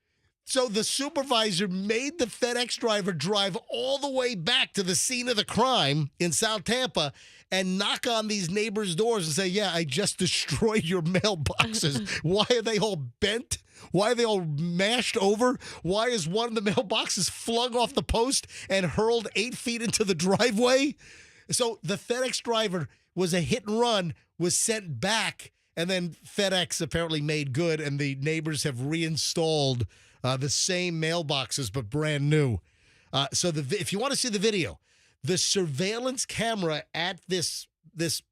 So the supervisor made the FedEx driver drive all the way back to the scene of the crime in South Tampa and knock on these neighbors' doors and say, "Yeah, I just destroyed your mailboxes. Why are they all bent? Why are they all mashed over? Why is one of the mailboxes flung off the post and hurled 8 feet into the driveway?" So the FedEx driver was a hit and run, was sent back, and then FedEx apparently made good, and the neighbors have reinstalled the same mailboxes, but brand new. So if you want to see the video, the surveillance camera at this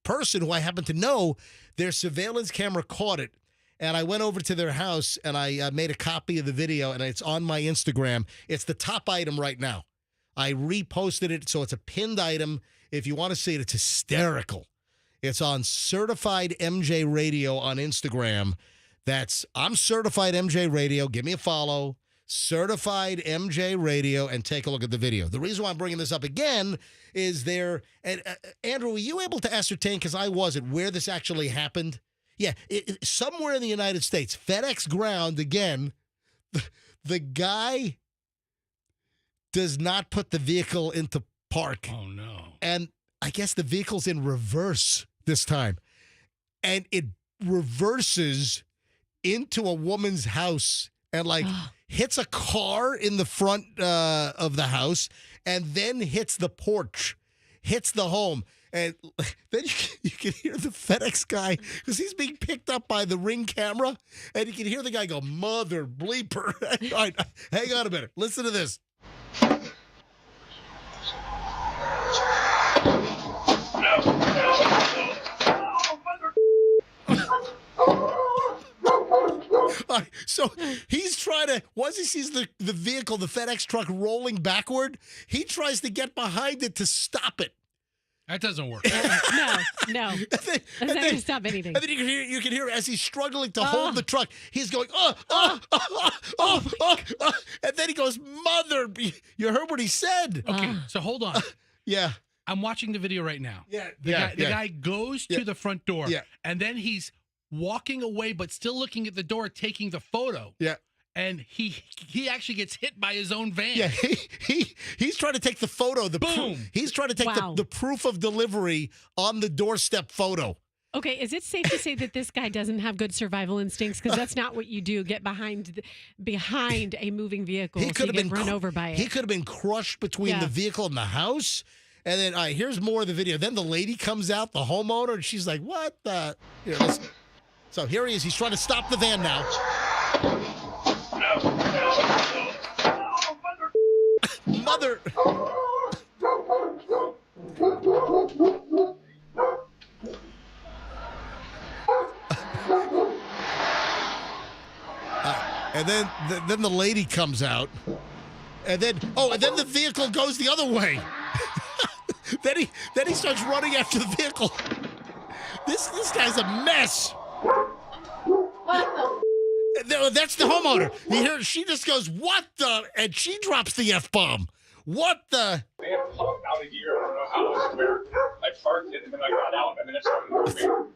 person who I happen to know, their surveillance camera caught it. And I went over to their house and I made a copy of the video, and it's on my Instagram. It's the top item right now. I reposted it, so it's a pinned item. If you want to see it, it's hysterical. It's on Certified MJ Radio on Instagram. I'm Certified MJ Radio. Give me a follow. Certified MJ Radio, and take a look at the video. The reason why I'm bringing this up again is there, and Andrew, were you able to ascertain, because I wasn't, where this actually happened? Yeah, somewhere in the United States, FedEx ground, again, the guy does not put the vehicle into park. Oh, no. And I guess the vehicle's in reverse this time. And it reverses into a woman's house and hits a car in the front of the house, and then hits the porch, hits the home. And then you can hear the FedEx guy, because he's being picked up by the Ring camera, and you can hear the guy go, mother bleeper. All right, hang on a minute. Listen to this. So he's trying to, once he sees the vehicle, the FedEx truck rolling backward, he tries to get behind it to stop it. That doesn't work. No. That's not going to stop anything. And then you can hear as he's struggling to hold the truck, he's going, and then he goes, mother, you heard what he said. Okay, so hold on. Yeah. I'm watching the video right now. Yeah. The guy goes to the front door, and then he's walking away, but still looking at the door, taking the photo. Yeah. And he actually gets hit by his own van. Yeah, he's trying to take the photo. Boom. He's trying to take the proof of delivery on the doorstep photo. Okay, is it safe to say that this guy doesn't have good survival instincts? Because that's not what you do. Get behind a moving vehicle. He could have been run over by it. He could have been crushed between the vehicle and the house. And then, all right, here's more of the video. Then the lady comes out, the homeowner, and she's like, "What the?" Here, listen. So here he is. He's trying to stop the van now. Mother. And then the lady comes out, and then the vehicle goes the other way. then he starts running after the vehicle. This guy's a mess. That's the homeowner. You hear she just goes, "What the?" and she drops the F-bomb. What the? They had popped out of here. I don't know how it was where I parked it and then I got out and then it started moving.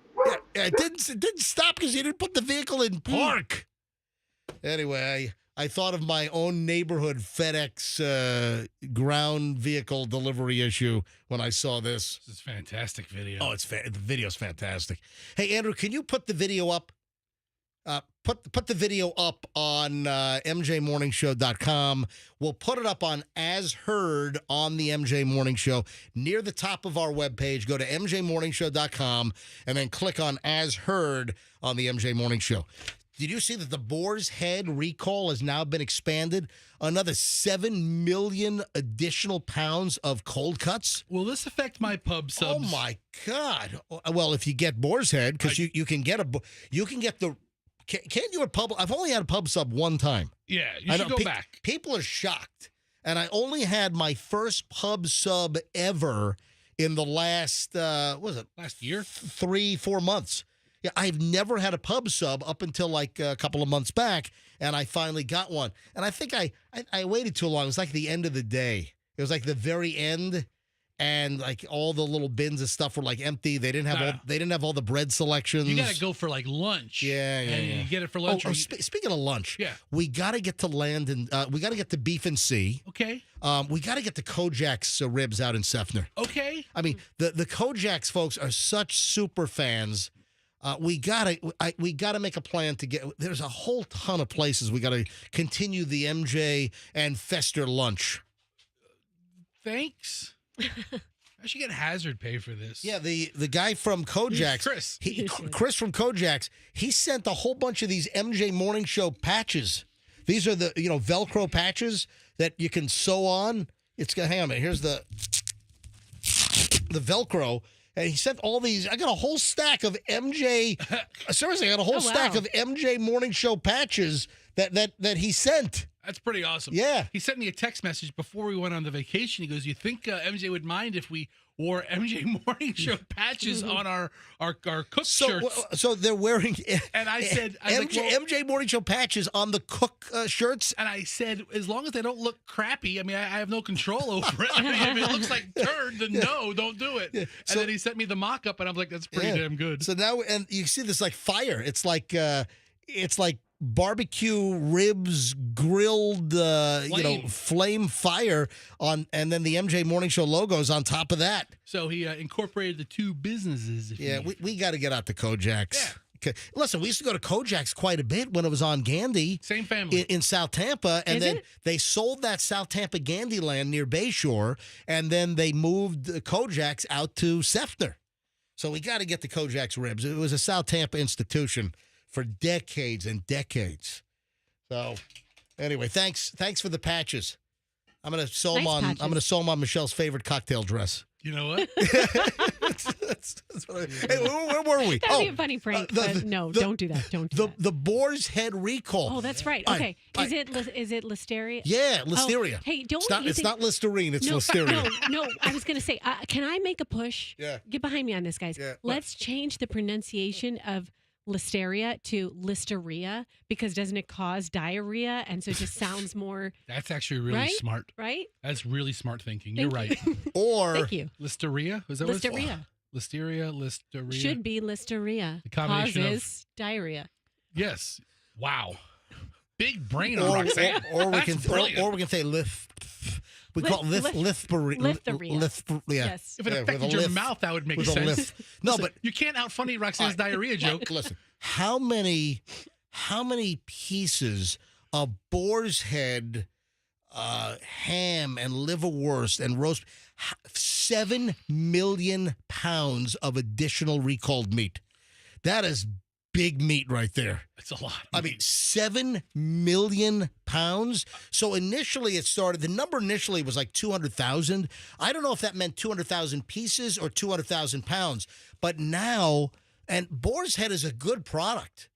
Yeah, it didn't stop because you didn't put the vehicle in park. Anyway, I thought of my own neighborhood FedEx ground vehicle delivery issue when I saw this. This is a fantastic video. Oh, the video's fantastic. Hey, Andrew, can you put the video up? Put the video up on mjmorningshow.com. We'll put it up on As Heard on the MJ Morning Show. Near the top of our webpage, go to mjmorningshow.com and then click on As Heard on the MJ Morning Show. Did you see that the Boar's Head recall has now been expanded? Another 7 million additional pounds of cold cuts? Will this affect my pub subs? Oh, my God. Well, if you get Boar's Head, because you can get the... Can't you a pub? I've only had a pub sub one time. Yeah, you should go back. People are shocked. And I only had my first pub sub ever in the last, last year? 3-4 months. Yeah, I've never had a pub sub up until like a couple of months back, and I finally got one. And I think I waited too long. It was like the end of the day. It was like the very end. And like all the little bins of stuff were like empty. They didn't have all the bread selections. You got to go for like lunch. Yeah. You get it for lunch. Speaking of lunch, yeah, we got to get to we got to get to Beef and Sea. Okay. We got to get the Kojak's ribs out in Sefner. Okay. I mean, the Kojak's folks are such super fans. We gotta make a plan to get. There's a whole ton of places we got to continue the MJ and Fester lunch. Thanks. I should get hazard pay for this. Yeah, the guy from Kojak's, Chris from Kojak's, he sent a whole bunch of these MJ Morning Show patches. These are the Velcro patches that you can sew on. Hang on a minute. Here's the Velcro. And he sent all these. I got a whole stack of MJ. Seriously, I got a whole stack of MJ Morning Show patches that he sent. That's pretty awesome. Yeah. He sent me a text message before we went on the vacation. He goes, "You think MJ would mind if we wore MJ Morning Show patches on our cook shirts. So they're wearing And I said, I was MJ, like, well, MJ Morning Show patches on the cook shirts. and I said, as long as they don't look crappy, I mean, I have no control over it. I mean, if it looks like turd, then no, don't do it. Yeah. And then he sent me the mock-up, and I'm like, that's pretty damn good. So now, and you see this like fire. It's like barbecue ribs grilled, flame fire on, and then the MJ Morning Show logos on top of that. So he incorporated the two businesses. We got to get out to Kojak's. Yeah. Okay. Listen, we used to go to Kojak's quite a bit when it was on Gandy. Same family. In South Tampa. And Is then it? they sold that South Tampa Gandy land near Bayshore. And then they moved Kojak's out to Sefner. So we got to get the Kojak's ribs. It was a South Tampa institution for decades and decades. So anyway, thanks for the patches. I'm gonna sew them on. patches. I'm gonna sew them on Michelle's favorite cocktail dress. You know what? That's what hey, where were we? That'd be a funny prank, but no, don't do that. Don't do that. The Boar's Head recall. Oh, that's right. All Okay. right. Is it Listeria? Yeah, Listeria. Oh, hey, don't It's not Listerine. It's no, Listeria. No. I was gonna say, can I make a push? Yeah. Get behind me on this, guys. Yeah. Let's change the pronunciation of Listeria to Listeria, because doesn't it cause diarrhea? And so it just sounds more That's actually really Right? smart. right. That's really smart thinking. Thank You're right. you. Or Thank you. Listeria? Was that what it's Listeria Listeria. should be Listeria. The combination of- Causes diarrhea. Yes. Wow. Big brain on or Roxanne. we That's can brilliant. or we can say we call it Litheria. yeah. Yes. If it Yeah, affected with a your lift. mouth, that would make With a sense. lift. No, Listen, but you can't outfunny Roxanne's diarrhea joke. Listen, how many pieces of boar's head, ham and liverwurst and roast? 7 million pounds of additional recalled meat. That is big meat right there. It's a lot. I mean, 7 million pounds. So initially it started, the number initially was like 200,000. I don't know if that meant 200,000 pieces or 200,000 pounds. But now, and boar's head is a good product.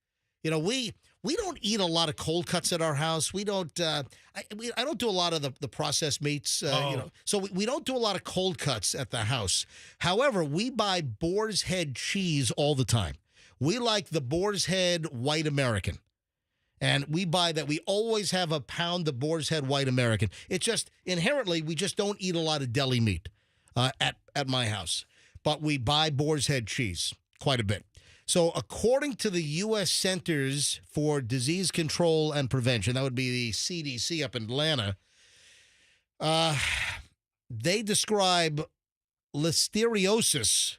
You know, we don't eat a lot of cold cuts at our house. We don't, I don't do a lot of the processed meats, you know, so we don't do a lot of cold cuts at the house. However, we buy boar's head cheese all the time. We like the Boar's Head White American. And we buy that. We always have a pound of Boar's Head White American. It's just, inherently, we just don't eat a lot of deli meat at my house. But we buy Boar's Head cheese quite a bit. So according to the U.S. Centers for Disease Control and Prevention, that would be the CDC up in Atlanta, they describe listeriosis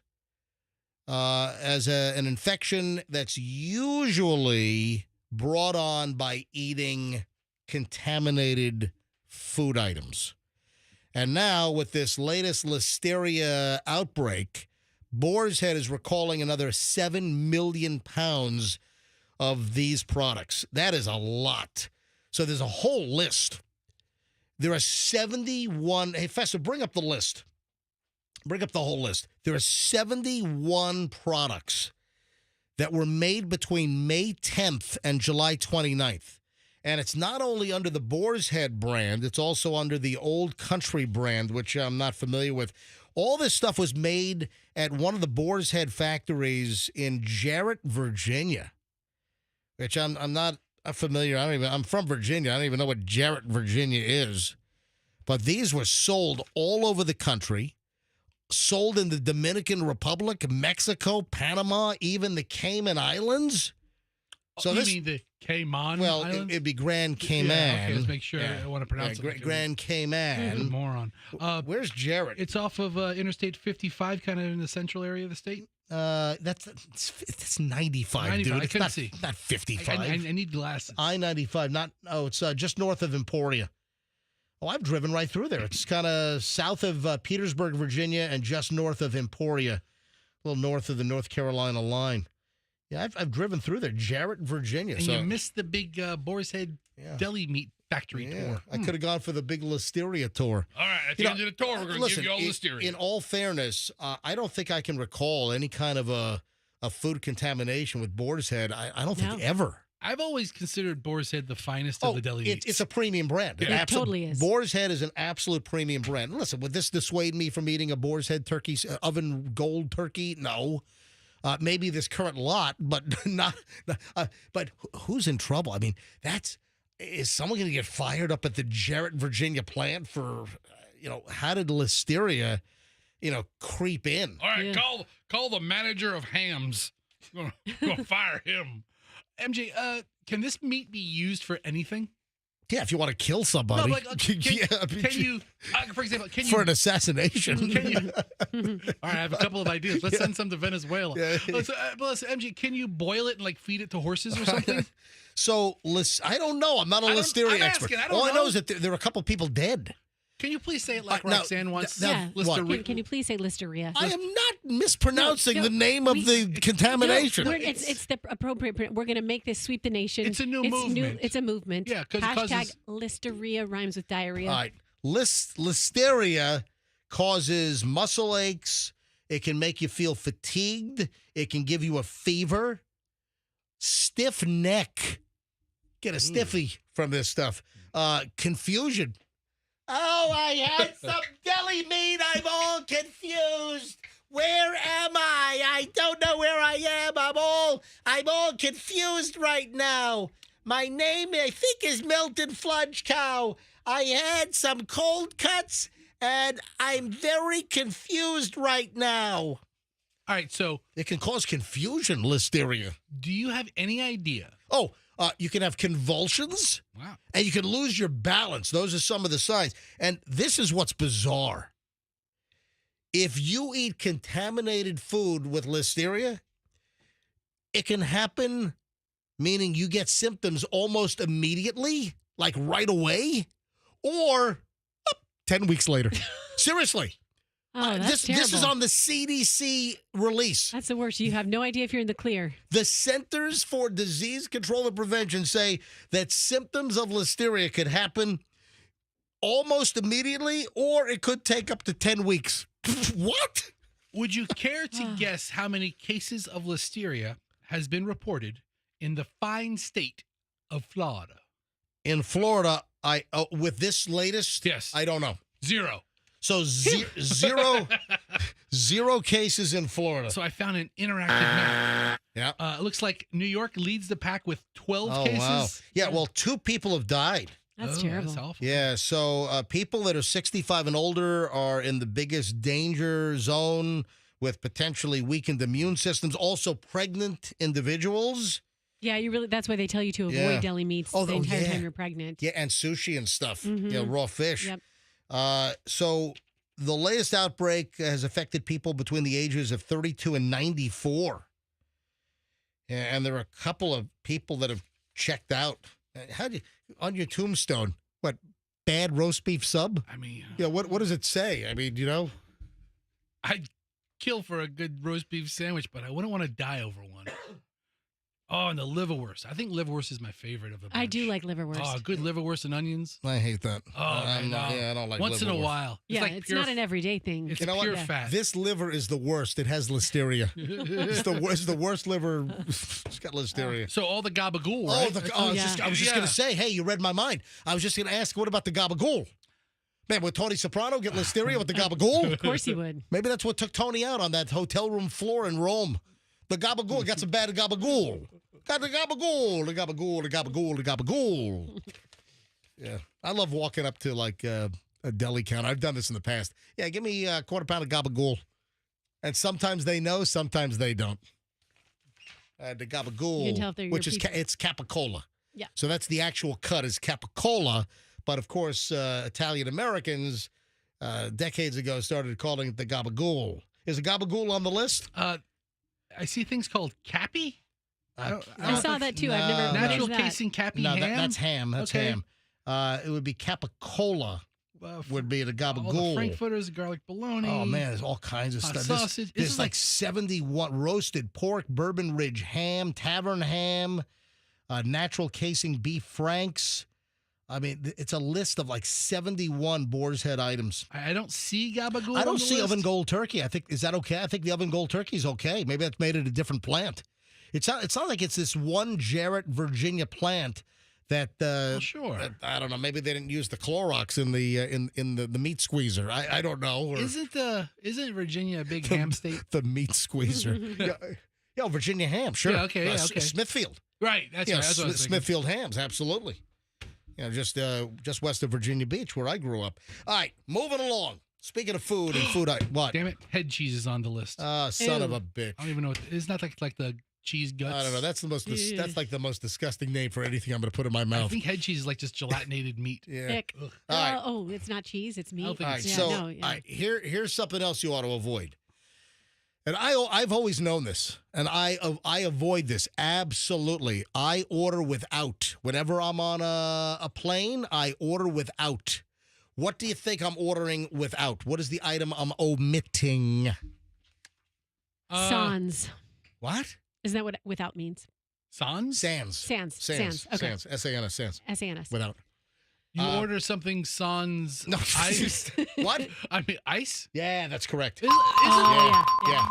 as an infection that's usually brought on by eating contaminated food items. And now, with this latest listeria outbreak, Boar's Head is recalling another 7 million pounds of these products. That is a lot. So there's a whole list. There are 71. Hey, Fessa, bring up the list. Bring up the whole list. There are 71 products that were made between May 10th and July 29th. And it's not only under the Boar's Head brand, it's also under the Old Country brand, which I'm not familiar with. All this stuff was made at one of the Boar's Head factories in Jarrett, Virginia, which I'm not familiar. I'm from Virginia. I don't even know what Jarrett, Virginia is. But these were sold all over the country. Sold in the Dominican Republic, Mexico, Panama, even the Cayman Islands. So you mean the Cayman Islands? It'd be Grand Cayman. Yeah, okay, let's make sure I want to pronounce it. Grand Cayman. Moron. Where's Jarrett? It's off of Interstate 55, kind of in the central area of the state. That's 95, dude. I It's couldn't see. Not 55. I need glasses. I-95. It's just north of Emporia. Oh, I've driven right through there. It's kind of south of Petersburg, Virginia, and just north of Emporia, a little north of the North Carolina line. Yeah, I've driven through there, Jarrett, Virginia. And you missed the big Boar's Head deli meat factory tour. I could have gone for the big Listeria tour. All right, at the end of the tour, we're going to give you all Listeria. In all fairness, I don't think I can recall any kind of a food contamination with Boar's Head. I don't think ever. I've always considered Boar's Head the finest of the deli meats. It's a premium brand. It totally is. Boar's Head is an absolute premium brand. Listen, would this dissuade me from eating a Boar's Head turkey, oven gold turkey? No. Maybe this current lot, but not. But who's in trouble? I mean, is someone going to get fired up at the Jarrett, Virginia plant for, how did listeria, creep in? All right, call the manager of hams. I'm gonna fire him. MJ, can this meat be used for anything? Yeah, if you want to kill somebody. No, can you, for example, for an assassination? Can you? All right, I have a couple of ideas. Let's send some to Venezuela. Yeah. Listen, MJ, can you boil it and feed it to horses or something? So, I don't know. I'm not a listeria expert. All I know is that there are a couple people dead. Can you please say it like Roxanne once? Can you please say listeria? I am not mispronouncing the name of the contamination. It's the appropriate. We're going to make this sweep the nation. It's a new movement. It's a movement. Yeah, because hashtag listeria rhymes with diarrhea. All right. Listeria causes muscle aches. It can make you feel fatigued. It can give you a fever. Stiff neck. Get a stiffy from this stuff. Confusion. Oh, I had some deli meat. I'm all confused. Where am I? I don't know where I am. I'm all confused right now. My name, I think, is Milton Fludge Cow. I had some cold cuts, and I'm very confused right now. All right, so it can cause confusion, listeria. Do you have any idea? You can have convulsions. Wow. And you can lose your balance. Those are some of the signs. And this is what's bizarre. If you eat contaminated food with listeria, it can happen, meaning you get symptoms almost immediately, like right away, or 10 weeks later. Seriously. Oh, that's terrible. This is on the CDC release. That's the worst. You have no idea if you're in the clear. The Centers for Disease Control and Prevention say that symptoms of listeria could happen almost immediately, or it could take up to 10 weeks. What? Would you care to guess how many cases of listeria has been reported in the fine state of Florida? In Florida, with this latest, yes, I don't know. 0. So zero cases in Florida. So I found an interactive map. Yeah. It looks like New York leads the pack with 12 cases. Wow. Yeah, well, 2 people have died. That's terrible. That's awful. Yeah, so people that are 65 and older are in the biggest danger zone with potentially weakened immune systems. Also, pregnant individuals. Yeah, that's why they tell you to avoid deli meats the entire time you're pregnant. Yeah, and sushi and stuff. Mm-hmm. Yeah, raw fish. Yep. So the latest outbreak has affected people between the ages of 32 and 94. And there are a couple of people that have checked out. How do you, on your tombstone, what, bad roast beef sub? I mean, what does it say? I mean, I'd kill for a good roast beef sandwich, but I wouldn't want to die over one. Oh, and the liverwurst. I think liverwurst is my favorite of the bunch. I do like liverwurst. Oh, good liverwurst and onions. I hate that. Oh, I don't like once liverwurst. in a while. It's not an everyday thing. It's you know pure what? fat. This liver is the worst. It has listeria. It's the worst liver. It's got listeria. So all the gabagool, right? I was just going to say, hey, you read my mind. I was just going to ask, what about the gabagool? Man, would Tony Soprano get listeria with the gabagool? Of course he would. Maybe that's what took Tony out on that hotel room floor in Rome. The gabagool got some bad gabagool. Got the gabagool, the gabagool, the gabagool, the gabagool. Yeah, I love walking up to like a deli counter. I've done this in the past. Yeah, give me a quarter pound of gabagool. And sometimes they know, sometimes they don't. The gabagool, You can tell if they're your which is people. it's capicola. Yeah. So that's the actual cut is capicola. But of course, Italian Americans decades ago started calling it the gabagool. Is the gabagool on the list? I see things called cappy. I saw that too. I've never natural noticed that. casing cappy No, ham. that's ham. That's Okay. ham. It would be capicola. Would be the gabagool. All the frankfurters, garlic bologna. Oh man, there's all kinds of hot stuff. sausage. There's like 71 roasted pork, Bourbon Ridge ham, tavern ham, natural casing beef franks. I mean, it's a list of like 71 Boar's Head items. I don't see gabagool. I on don't the see list. oven gold turkey. Is that okay? I think the oven gold turkey is okay. Maybe that's made at a different plant. It's not like it's this one Jarrett, Virginia plant that sure. I don't know. Maybe they didn't use the Clorox in the meat squeezer. I don't know. Or Isn't Virginia a big ham state? The meat squeezer. yeah, Virginia ham. Sure. Yeah, okay. Okay. Smithfield. Right. That's right. That's what I was thinking. Smithfield hams. Absolutely. Just west of Virginia Beach, where I grew up. All right, moving along. Speaking of food and food, what? Damn it, head cheese is on the list. Son of a bitch. I don't even know. Isn't that like the cheese guts? I don't know. That's that's like the most disgusting name for anything I'm going to put in my mouth. I think head cheese is like just gelatinated meat. Yeah. Ick. All right. Oh, it's not cheese, it's meat. All right, so here's something else you ought to avoid. And I've always known this, and I avoid this absolutely. I order without. Whenever I'm on a plane, I order without. What do you think I'm ordering without? What is the item I'm omitting? Sans. What? Isn't that what without means? Sans? Sans. Okay. Sans. S-A-N-S. Sans. S-A-N-S. Without. You order something sans ice? What? I mean, ice? Yeah, that's correct. Isn't yeah.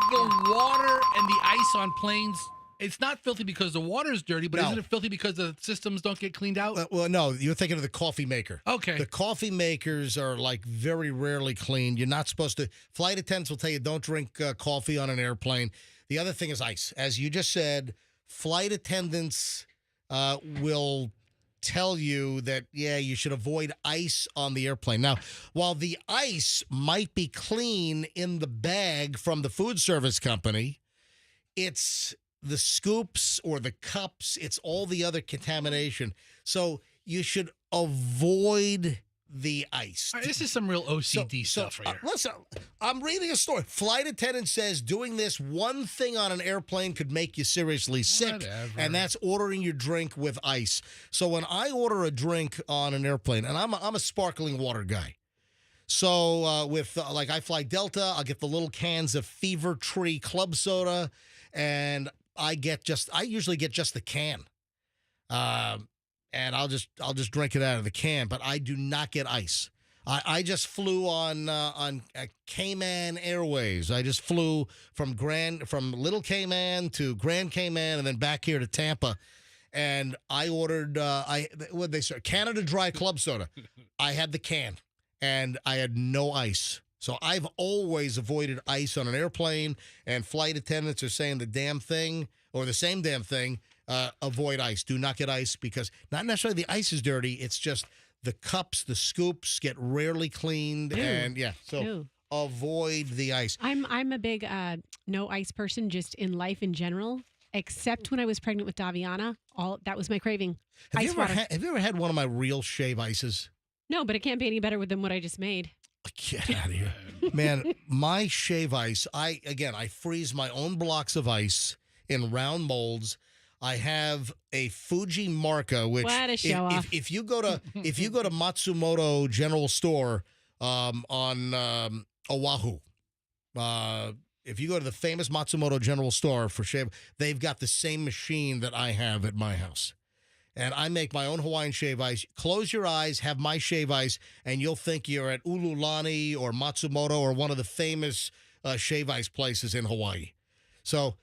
the water and the ice on planes, it's not filthy because the water is dirty, but No. isn't it filthy because the systems don't get cleaned out? Well, no, you're thinking of the coffee maker. Okay. The coffee makers are like very rarely cleaned. You're not supposed to. Flight attendants will tell you don't drink coffee on an airplane. The other thing is ice. As you just said, flight attendants will tell you that, yeah, you should avoid ice on the airplane. Now, while the ice might be clean in the bag from the food service company, it's the scoops or the cups, it's all the other contamination. So you should avoid the ice. All right, this is some real OCD stuff right here. Listen, I'm reading a story. Flight attendant says doing this one thing on an airplane could make you seriously sick, Whatever. and that's ordering your drink with ice. So when I order a drink on an airplane, and I'm a sparkling water guy. So like I fly Delta, I'll get the little cans of Fever Tree Club Soda, and I usually get just the can. And I'll just drink it out of the can, but I do not get ice. I just flew on Cayman Airways. I just flew from Little Cayman to Grand Cayman and then back here to Tampa. And I ordered what they say, Canada Dry Club Soda. I had the can and I had no ice. So I've always avoided ice on an airplane, and flight attendants are saying the damn thing or the same damn thing. Avoid ice. Do not get ice because not necessarily the ice is dirty. It's just the cups, the scoops get rarely cleaned. Ew. And so Ew. avoid the ice. I'm a big no ice person just in life in general, except when I was pregnant with Daviana. That was my craving. Have ice water. have you ever had one of my real shave ices? No, but it can't be any better than what I just made. Get out of here. Man, my shave ice, I freeze my own blocks of ice in round molds. I have a Fuji Marca, which what a show off. If you go to Matsumoto General Store on Oahu, if you go to the famous Matsumoto General Store for shave, they've got the same machine that I have at my house. And I make my own Hawaiian shave ice. Close your eyes, have my shave ice, and you'll think you're at Ululani or Matsumoto or one of the famous shave ice places in Hawaii. So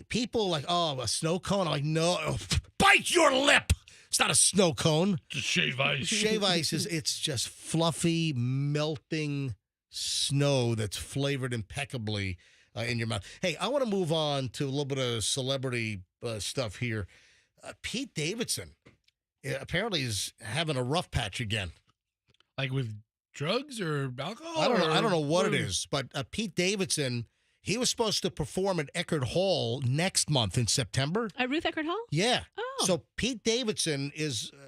people like, oh, a snow cone? I'm like, no, bite your lip. It's not a snow cone. It's a shave ice. Shave ice it's just fluffy, melting snow that's flavored impeccably in your mouth. Hey, I want to move on to a little bit of celebrity stuff here. Pete Davidson apparently is having a rough patch again. Like with drugs or alcohol? I don't know what it is, but Pete Davidson, he was supposed to perform at Eckerd Hall next month in September. At Ruth Eckerd Hall? Yeah. Oh. So Pete Davidson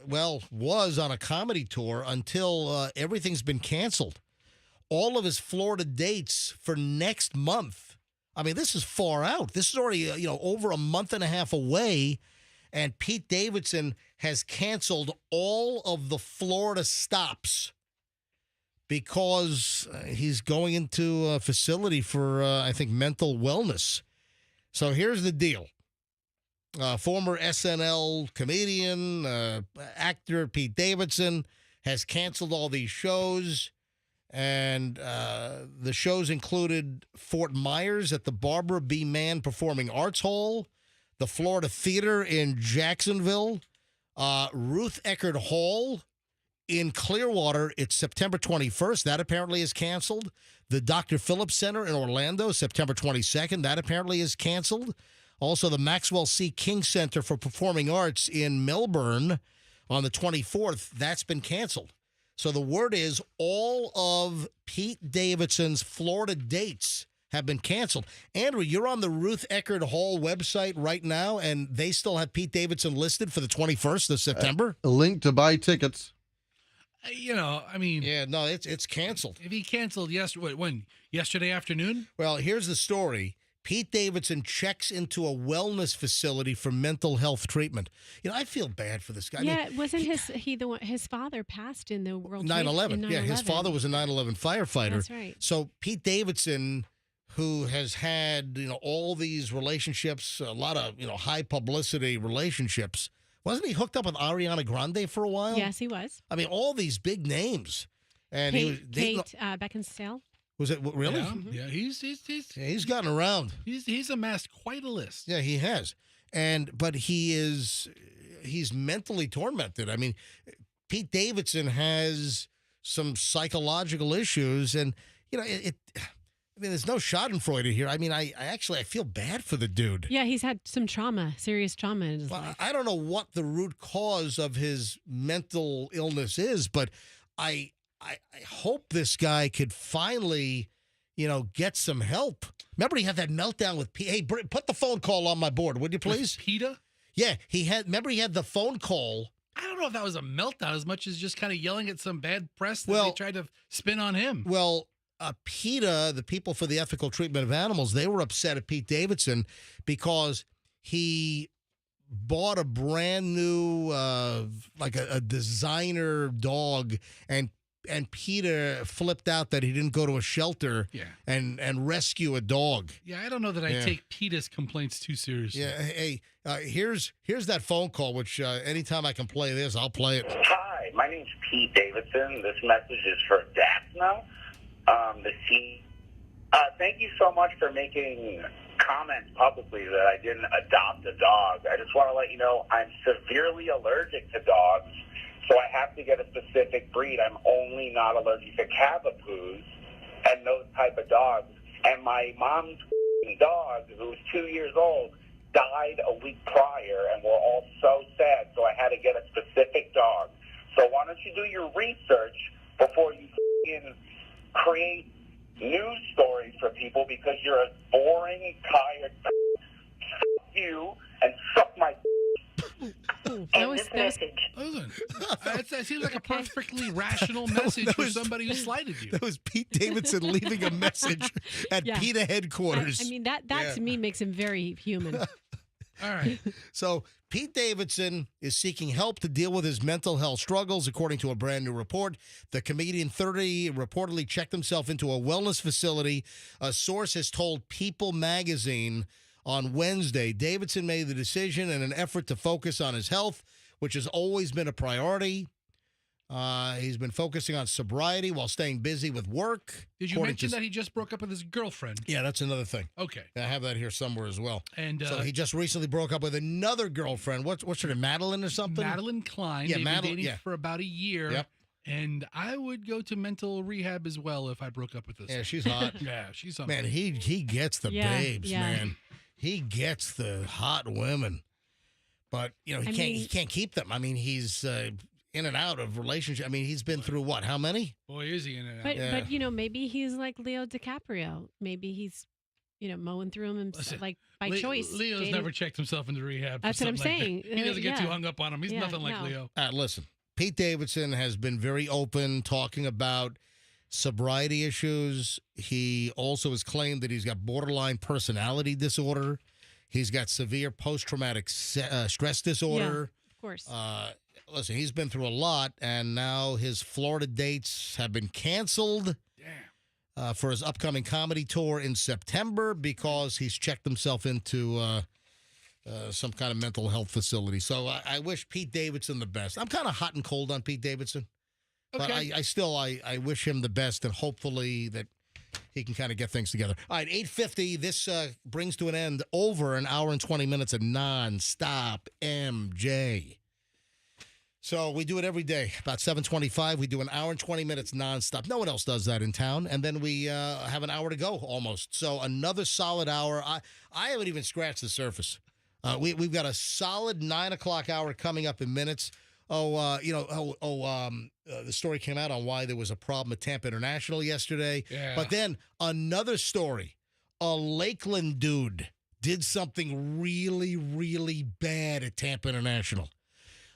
was on a comedy tour until everything's been canceled. All of his Florida dates for next month. I mean, this is far out. This is already, over a month and a half away. And Pete Davidson has canceled all of the Florida stops because he's going into a facility for, I think, mental wellness. So here's the deal. Former SNL comedian, actor Pete Davidson has canceled all these shows. And the shows included Fort Myers at the Barbara B. Mann Performing Arts Hall, the Florida Theater in Jacksonville, Ruth Eckerd Hall in Clearwater. It's September 21st. That apparently is canceled. The Dr. Phillips Center in Orlando, September 22nd. That apparently is canceled. Also, the Maxwell C. King Center for Performing Arts in Melbourne on the 24th. That's been canceled. So the word is all of Pete Davidson's Florida dates have been canceled. Andrew, you're on the Ruth Eckerd Hall website right now, and they still have Pete Davidson listed for the 21st of September? A link to buy tickets. I mean... Yeah, no, it's canceled. If he canceled yesterday afternoon? Well, here's the story. Pete Davidson checks into a wellness facility for mental health treatment. I feel bad for this guy. Yeah, wasn't his father passed in the World 9/11. Yeah, his father was a 9/11 firefighter. That's right. So Pete Davidson, who has had all these relationships, a lot of high publicity relationships, wasn't he hooked up with Ariana Grande for a while? Yes, he was. I mean, all these big names, and Kate Beckinsale. Was it really? Yeah, yeah, he's gotten around. He's amassed quite a list. Yeah, he has. But he's mentally tormented. I mean, Pete Davidson has some psychological issues, and there's no Schadenfreude here. I mean, I feel bad for the dude. Yeah, he's had some serious trauma in his life. I don't know what the root cause of his mental illness is, but I hope this guy could finally, get some help. Remember, he had that meltdown with Pete. Hey, put the phone call on my board, would you please? With PETA? Yeah, he had the phone call. I don't know if that was a meltdown as much as just kind of yelling at some bad press that they tried to spin on him. Well, PETA, the People for the Ethical Treatment of Animals, they were upset at Pete Davidson because he bought a brand new, like a designer dog, and PETA flipped out that he didn't go to a shelter and rescue a dog. Yeah, I don't know that I take PETA's complaints too seriously. Yeah, hey, here's that phone call, which anytime I can play this, I'll play it. Hi, my name's Pete Davidson. This message is for Daphna. Thank you so much for making comments publicly that I didn't adopt a dog. I just want to let you know I'm severely allergic to dogs, so I have to get a specific breed. I'm only not allergic to Cavapoos and those type of dogs. And my mom's dog, who was 2 years old, died a week prior, and we're all so sad, so I had to get a specific dog. So why don't you do your research before you create news stories for people, because you're a boring, tired you and suck my That seems like a perfectly rational message for somebody who slighted you. That was Pete Davidson leaving a message at PETA headquarters. I mean, that to me makes him very human. All right. So Pete Davidson is seeking help to deal with his mental health struggles, according to a brand new report. The comedian 30 reportedly checked himself into a wellness facility. A source has told People magazine on Wednesday. Davidson made the decision in an effort to focus on his health, which has always been a priority. He's been focusing on sobriety while staying busy with work. Did you mention that he just broke up with his girlfriend? Yeah, that's another thing. Okay. I have that here somewhere as well. And so he just recently broke up with another girlfriend. What's her name, Madeline or something? Madeline Klein. Yeah, They've Madeline. been dating for about a year. Yep. And I would go to mental rehab as well if I broke up with this. Yeah, she's hot. Yeah, she's something. Man, he gets the babes, man. He gets the hot women. But, he can't keep them. I mean, he's in and out of relationship. I mean, he's been through what? How many? Boy, is he in and out. But maybe he's like Leo DiCaprio. Maybe he's, mowing through him like by choice. Leo's never checked himself into rehab. That's what I'm saying. He doesn't get too hung up on him. He's nothing like Leo. Listen, Pete Davidson has been very open talking about sobriety issues. He also has claimed that he's got borderline personality disorder. He's got severe post-traumatic stress disorder. Yeah, of course. Listen, he's been through a lot, and now his Florida dates have been canceled for his upcoming comedy tour in September because he's checked himself into some kind of mental health facility. So I wish Pete Davidson the best. I'm kind of hot and cold on Pete Davidson But Okay. I wish him the best, and hopefully that he can kind of get things together. All right, 8:50. This brings to an end over an hour and 20 minutes of nonstop MJ. So we do it every day. About 7:25, we do an hour and 20 minutes nonstop. No one else does that in town. And then we have an hour to go almost. So another solid hour. I haven't even scratched the surface. We've got a solid 9 o'clock hour coming up in minutes. The story came out on why there was a problem at Tampa International yesterday. Yeah. But then another story. A Lakeland dude did something really, really bad at Tampa International.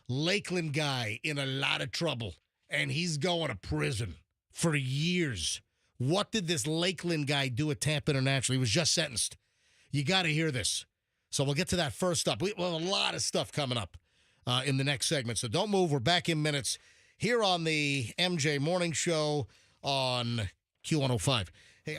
Lakeland guy in a lot of trouble, and he's going to prison for years. What did this Lakeland guy do at Tampa International? He was just sentenced. You got to hear this. So we'll get to that first up. We have a lot of stuff coming up in the next segment, so don't move. We're back in minutes here on the MJ Morning Show on Q105. Hey,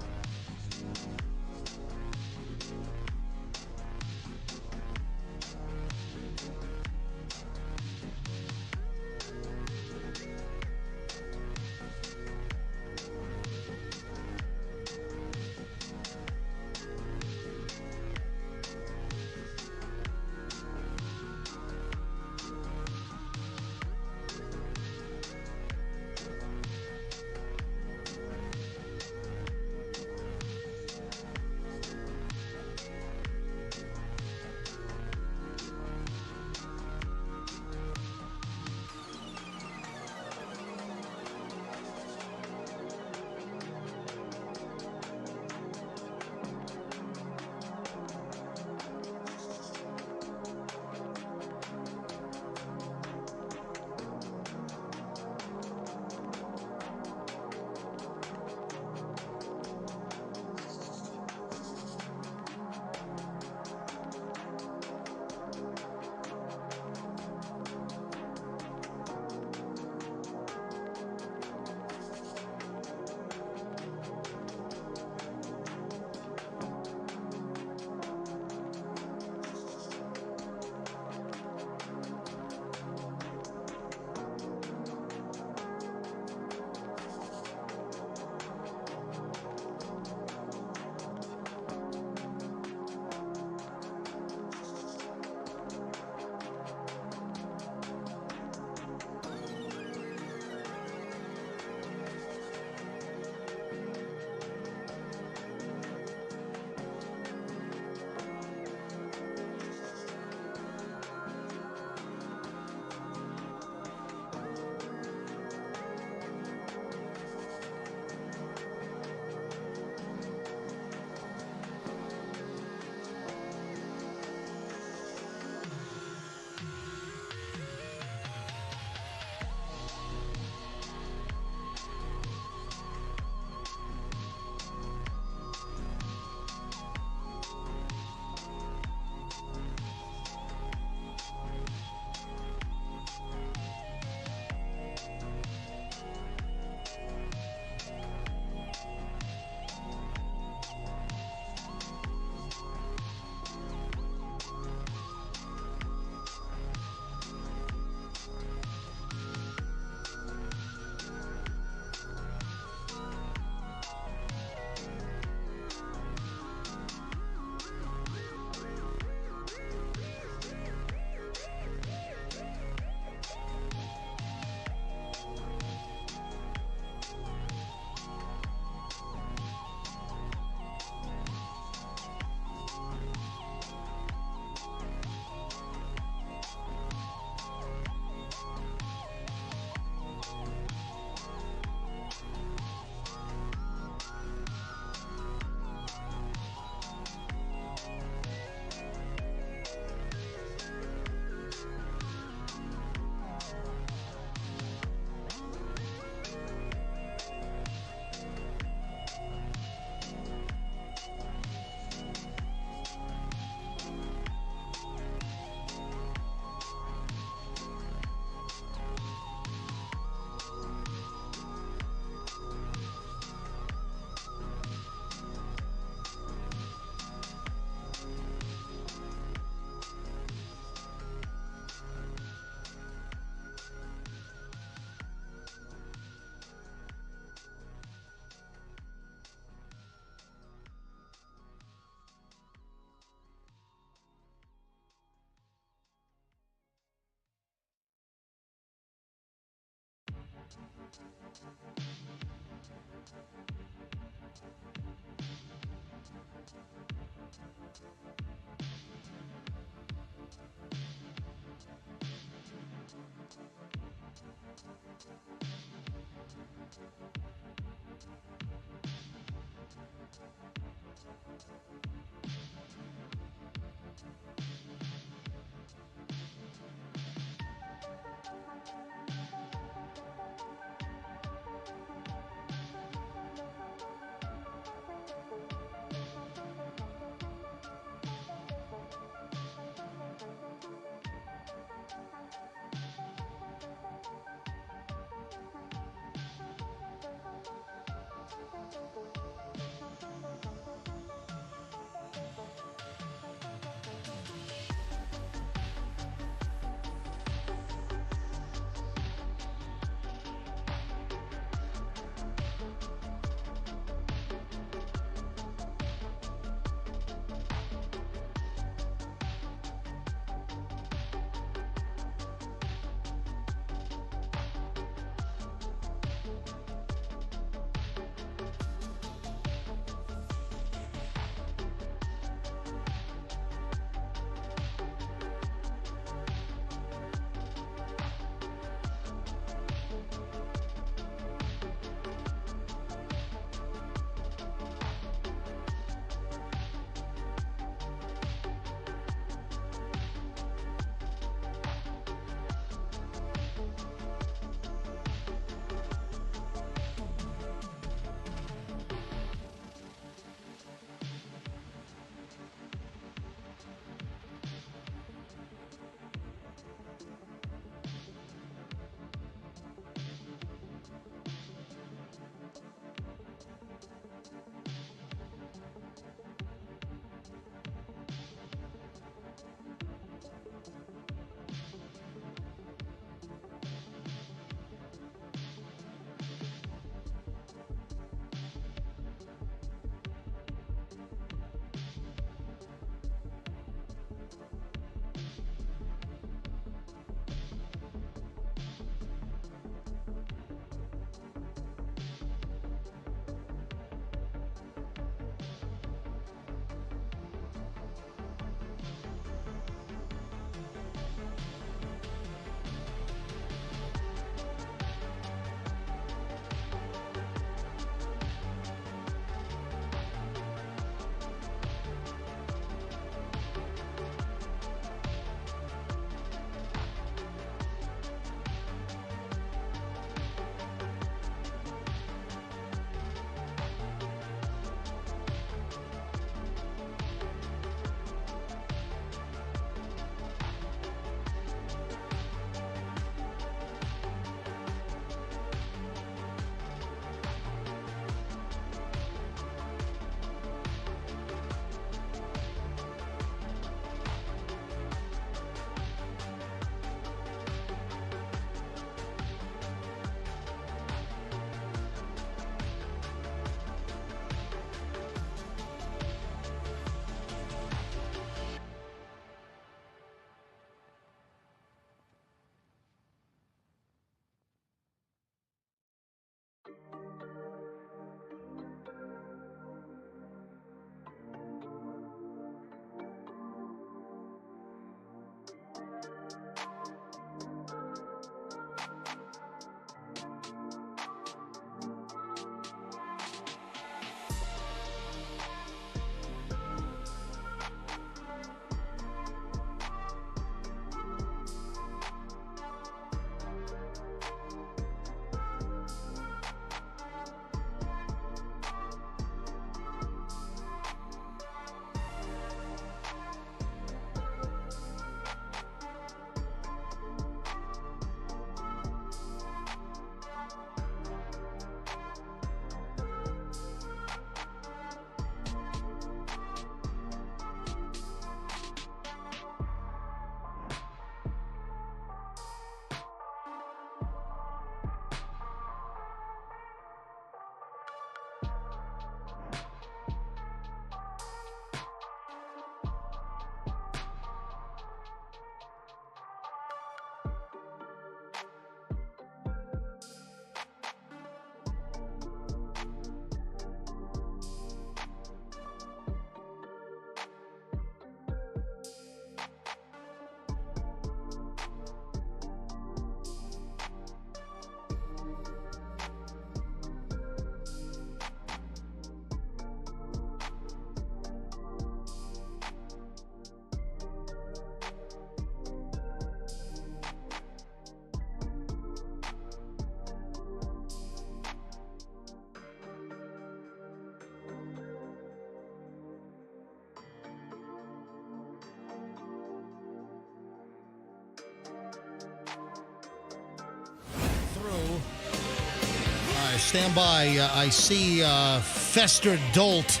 stand by. I see Fester Dolt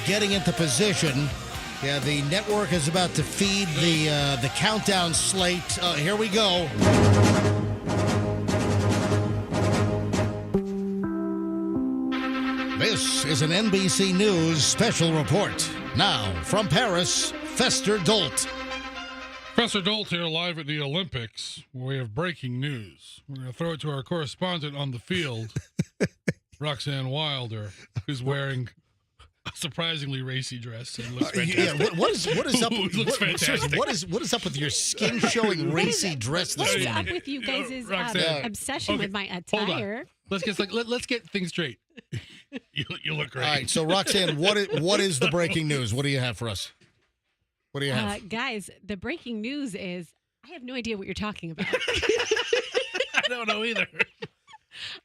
getting into position. Yeah, the network is about to feed the countdown slate. Here we go. This is an NBC News special report. Now, from Paris, Fester Dolt. Professor Dolt here live at the Olympics, where we have breaking news. We're going to throw it to our correspondent on the field, Roxanne Wilder, who's wearing a surprisingly racy dress and looks fantastic. Yeah, what is up? Looks fantastic. What is up with your skin showing racy dress this What is morning? up with you guys' Roxanne. obsession with my attire? Let's get things straight. You look great. All right, so Roxanne, what is the breaking news? What do you have for us? What do you have? Guys, the breaking news is I have no idea what you're talking about. I don't know either.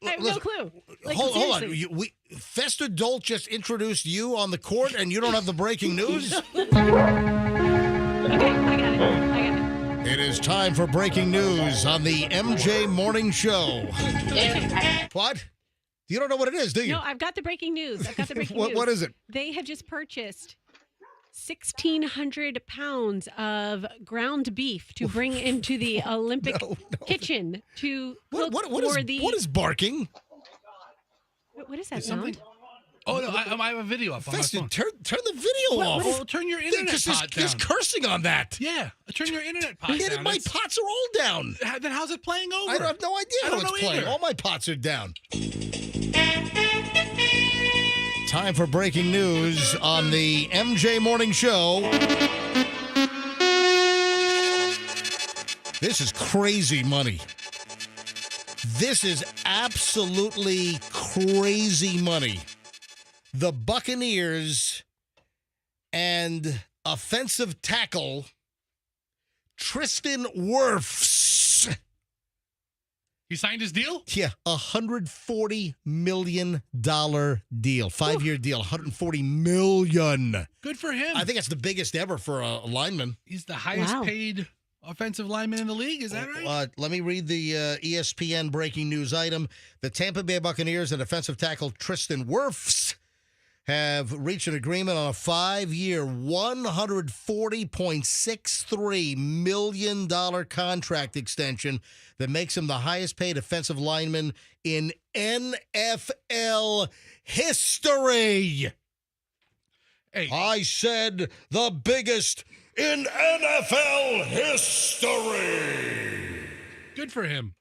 I have no clue. Like, Hold on. seriously. Fester Dolt just introduced you on the court, and you don't have the breaking news? Okay, I got it. It is time for breaking news on the MJ Morning Show. What? You don't know what it is, do you? No, I've got the breaking news. News. What is it? They have just purchased 1,600 pounds of ground beef to bring into the Olympic kitchen to cook what is barking? What is that Is sound? something- Oh, no, I have a video up on my Fester, phone. turn the video off. Well, turn your internet pot down. There's cursing on that. Yeah, turn your internet pot Yeah, down. my pots are all down. Then how's it playing over? I have no idea I how don't it's know playing. either. All my pots are down. Time for breaking news on the MJ Morning Show. This is crazy money. This is absolutely crazy money. The Buccaneers and offensive tackle Tristan Wirfs. He signed his deal? Yeah, $140 million deal. 5-year deal, $140 million. Good for him. I think that's the biggest ever for a lineman. He's the highest paid offensive lineman in the league. Is that right? Let me read the ESPN breaking news item. The Tampa Bay Buccaneers and defensive tackle Tristan Wirfs have reached an agreement on a 5-year, $140.63 million contract extension that makes him the highest paid offensive lineman in NFL history. Hey. I said the biggest in NFL history. Good for him.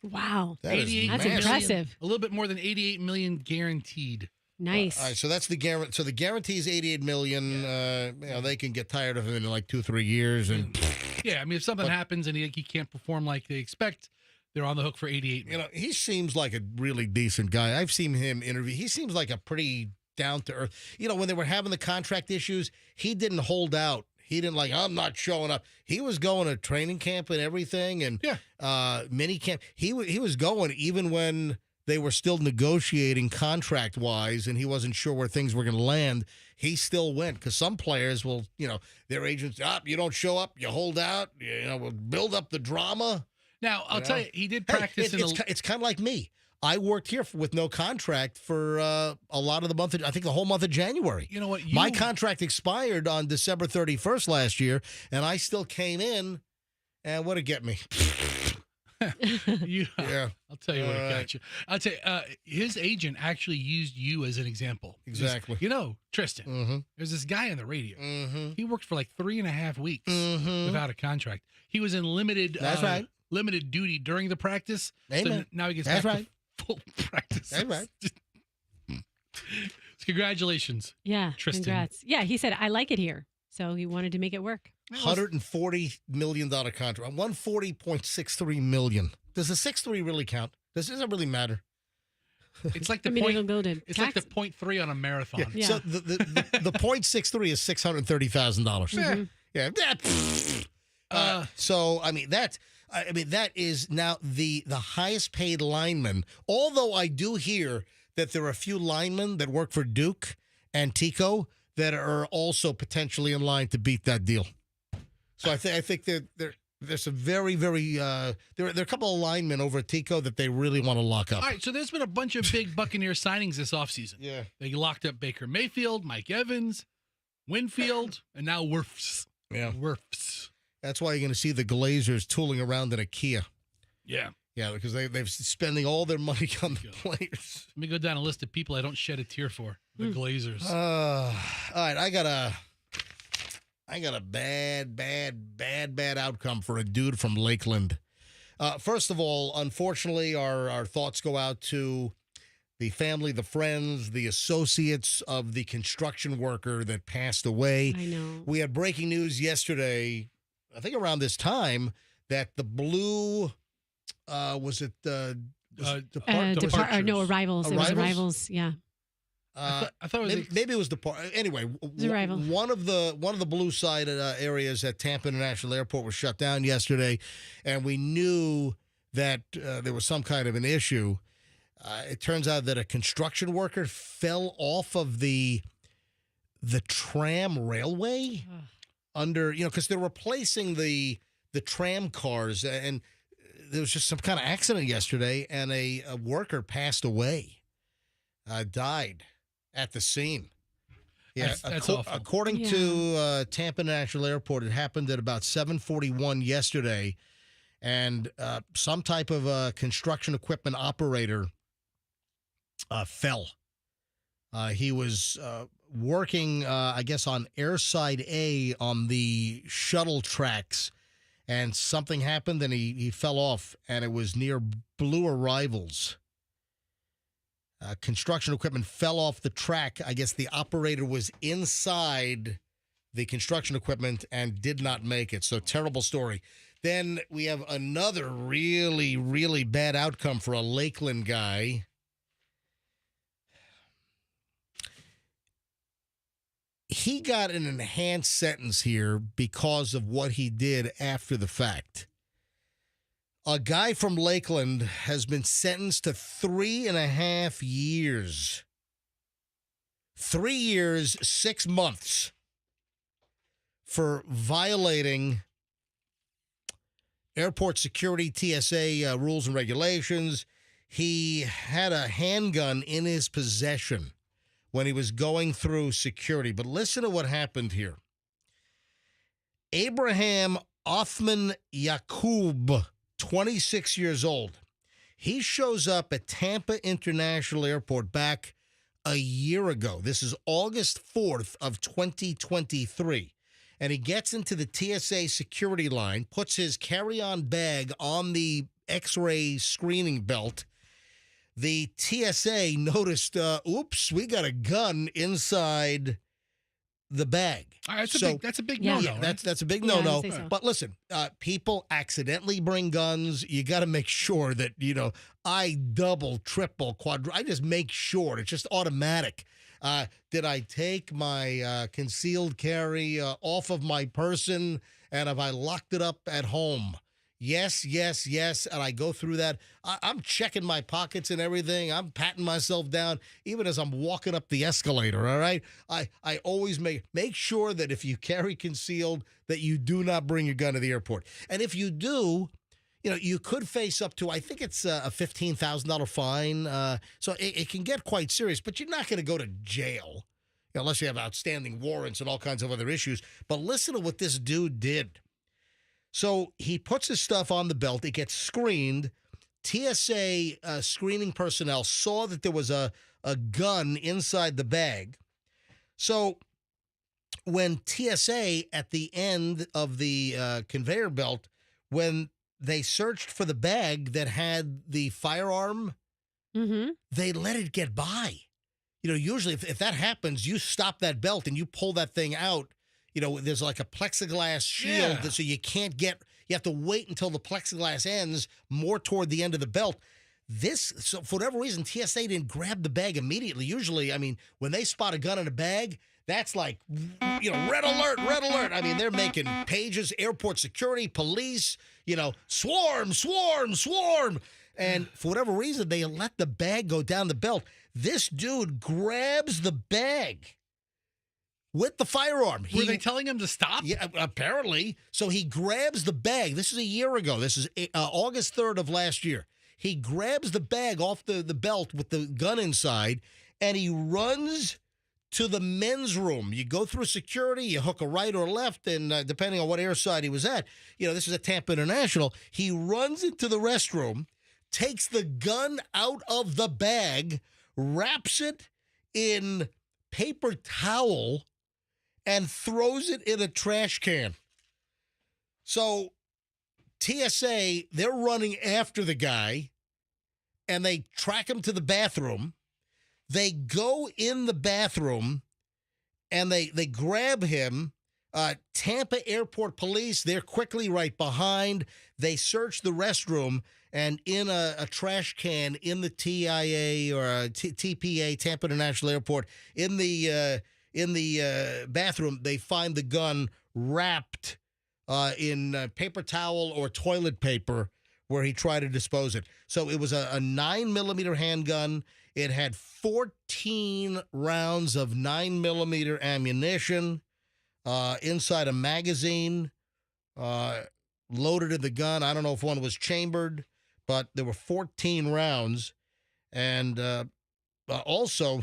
Wow. That is That's massive. impressive. A little bit more than $88 million guaranteed. Nice. All right, so that's the guarantee. So the guarantee is $88 million. They can get tired of him in like 2-3 years, and Yeah, I mean, if something happens and he can't perform like they expect, they're on the hook for $88 million. he seems like a really decent guy. I've seen him interview. He seems like a pretty down to earth. When they were having the contract issues, he didn't hold out. He didn't I'm not showing up. He was going to training camp and everything, and mini camp. He was going even when they were still negotiating contract-wise, and he wasn't sure where things were going to land. He still went, because some players will, their agents, you don't show up, you hold out, we'll build up the drama. Now, I'll tell you, he did practice It's kind of like me. I worked here with no contract for a lot of the month, I think the whole month of January. You know what? My contract expired on December 31st last year, and I still came in, and what'd it get me? Yeah. I'll tell you what it got you. I'll tell you, his agent actually used you as an example. Exactly. Tristan, there's this guy on the radio. He worked for like 3.5 weeks Mm-hmm. without a contract. He was in limited limited duty during the practice. Amen. So now he gets That's back right. to full practice. That's right. Congratulations. Yeah. Tristan. Congrats. Yeah, he said, I like it here. So he wanted to make it work. $140 million contract. $140.63 million. Does the 6.3 really count? Does it really matter? It's like the it'll go to it's like the 0.3 on a marathon. Yeah. So the .63 is $630,000. Yeah. So that is now the highest paid lineman. Although I do hear that there are a few linemen that work for Duke and Tico that are also potentially in line to beat that deal. So I think they're There's some very, very, there are a couple of linemen over at Tico that they really want to lock up. All right, so there's been a bunch of big Buccaneer signings this offseason. Yeah. They locked up Baker Mayfield, Mike Evans, Winfield, and now Wirfs. Yeah. Wirfs. That's why you're going to see the Glazers tooling around in a Kia. Yeah. Yeah, because they're spending all their money on the players. Let me go down a list of people I don't shed a tear for. The Glazers. All right, I got a bad outcome for a dude from Lakeland. First of all, unfortunately, our thoughts go out to the family, the friends, the associates of the construction worker that passed away. I know. We had breaking news yesterday, I think around this time, that the blue, was it Arrivals. It was Arrivals, yeah. I thought it was maybe it was anyway. Arrival. One of the blue side areas at Tampa International Airport was shut down yesterday, and we knew that there was some kind of an issue. It turns out that a construction worker fell off of the tram railway under, because they're replacing the tram cars, and there was just some kind of accident yesterday, and a worker passed away, died at the scene. Yeah, that's awful. According to Tampa International Airport, it happened at about 7:41 yesterday, and some type of construction equipment operator fell. He was working, I guess, on Airside A on the shuttle tracks, and something happened, and he fell off, and it was near Blue Arrivals. Construction equipment fell off the track. I guess the operator was inside the construction equipment and did not make it. So terrible story. Then we have another really, really bad outcome for a Lakeland guy. He got an enhanced sentence here because of what he did after the fact. A guy from Lakeland has been sentenced to 3.5 years. 3 years, 6 months for violating airport security, TSA rules and regulations. He had a handgun in his possession when he was going through security. But listen to what happened here. Abraham Othman Yakub, 26 years old. He shows up at Tampa International Airport back a year ago. This is August 4th of 2023. And he gets into the TSA security line, puts his carry-on bag on the X-ray screening belt. The TSA noticed, oops, we got a gun inside the bag. That's a big no-no. Yeah, right? that's a big no-no. I'd say so. But listen, people accidentally bring guns. You got to make sure that, I double, triple, I just make sure. It's just automatic. Did I take my concealed carry off of my person, and have I locked it up at home? Yes. And I go through that. I'm checking my pockets and everything. I'm patting myself down, even as I'm walking up the escalator, all right? I always make sure that if you carry concealed, that you do not bring your gun to the airport. And if you do, you could face up to, I think it's a $15,000 fine. So it can get quite serious, but you're not going to go to jail unless you have outstanding warrants and all kinds of other issues. But listen to what this dude did. So he puts his stuff on the belt. It gets screened. TSA screening personnel saw that there was a gun inside the bag. So when TSA at the end of the conveyor belt, when they searched for the bag that had the firearm, they let it get by. Usually if that happens, you stop that belt and you pull that thing out. There's like a plexiglass shield, so you have to wait until the plexiglass ends more toward the end of the belt. So for whatever reason, TSA didn't grab the bag immediately. Usually, when they spot a gun in a bag, that's like, red alert, red alert. They're making pages, airport security, police, swarm. And for whatever reason, they let the bag go down the belt. This dude grabs the bag, with the firearm. Were they telling him to stop? Yeah, apparently. So he grabs the bag. This is a year ago. This is August 3rd of last year. He grabs the bag off the belt with the gun inside, and he runs to the men's room. You go through security, you hook a right or left, and depending on what air side he was at, this is at Tampa International. He runs into the restroom, takes the gun out of the bag, wraps it in paper towel, and throws it in a trash can. So TSA, they're running after the guy, and they track him to the bathroom. They go in the bathroom, and they grab him. Tampa Airport Police, they're quickly right behind. They search the restroom, and in a trash can in the TIA or TPA, Tampa International Airport, in the bathroom, they find the gun wrapped in paper towel or toilet paper where he tried to dispose it. So it was a 9mm handgun. It had 14 rounds of 9mm ammunition inside a magazine loaded in the gun. I don't know if one was chambered, but there were 14 rounds. And also,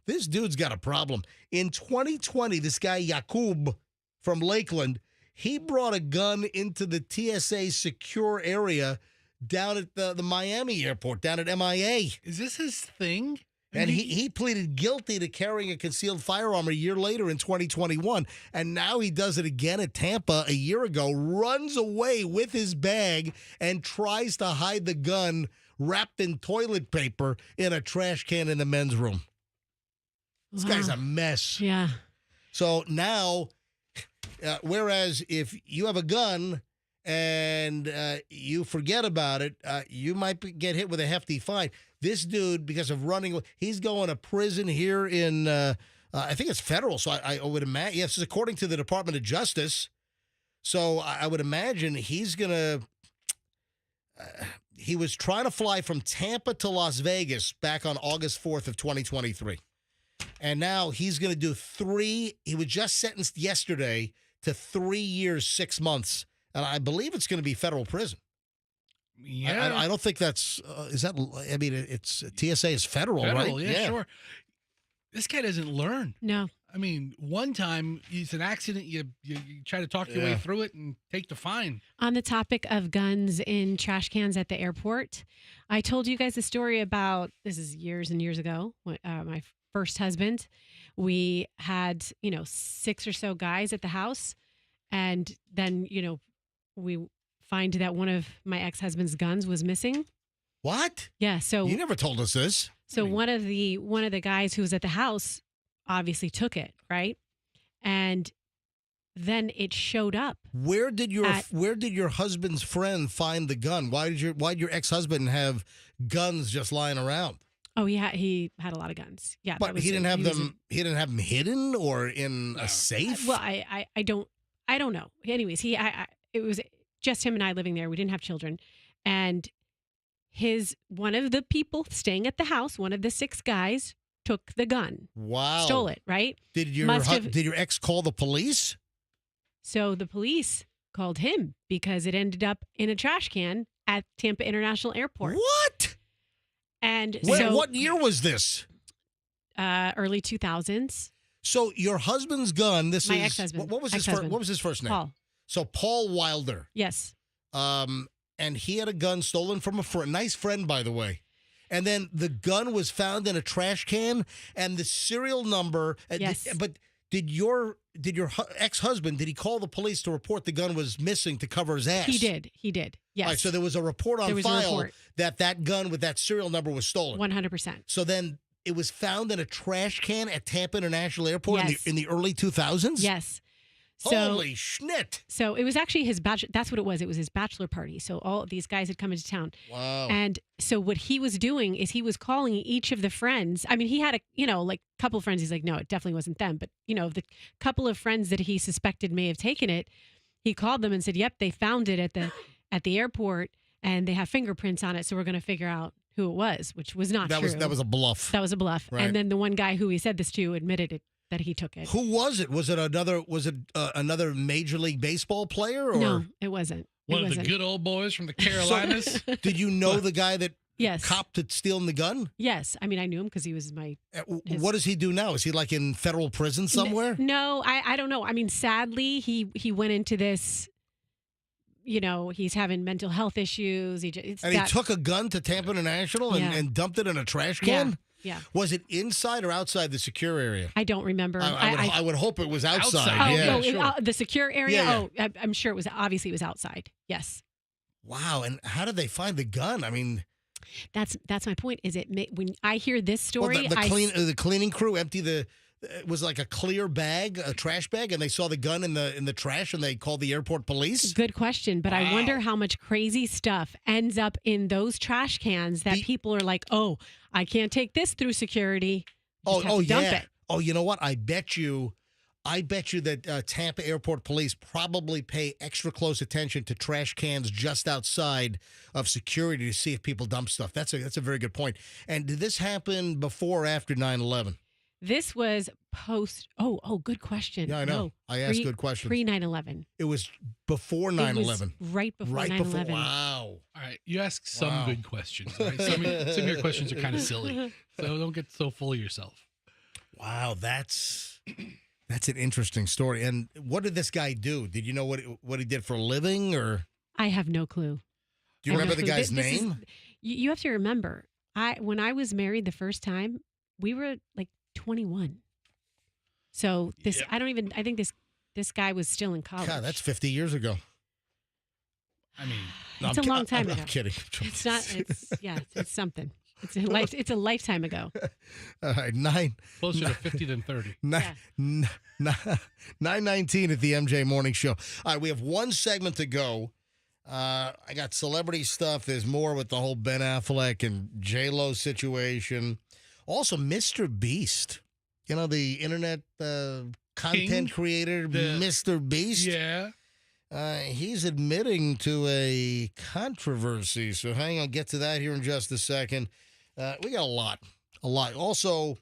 this dude's got a problem. In 2020, this guy, Yakub from Lakeland, he brought a gun into the TSA secure area down at the Miami airport, down at MIA. Is this his thing? And he pleaded guilty to carrying a concealed firearm a year later in 2021. And now he does it again at Tampa a year ago, runs away with his bag and tries to hide the gun wrapped in toilet paper in a trash can in the men's room. This guy's a mess. Yeah. So now, whereas if you have a gun and you forget about it, you might get hit with a hefty fine. This dude, because of running, he's going to prison here in, I think it's federal. So I would imagine, yes, according to the Department of Justice. So I would imagine he's going to, he was trying to fly from Tampa to Las Vegas back on August 4th of 2023. And now he's going to do he was just sentenced yesterday to 3 years, 6 months. And I believe it's going to be federal prison. Yeah. I don't think that's, is that, I mean, it's TSA is federal, right? Yeah, sure. This guy doesn't learn. No. I mean, one time it's an accident. You try to talk your way through it and take the fine. On the topic of guns in trash cans at the airport, I told you guys a story about, this is years and years ago, when, my first husband, we had, 6 or so guys at the house. And then, we find that one of my ex-husband's guns was missing. What? Yeah. So you never told us this. So one of the guys who was at the house obviously took it, right? And then it showed up. Where did your husband's friend find the gun? Why did your ex-husband have guns just lying around? Oh, yeah, he had a lot of guns. Yeah, but he didn't have them. He didn't have them hidden or in a safe. Well, I don't know. Anyways, it was just him and I living there. We didn't have children, and one of the people staying at the house, one of the 6 guys, took the gun. Wow, stole it. Right? Did your ex call the police? So the police called him because it ended up in a trash can at Tampa International Airport. What? And what year was this? Early 2000s. So your husband's gun. This my is ex-husband. What was his first? What was his first name? Paul. So Paul Wilder. Yes. And he had a gun stolen from a nice friend, by the way. And then the gun was found in a trash can, and the serial number. Yes. But did your ex-husband, did he call the police to report the gun was missing to cover his ass? He did. Yes. All right, so there was a report on file that gun with that serial number was stolen. 100%. So then it was found in a trash can at Tampa International Airport in the early 2000s? Yes. Holy schnit. So it was actually his bachelor. That's what it was. It was his bachelor party. So all of these guys had come into town. Wow. And so what he was doing is he was calling each of the friends. I mean, he had a couple of friends. He's like, no, it definitely wasn't them. But, the couple of friends that he suspected may have taken it, he called them and said, yep, they found it at the airport and they have fingerprints on it. So we're going to figure out who it was, which was not true. That was a bluff. That was a bluff. Right. And then the one guy who he said this to admitted it that he took it. Who was it? Was it another Major League Baseball player? Or No, it wasn't. One of the good old boys from the Carolinas. Did you know the guy that Yes. copped at stealing the gun? Yes. I mean, I knew him because he was my. What does he do now? Is he like in federal prison somewhere? No, I don't know. I mean, sadly, he went into this. You know, he's having mental health issues. He took a gun to Tampa International and dumped it in a trash can? Yeah. Was it inside or outside the secure area? I don't remember. I would hope it was outside. Oh, Yeah, no, sure. the secure area? Yeah, yeah. Oh, I'm sure it was. Obviously, it was outside. Yes. Wow. And how did they find the gun? I mean, that's my point. Is it when I hear this story? The cleaning crew emptied it was like a clear bag, a trash bag, and they saw the gun in the trash, and they called the airport police. Good question, but I wonder how much crazy stuff ends up in those trash cans that people are like, "Oh, I can't take this through security." Just have to dump it. Oh, you know what? I bet you that Tampa Airport Police probably pay extra close attention to trash cans just outside of security to see if people dump stuff. That's a very good point. And did this happen before or after 9/11? This was post. Oh, good question. Yeah, I know. No, I asked good questions. Pre 9/11. It was before 9/11. Right before 9/11. Wow. All right, you ask some good questions. Right? Some of your questions are kind of silly, so don't get so full of yourself. Wow, that's an interesting story. And what did this guy do? Did you know what he did for a living, or? I have no clue. Do you remember the guy's name? You have to remember, when I was married the first time, we were like 21. So I think this guy was still in college. God, that's 50 years ago. I mean, it's a long time ago. I'm kidding. It's not. It's something. It's a lifetime ago. All right, closer to 50 than 30. 9:19 at the MJ Morning Show. All right, we have one segment to go. I got celebrity stuff. There's more with the whole Ben Affleck and J-Lo situation. Also, Mr. Beast. You know, the internet content creator, Mr. Beast. Yeah. He's admitting to a controversy. So hang on, get to that here in just a second. We got a lot. Also,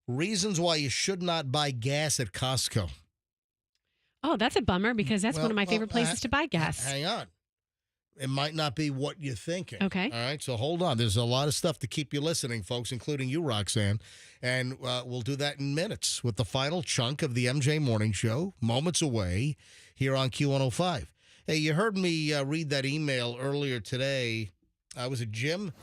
reasons why you should not buy gas at Costco. Oh, that's a bummer because that's one of my favorite places to buy gas. Hang on. It might not be what you're thinking. Okay. All right, so hold on. There's a lot of stuff to keep you listening, folks, including you, Roxanne. And we'll do that in minutes with the final chunk of the MJ Morning Show, moments away, here on Q105. Hey, you heard me read that email earlier today. Was it Jim?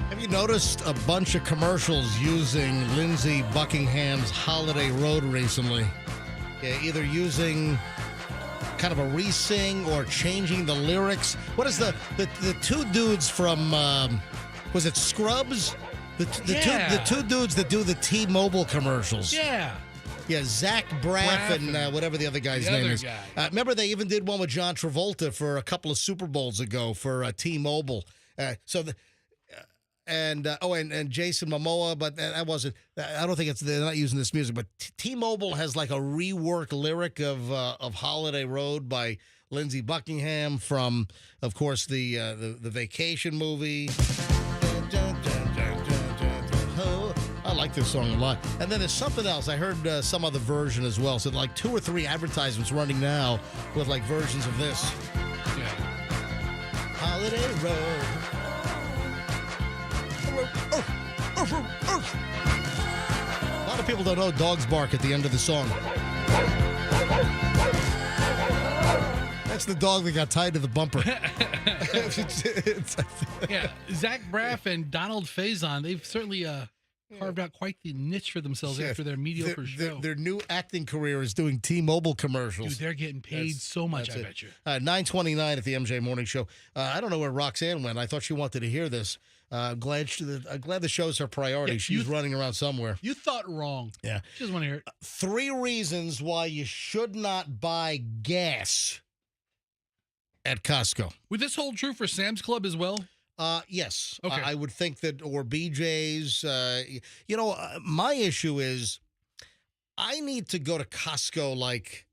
Have you noticed a bunch of commercials using Lindsey Buckingham's Holiday Road recently? Yeah, either using kind of a re-sing or changing the lyrics. What is the two dudes from, was it Scrubs? The two dudes that do the T-Mobile commercials. Yeah. Yeah, Zach Braff and whatever the other guy's name is. Remember, they even did one with John Travolta for a couple of Super Bowls ago for T-Mobile. And Jason Momoa, but that wasn't. I don't think they're not using this music. But T-Mobile has like a reworked lyric of Holiday Road by Lindsey Buckingham from, of course, the Vacation movie. I like this song a lot. And then there's something else. I heard some other version as well. So like 2 or 3 advertisements running now with like versions of this. Yeah. Holiday Road. A lot of people don't know dogs bark at the end of the song. That's the dog that got tied to the bumper. Yeah, Zach Braff and Donald Faison, they've certainly carved out quite the niche for themselves after their mediocre show. Their new acting career is doing T-Mobile commercials. Dude, they're getting paid so much, I bet you. 9:29 at the MJ Morning Show. I don't know where Roxanne went. I thought she wanted to hear this. I'm glad the show's her priority. Yeah, She's running around somewhere. You thought wrong. Yeah. She doesn't want to hear it. 3 reasons why you should not buy gas at Costco. Would this hold true for Sam's Club as well? Yes. Okay. I would think that, or BJ's. My issue is I need to go to Costco like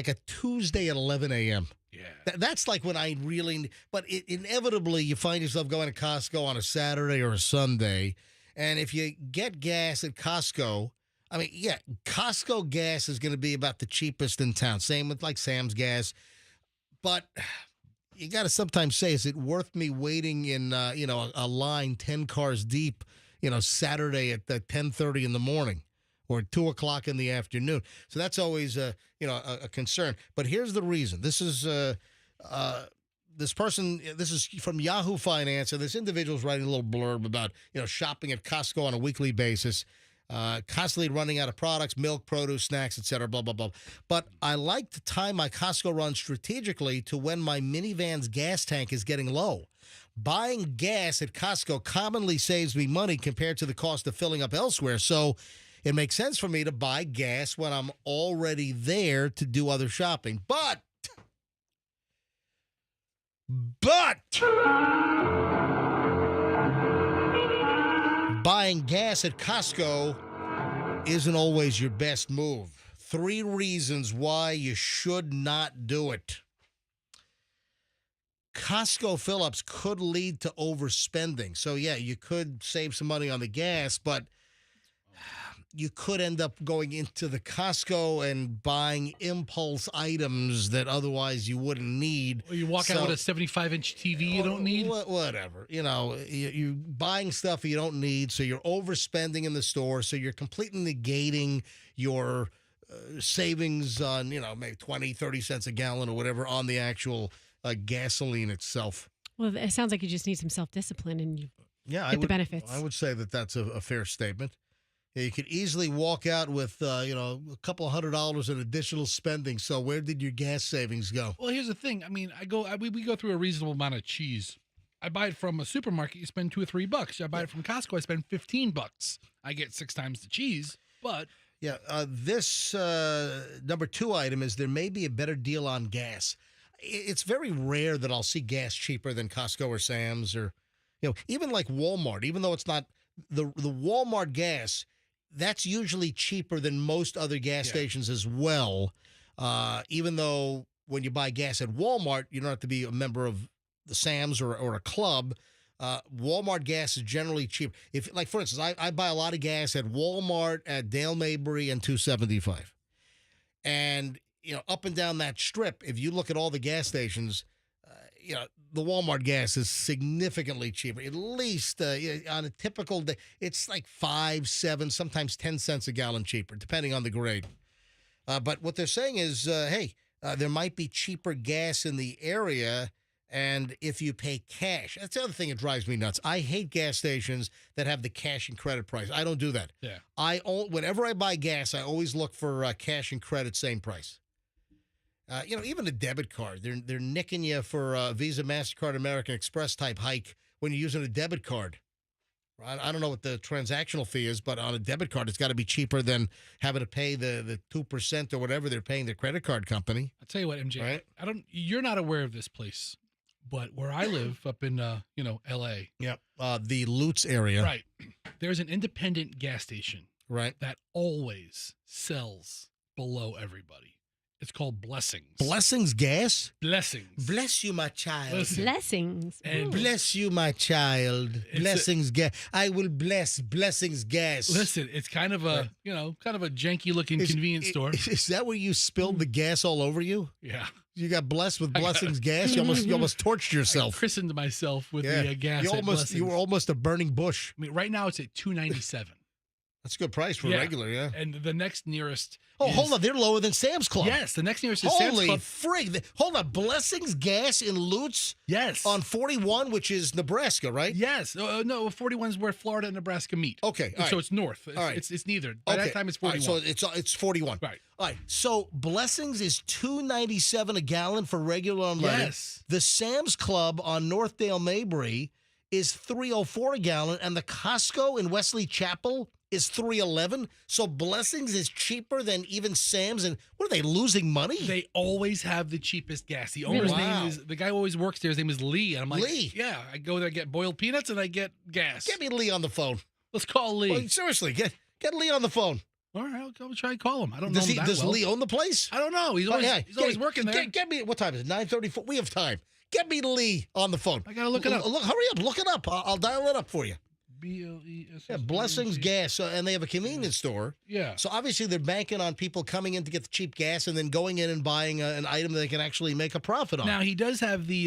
a Tuesday at 11 a.m. Yeah. That's like when I really, but inevitably you find yourself going to Costco on a Saturday or a Sunday. And if you get gas at Costco, I mean, yeah, Costco gas is going to be about the cheapest in town. Same with like Sam's gas. But you got to sometimes say, is it worth me waiting in, a line 10 cars deep, Saturday at 10:30 in the morning or 2 o'clock in the afternoon? So that's always, a concern. But here's the reason. This is this person. This is from Yahoo Finance, and this individual's writing a little blurb about shopping at Costco on a weekly basis. constantly running out of products, milk, produce, snacks, etc., blah, blah, blah. But I like to time my Costco run strategically to when my minivan's gas tank is getting low. Buying gas at Costco commonly saves me money compared to the cost of filling up elsewhere. So it makes sense for me to buy gas when I'm already there to do other shopping. But buying gas at Costco isn't always your best move. 3 reasons why you should not do it. Costco fill-ups could lead to overspending. So, yeah, you could save some money on the gas, but you could end up going into the Costco and buying impulse items that otherwise you wouldn't need. Or you walk out with a 75-inch TV you don't need? Whatever. You know, you're buying stuff you don't need, so you're overspending in the store, so you're completely negating your savings on, maybe 20, 30 cents a gallon or whatever on the actual gasoline itself. Well, it sounds like you just need some self-discipline and you get the benefits. I would say that that's a fair statement. Yeah, you could easily walk out with, a couple $100 in additional spending. So where did your gas savings go? Well, here's the thing. I mean, we go through a reasonable amount of cheese. I buy it from a supermarket, you spend $2 or $3. I buy it from Costco, I spend $15. I get 6 times the cheese, but... Yeah, this number 2 item is there may be a better deal on gas. It's very rare that I'll see gas cheaper than Costco or Sam's or, even like Walmart, even though it's not the Walmart gas, that's usually cheaper than most other gas stations as well. Even though when you buy gas at Walmart, you don't have to be a member of the Sam's or a club. Walmart gas is generally cheap. For instance, I buy a lot of gas at Walmart, at Dale Mabry, and 275. And up and down that strip, if you look at all the gas stations, the Walmart gas is significantly cheaper. At least on a typical day, it's like 5, 7, sometimes 10 cents a gallon cheaper, depending on the grade. But what they're saying is, there might be cheaper gas in the area, and if you pay cash. That's the other thing that drives me nuts. I hate gas stations that have the cash and credit price. I don't do that. Yeah. Whenever I buy gas, I always look for cash and credit, same price. Even a debit card, they're nicking you for a Visa, MasterCard, American Express type hike when you're using a debit card. I don't know what the transactional fee is, but on a debit card, it's got to be cheaper than having to pay the 2% or whatever they're paying their credit card company. I'll tell you what, MJ, right? You're not aware of this place, but where I live up in, L.A. Yeah, the Lutz area. Right. There's an independent gas station. Right. That always sells below everybody. It's called Blessings. Blessings gas? Blessings. Bless you, my child. Listen. Blessings. And bless you, my child. Blessings gas. I will bless Blessings gas. Listen, it's kind of a, kind of a janky looking convenience store. Is that where you spilled the gas all over you? Yeah. You got blessed with Blessings gas? You almost torched yourself. I christened myself with the gas. You were almost a burning bush. I mean, right now it's at $2.97. That's a good price for regular, yeah. And the next nearest. Hold on, they're lower than Sam's Club. Yes, the next nearest is Sam's Club. Holy frig! Hold on, Blessings Gas in Lutz. Yes, on 41, which is Nebraska, right? Yes. No, 41 is where Florida and Nebraska meet. Okay, so it's north. All right, it's neither. By that time, it's 41. Right, so it's 41. Right. All right. So Blessings is $2.97 a gallon for regular unleaded. Yes. The Sam's Club on Northdale Mabry is $3.04 a gallon, and the Costco in Wesley Chapel is $3.11. So Blessings is cheaper than even Sam's. And what are they, losing money? They always have the cheapest gas. The owner's name is, the guy who always works there, his name is Lee. And I'm like, Lee? Yeah, I go there, I get boiled peanuts, and I get gas. Get me Lee on the phone. Let's call Lee. Well, seriously, get Lee on the phone. All right, I'll try and call him. I don't know him that Does well. Lee own the place? I don't know. He's always working there. Get me, what time is it? 9:34. We have time. Get me Lee on the phone. I got to look it up. Hurry up. Look it up. I'll dial it up for you. BLESS. Yeah, Blessings Gas, and they have a convenience store. Yeah. So obviously they're banking on people coming in to get the cheap gas and then going in and buying an item that they can actually make a profit on. Now he does have the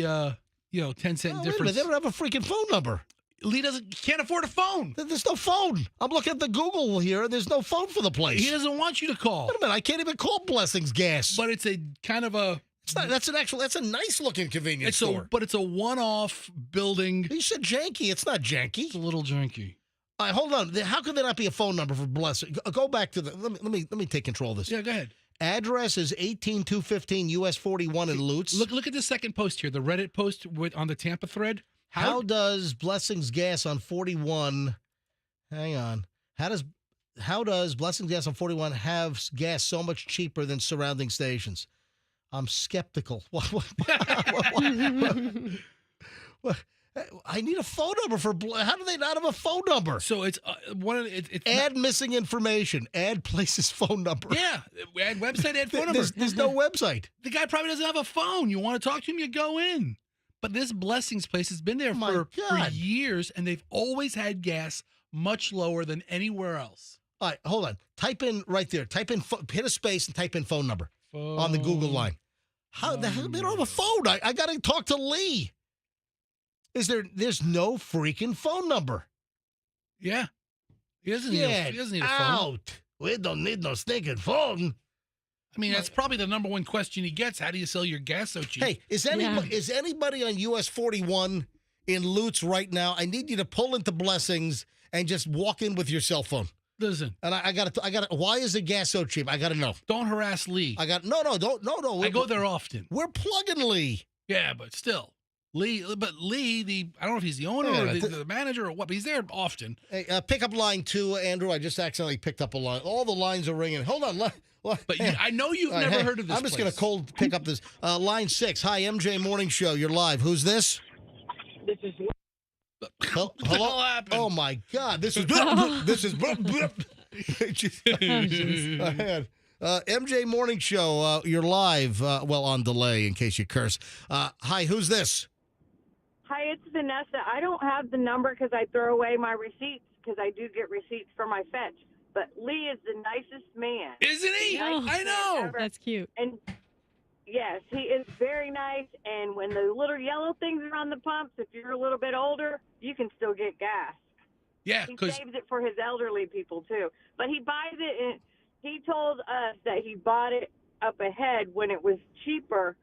10-cent difference. They don't have a freaking phone number. Lee can't afford a phone. There's no phone. I'm looking at the Google here, and there's no phone for the place. He doesn't want you to call. Wait a minute, I can't even call Blessings Gas. But it's a kind of a. It's not. That's a nice looking convenience store. But it's a one-off building. You said janky. It's not janky. It's a little janky. All right, hold on. How could there not be a phone number for Blessing? Go back to the. Let me take control of this. Yeah, go ahead. Address is 18215 US 41 in Lutz. Look at the second post here, the Reddit post on the Tampa thread. How does Blessings Gas on 41? Hang on. How does Blessings Gas on 41 have gas so much cheaper than surrounding stations? I'm skeptical. What? I need a phone number for. How do they not have a phone number? So it's it's add missing information. Add place's phone number. Yeah, add website, add phone number. There's no website. The guy probably doesn't have a phone. You want to talk to him, you go in. But this Blessings place has been there for years, and they've always had gas much lower than anywhere else. All right, hold on. Type in right there. Hit a space and type in phone number on the Google line. How the hell they don't have a phone? I got to talk to Lee. There's no freaking phone number. Yeah. He doesn't need a phone. We don't need no stinking phone. I mean, that's probably the number one question he gets. How do you sell your gas so cheap? Hey, is anybody on US 41 in Lutz right now? I need you to pull into Blessings and just walk in with your cell phone. Listen. And I got to. Why is the gas so cheap? I got to know. Don't harass Lee. No. I go there often. We're plugging Lee. Yeah, but still. Lee, I don't know if he's the owner or the manager or what, but he's there often. Hey, pick up line 2, Andrew. I just accidentally picked up a line. All the lines are ringing. Hold on. But I know you've never heard of this. I'm just going to pick up this. Line 6. Hi, MJ Morning Show. You're live. Who's this? This is. Hello? Oh, my God. This is. MJ Morning Show. You're live. On delay in case you curse. Hi, who's this? Hi, it's Vanessa. I don't have the number because I throw away my receipts because I do get receipts for my fetch. But Lee is the nicest man. Isn't he? I know. That's cute. And yes, he is very nice. And when the little yellow things are on the pumps, if you're a little bit older, you can still get gas. Yeah, he saves it for his elderly people too. But he buys it, and he told us that he bought it up ahead when it was cheaper.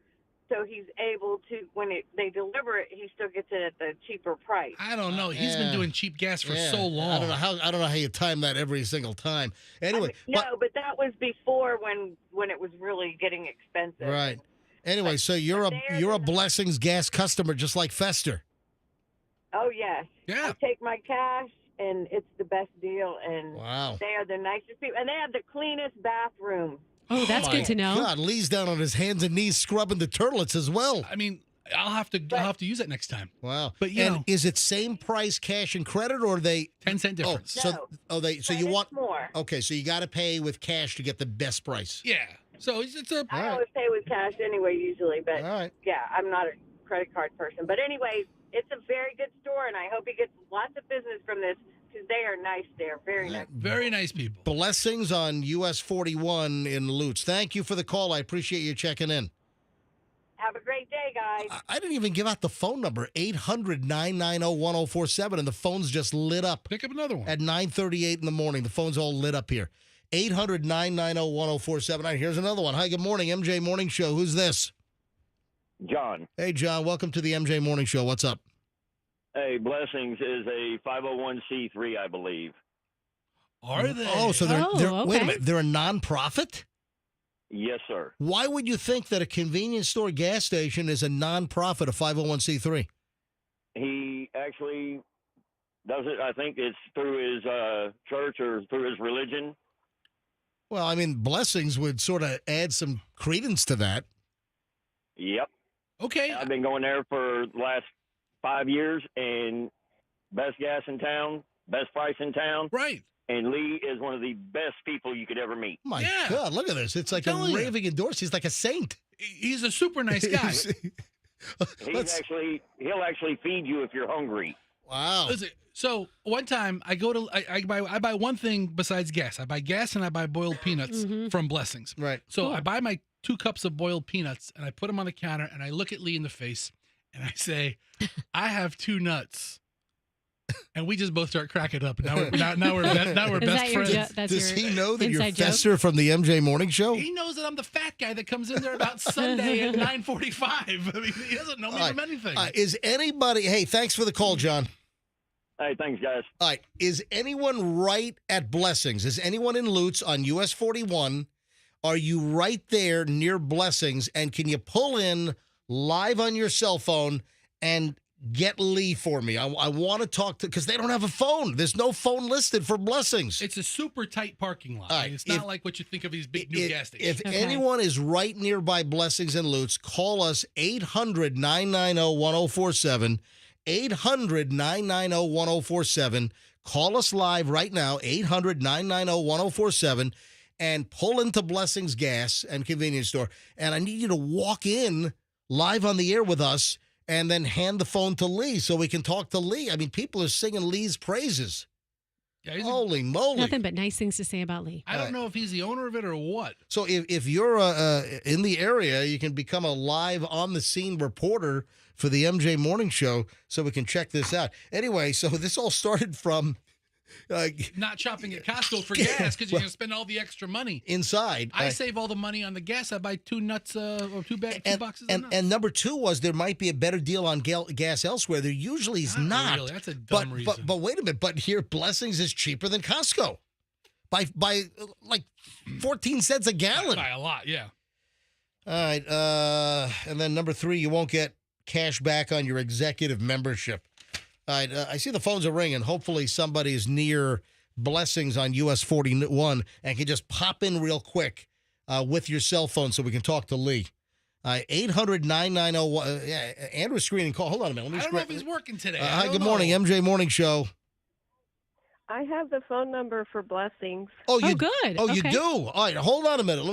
So he's able to, when they deliver it, he still gets it at the cheaper price. I don't know. He's been doing cheap gas for so long. I don't know how you time that every single time. Anyway, but that was before when it was really getting expensive. Right. Anyway, so you're a Blessings Gas customer, just like Fester. Oh yes. Yeah. I take my cash, and it's the best deal. And wow, they are the nicest people, and they have the cleanest bathrooms. Oh, that's good to know. God, Lee's down on his hands and knees scrubbing the turtlets as well. I mean, I'll have to use that next time. Wow. But is it same price cash and credit, or are they 10-cent difference? So you want more? Okay, so you got to pay with cash to get the best price. Yeah. So it's a. I always pay with cash anyway, usually, but yeah, I'm not a credit card person. But anyway, it's a very good store, and I hope he gets lots of business from this. Because they are nice there. Very nice. Very nice people. Blessings on US 41 in Lutz. Thank you for the call. I appreciate you checking in. Have a great day, guys. I didn't even give out the phone number, 800-990-1047, and the phone's just lit up. Pick up another one. At 9:38 in the morning. The phone's all lit up here. 800-990-1047. All right, here's another one. Hi, good morning, MJ Morning Show. Who's this? John. Hey, John. Welcome to the MJ Morning Show. What's up? Hey, Blessings is a 501c3, I believe. Are they? Oh, so they're wait a minute. They're a nonprofit? Yes, sir. Why would you think that a convenience store gas station is a nonprofit, a 501c3? He actually does it, I think it's through his church or through his religion. Well, I mean, Blessings would sort of add some credence to that. Yep. Okay. I've been going there for the last 5 years, and best gas in town, best price in town. Right. And Lee is one of the best people you could ever meet. My God, look at this. It's like a raving endorsement. He's like a saint. He's a super nice guy. He'll actually feed you if you're hungry. Wow. Listen, so one time I go to I buy one thing besides gas. I buy gas and I buy boiled peanuts from Blessings. Right. So I buy my 2 cups of boiled peanuts and I put them on the counter and I look at Lee in the face and I say, I have 2 nuts. And we just both start cracking up. Now we're best friends. Does he know that you're Fester from the MJ Morning Show? He knows that I'm the fat guy that comes in there about Sunday at 9:45. I mean, he doesn't know me from anything. Is anybody? Hey, thanks for the call, John. Hey, thanks, guys. All right. Is anyone right at Blessings? Is anyone in Lutz on US 41? Are you right there near Blessings? And can you pull in live on your cell phone and get Lee for me? I want to talk to, because they don't have a phone. There's no phone listed for Blessings. It's a super tight parking lot. Right. It's not like what you think of these big new gas stations. If anyone is right nearby Blessings and Lutz, call us 800-990-1047. 800-990-1047. Call us live right now, 800-990-1047, and pull into Blessings Gas and Convenience Store. And I need you to walk in live on the air with us and then hand the phone to Lee so we can talk to Lee. I mean, people are singing Lee's praises. Yeah, Holy moly. Nothing but nice things to say about Lee. I don't know if he's the owner of it or what. So if you're in the area, you can become a live on-the-scene reporter for the MJ Morning Show so we can check this out. Anyway, so this all started from... not shopping at Costco for gas because you're going to spend all the extra money. Inside. I save all the money on the gas. I buy two boxes of nuts. And number two was there might be a better deal on gas elsewhere. There usually is not. Really. That's a dumb reason. But wait a minute. But here, Blessings is cheaper than Costco by like 14 cents a gallon. By a lot, yeah. All right. And then number three, you won't get cash back on your executive membership. All right, I see the phones are ringing. Hopefully somebody is near Blessings on US 41 and can just pop in real quick with your cell phone so we can talk to Lee. 800-990. Andrew's screening call. Hold on a minute. I don't know if he's working today. Hi, good morning, MJ Morning Show. I have the phone number for Blessings. Oh, you good. Oh, you do. All right, hold on a minute.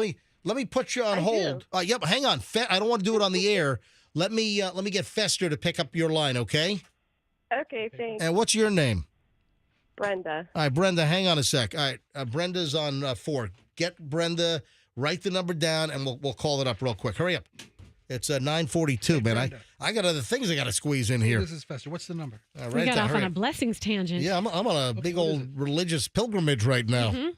Let me put you on hold. Yep, hang on. I don't want to do it on the air. Let me get Fester to pick up your line, okay? Okay, thanks. And what's your name? Brenda. All right, Brenda, hang on a sec. All right, Brenda's on 4. Get Brenda, write the number down, and we'll call it up real quick. Hurry up. It's 9:42, man. I got other things I got to squeeze in here. This is Fester. What's the number? We got off on a Blessings tangent. Yeah, I'm on a big old religious pilgrimage right now. Mm-hmm.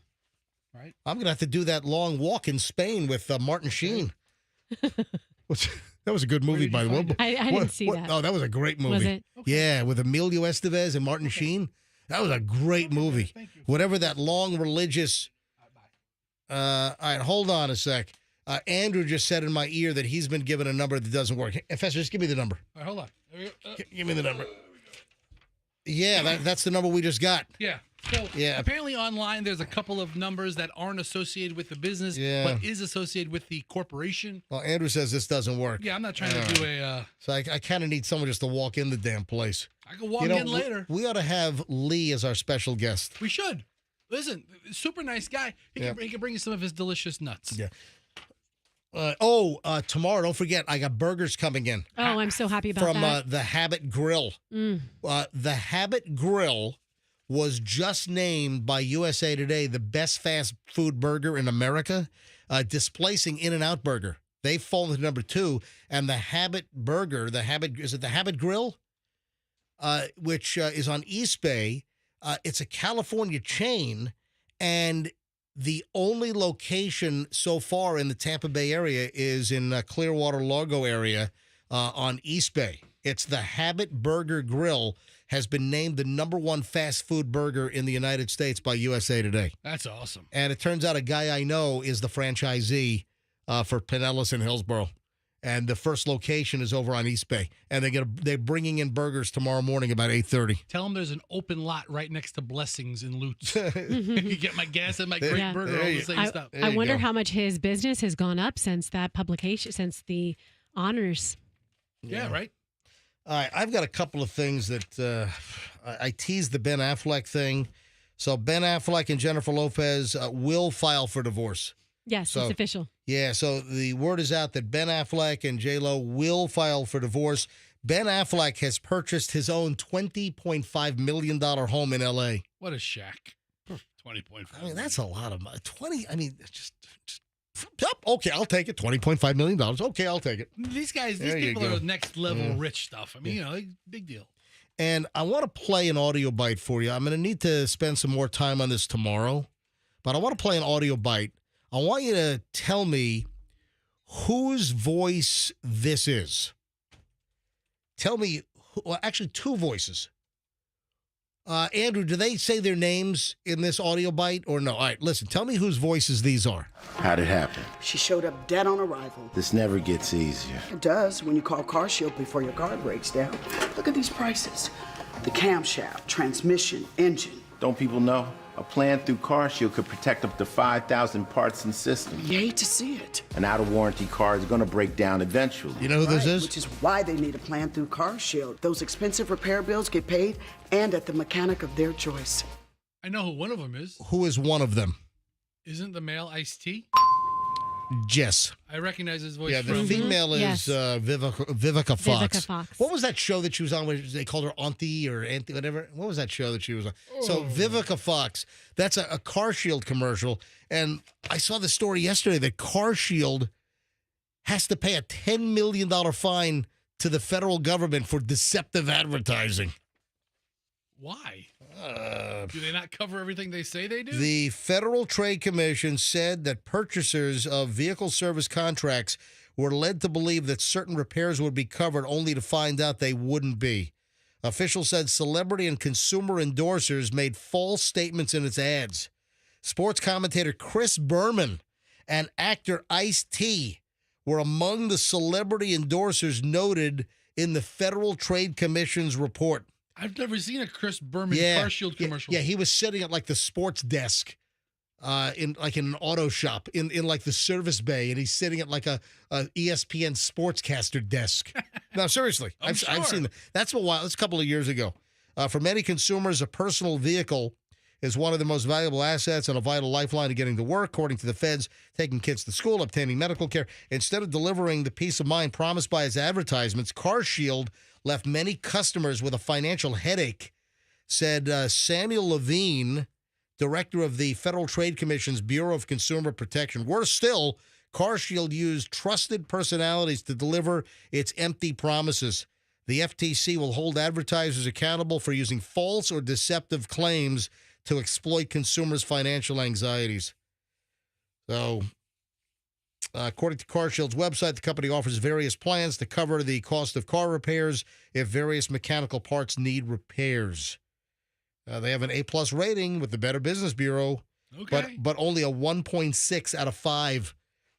Right. I'm going to have to do that long walk in Spain with Martin Sheen. That was a good movie, by the way. I didn't see that. Oh, that was a great movie. Was it? Yeah, with Emilio Estevez and Martin Sheen. That was a great movie. Whatever that long religious... all right, hold on a sec. Andrew just said in my ear that he's been given a number that doesn't work. Hey, Fester, just give me the number. All right, hold on. Give me the number. Yeah, that's the number we just got. Yeah. So apparently online there's a couple of numbers that aren't associated with the business, but is associated with the corporation. Well, Andrew says this doesn't work. Yeah, I'm not trying to do a... So I kind of need someone just to walk in the damn place. I can walk in later. We ought to have Lee as our special guest. We should. Listen, super nice guy. He can bring you some of his delicious nuts. Yeah. Tomorrow, don't forget, I got burgers coming in. Oh, I'm so happy about that. From the Habit Grill. The Habit Grill was just named by USA Today the best fast food burger in America, displacing In-N-Out Burger. They've fallen to number 2, and the Habit Burger, is it the Habit Grill? Which is on East Bay. It's a California chain, and the only location so far in the Tampa Bay area is in Clearwater, Largo area on East Bay. It's the Habit Burger Grill, has been named the #1 fast food burger in the United States by USA Today. That's awesome. And it turns out a guy I know is the franchisee for Pinellas and Hillsborough. And the first location is over on East Bay. And they're bringing in burgers tomorrow morning about 8:30. Tell them there's an open lot right next to Blessings in Lutz. You get my gas and my great burger, all the same stuff. I wonder how much his business has gone up since that publication, since the honors. Yeah, right? All right, I've got a couple of things that I teased the Ben Affleck thing. So Ben Affleck and Jennifer Lopez will file for divorce. Yes, it's official. Yeah, so the word is out that Ben Affleck and J-Lo will file for divorce. Ben Affleck has purchased his own $20.5 million home in L.A. What a shack. 20.5. I mean, that's a lot of money. 20, I mean, just yep, okay, I'll take it. $20.5 million. Okay, I'll take it. These people are next level rich stuff. I mean, big deal. And I want to play an audio bite for you. I'm going to need to spend some more time on this tomorrow, but I want to play an audio bite. I want you to tell me whose voice this is. Tell me, well, actually 2 voices. Andrew, do they say their names in this audio bite or no? All right, listen, tell me whose voices these are. How'd it happen? She showed up dead on arrival. This never gets easier. It does when you call CarShield before your car breaks down. Look at these prices. The camshaft, transmission, engine. Don't people know? A plan through CarShield could protect up to 5,000 parts and systems. You hate to see it. An out-of-warranty car is going to break down eventually. You know who this is? Which is why they need a plan through CarShield. Those expensive repair bills get paid and at the mechanic of their choice. I know who one of them is. Who is one of them? Isn't the male Ice-T? Jess. I recognize his voice. Yeah, the from female is Yes. Vivica Fox. Vivica Fox. What was that show that she was on where they called her Auntie or Auntie, whatever? What was that show that she was on? So Vivica Fox, that's a CarShield commercial. And I saw the story yesterday that CarShield has to pay a $10 million fine to the federal government for deceptive advertising. Why? Do they not cover everything they say they do? The Federal Trade Commission said that purchasers of vehicle service contracts were led to believe that certain repairs would be covered only to find out they wouldn't be. Officials said celebrity and consumer endorsers made false statements in its ads. Sports commentator Chris Berman and actor Ice-T were among the celebrity endorsers noted in the Federal Trade Commission's report. I've never seen a Chris Berman CarShield commercial. Yeah, he was sitting at like the sports desk in an auto shop in like the service bay, and he's sitting at like a ESPN sportscaster desk. No, seriously. I've seen that. That's a couple of years ago. For many consumers, a personal vehicle is one of the most valuable assets and a vital lifeline to getting to work, according to the feds, taking kids to school, obtaining medical care. Instead of delivering the peace of mind promised by its advertisements, CarShield left many customers with a financial headache, said Samuel Levine, director of the Federal Trade Commission's Bureau of Consumer Protection. Worse still, CarShield used trusted personalities to deliver its empty promises. The FTC will hold advertisers accountable for using false or deceptive claims to exploit consumers' financial anxieties. So, according to CarShield's website, the company offers various plans to cover the cost of car repairs if various mechanical parts need repairs. They have an A+ rating with the Better Business Bureau, but only a 1.6 out of 5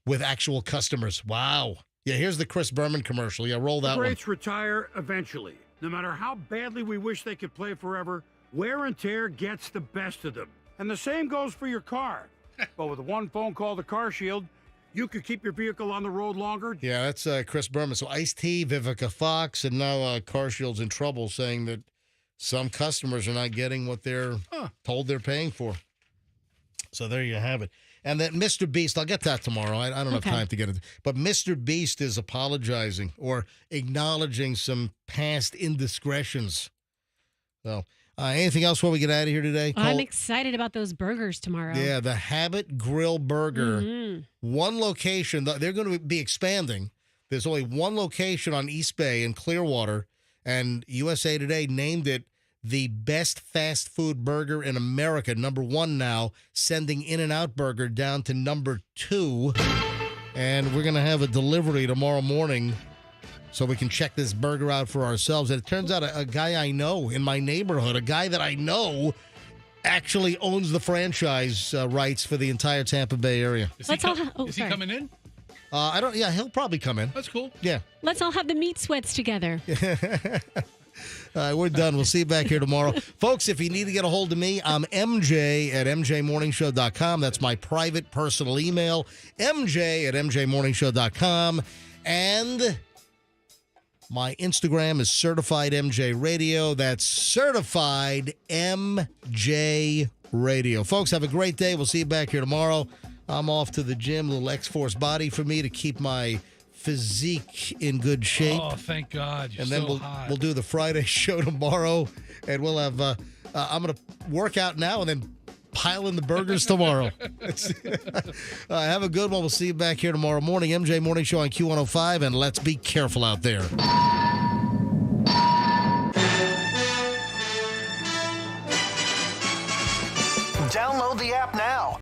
with actual customers. Wow. Yeah, here's the Chris Berman commercial. Yeah, roll that one. Greats retire eventually. No matter how badly we wish they could play forever, wear and tear gets the best of them. And the same goes for your car. But with one phone call to CarShield, you could keep your vehicle on the road longer. Yeah, that's Chris Berman. So Ice-T, Vivica Fox, and now CarShield's in trouble, saying that some customers are not getting what they're told they're paying for. So there you have it. And that Mr. Beast, I'll get to that tomorrow. I don't have time to get it. But Mr. Beast is apologizing or acknowledging some past indiscretions. So anything else before we get out of here today? I'm excited about those burgers tomorrow. Yeah, the Habit Grill Burger. Mm-hmm. One location. They're going to be expanding. There's only one location on East Bay in Clearwater, and USA Today named it the best fast food burger in America. Number 1 now, sending In-N-Out Burger down to number 2. And we're going to have a delivery tomorrow morning so we can check this burger out for ourselves. And it turns out a guy I know in my neighborhood, a guy that I know, actually owns the franchise rights for the entire Tampa Bay area. Is he coming in? Yeah, he'll probably come in. That's cool. Yeah. Let's all have the meat sweats together. We're done. We'll see you back here tomorrow. Folks, if you need to get a hold of me, I'm MJ at MJMorningshow.com. That's my private personal email, MJ at MJMorningshow.com. And my Instagram is Certified MJ Radio. That's Certified MJ Radio. Folks, have a great day. We'll see you back here tomorrow. I'm off to the gym, a little X-Force body for me to keep my physique in good shape. Oh, thank God. You're and then we'll do the Friday show tomorrow, and we'll have I'm going to work out now and then pile in the burgers tomorrow. Have a good one. We'll see you back here tomorrow morning. MJ Morning Show on Q105, and let's be careful out there. Download the app now.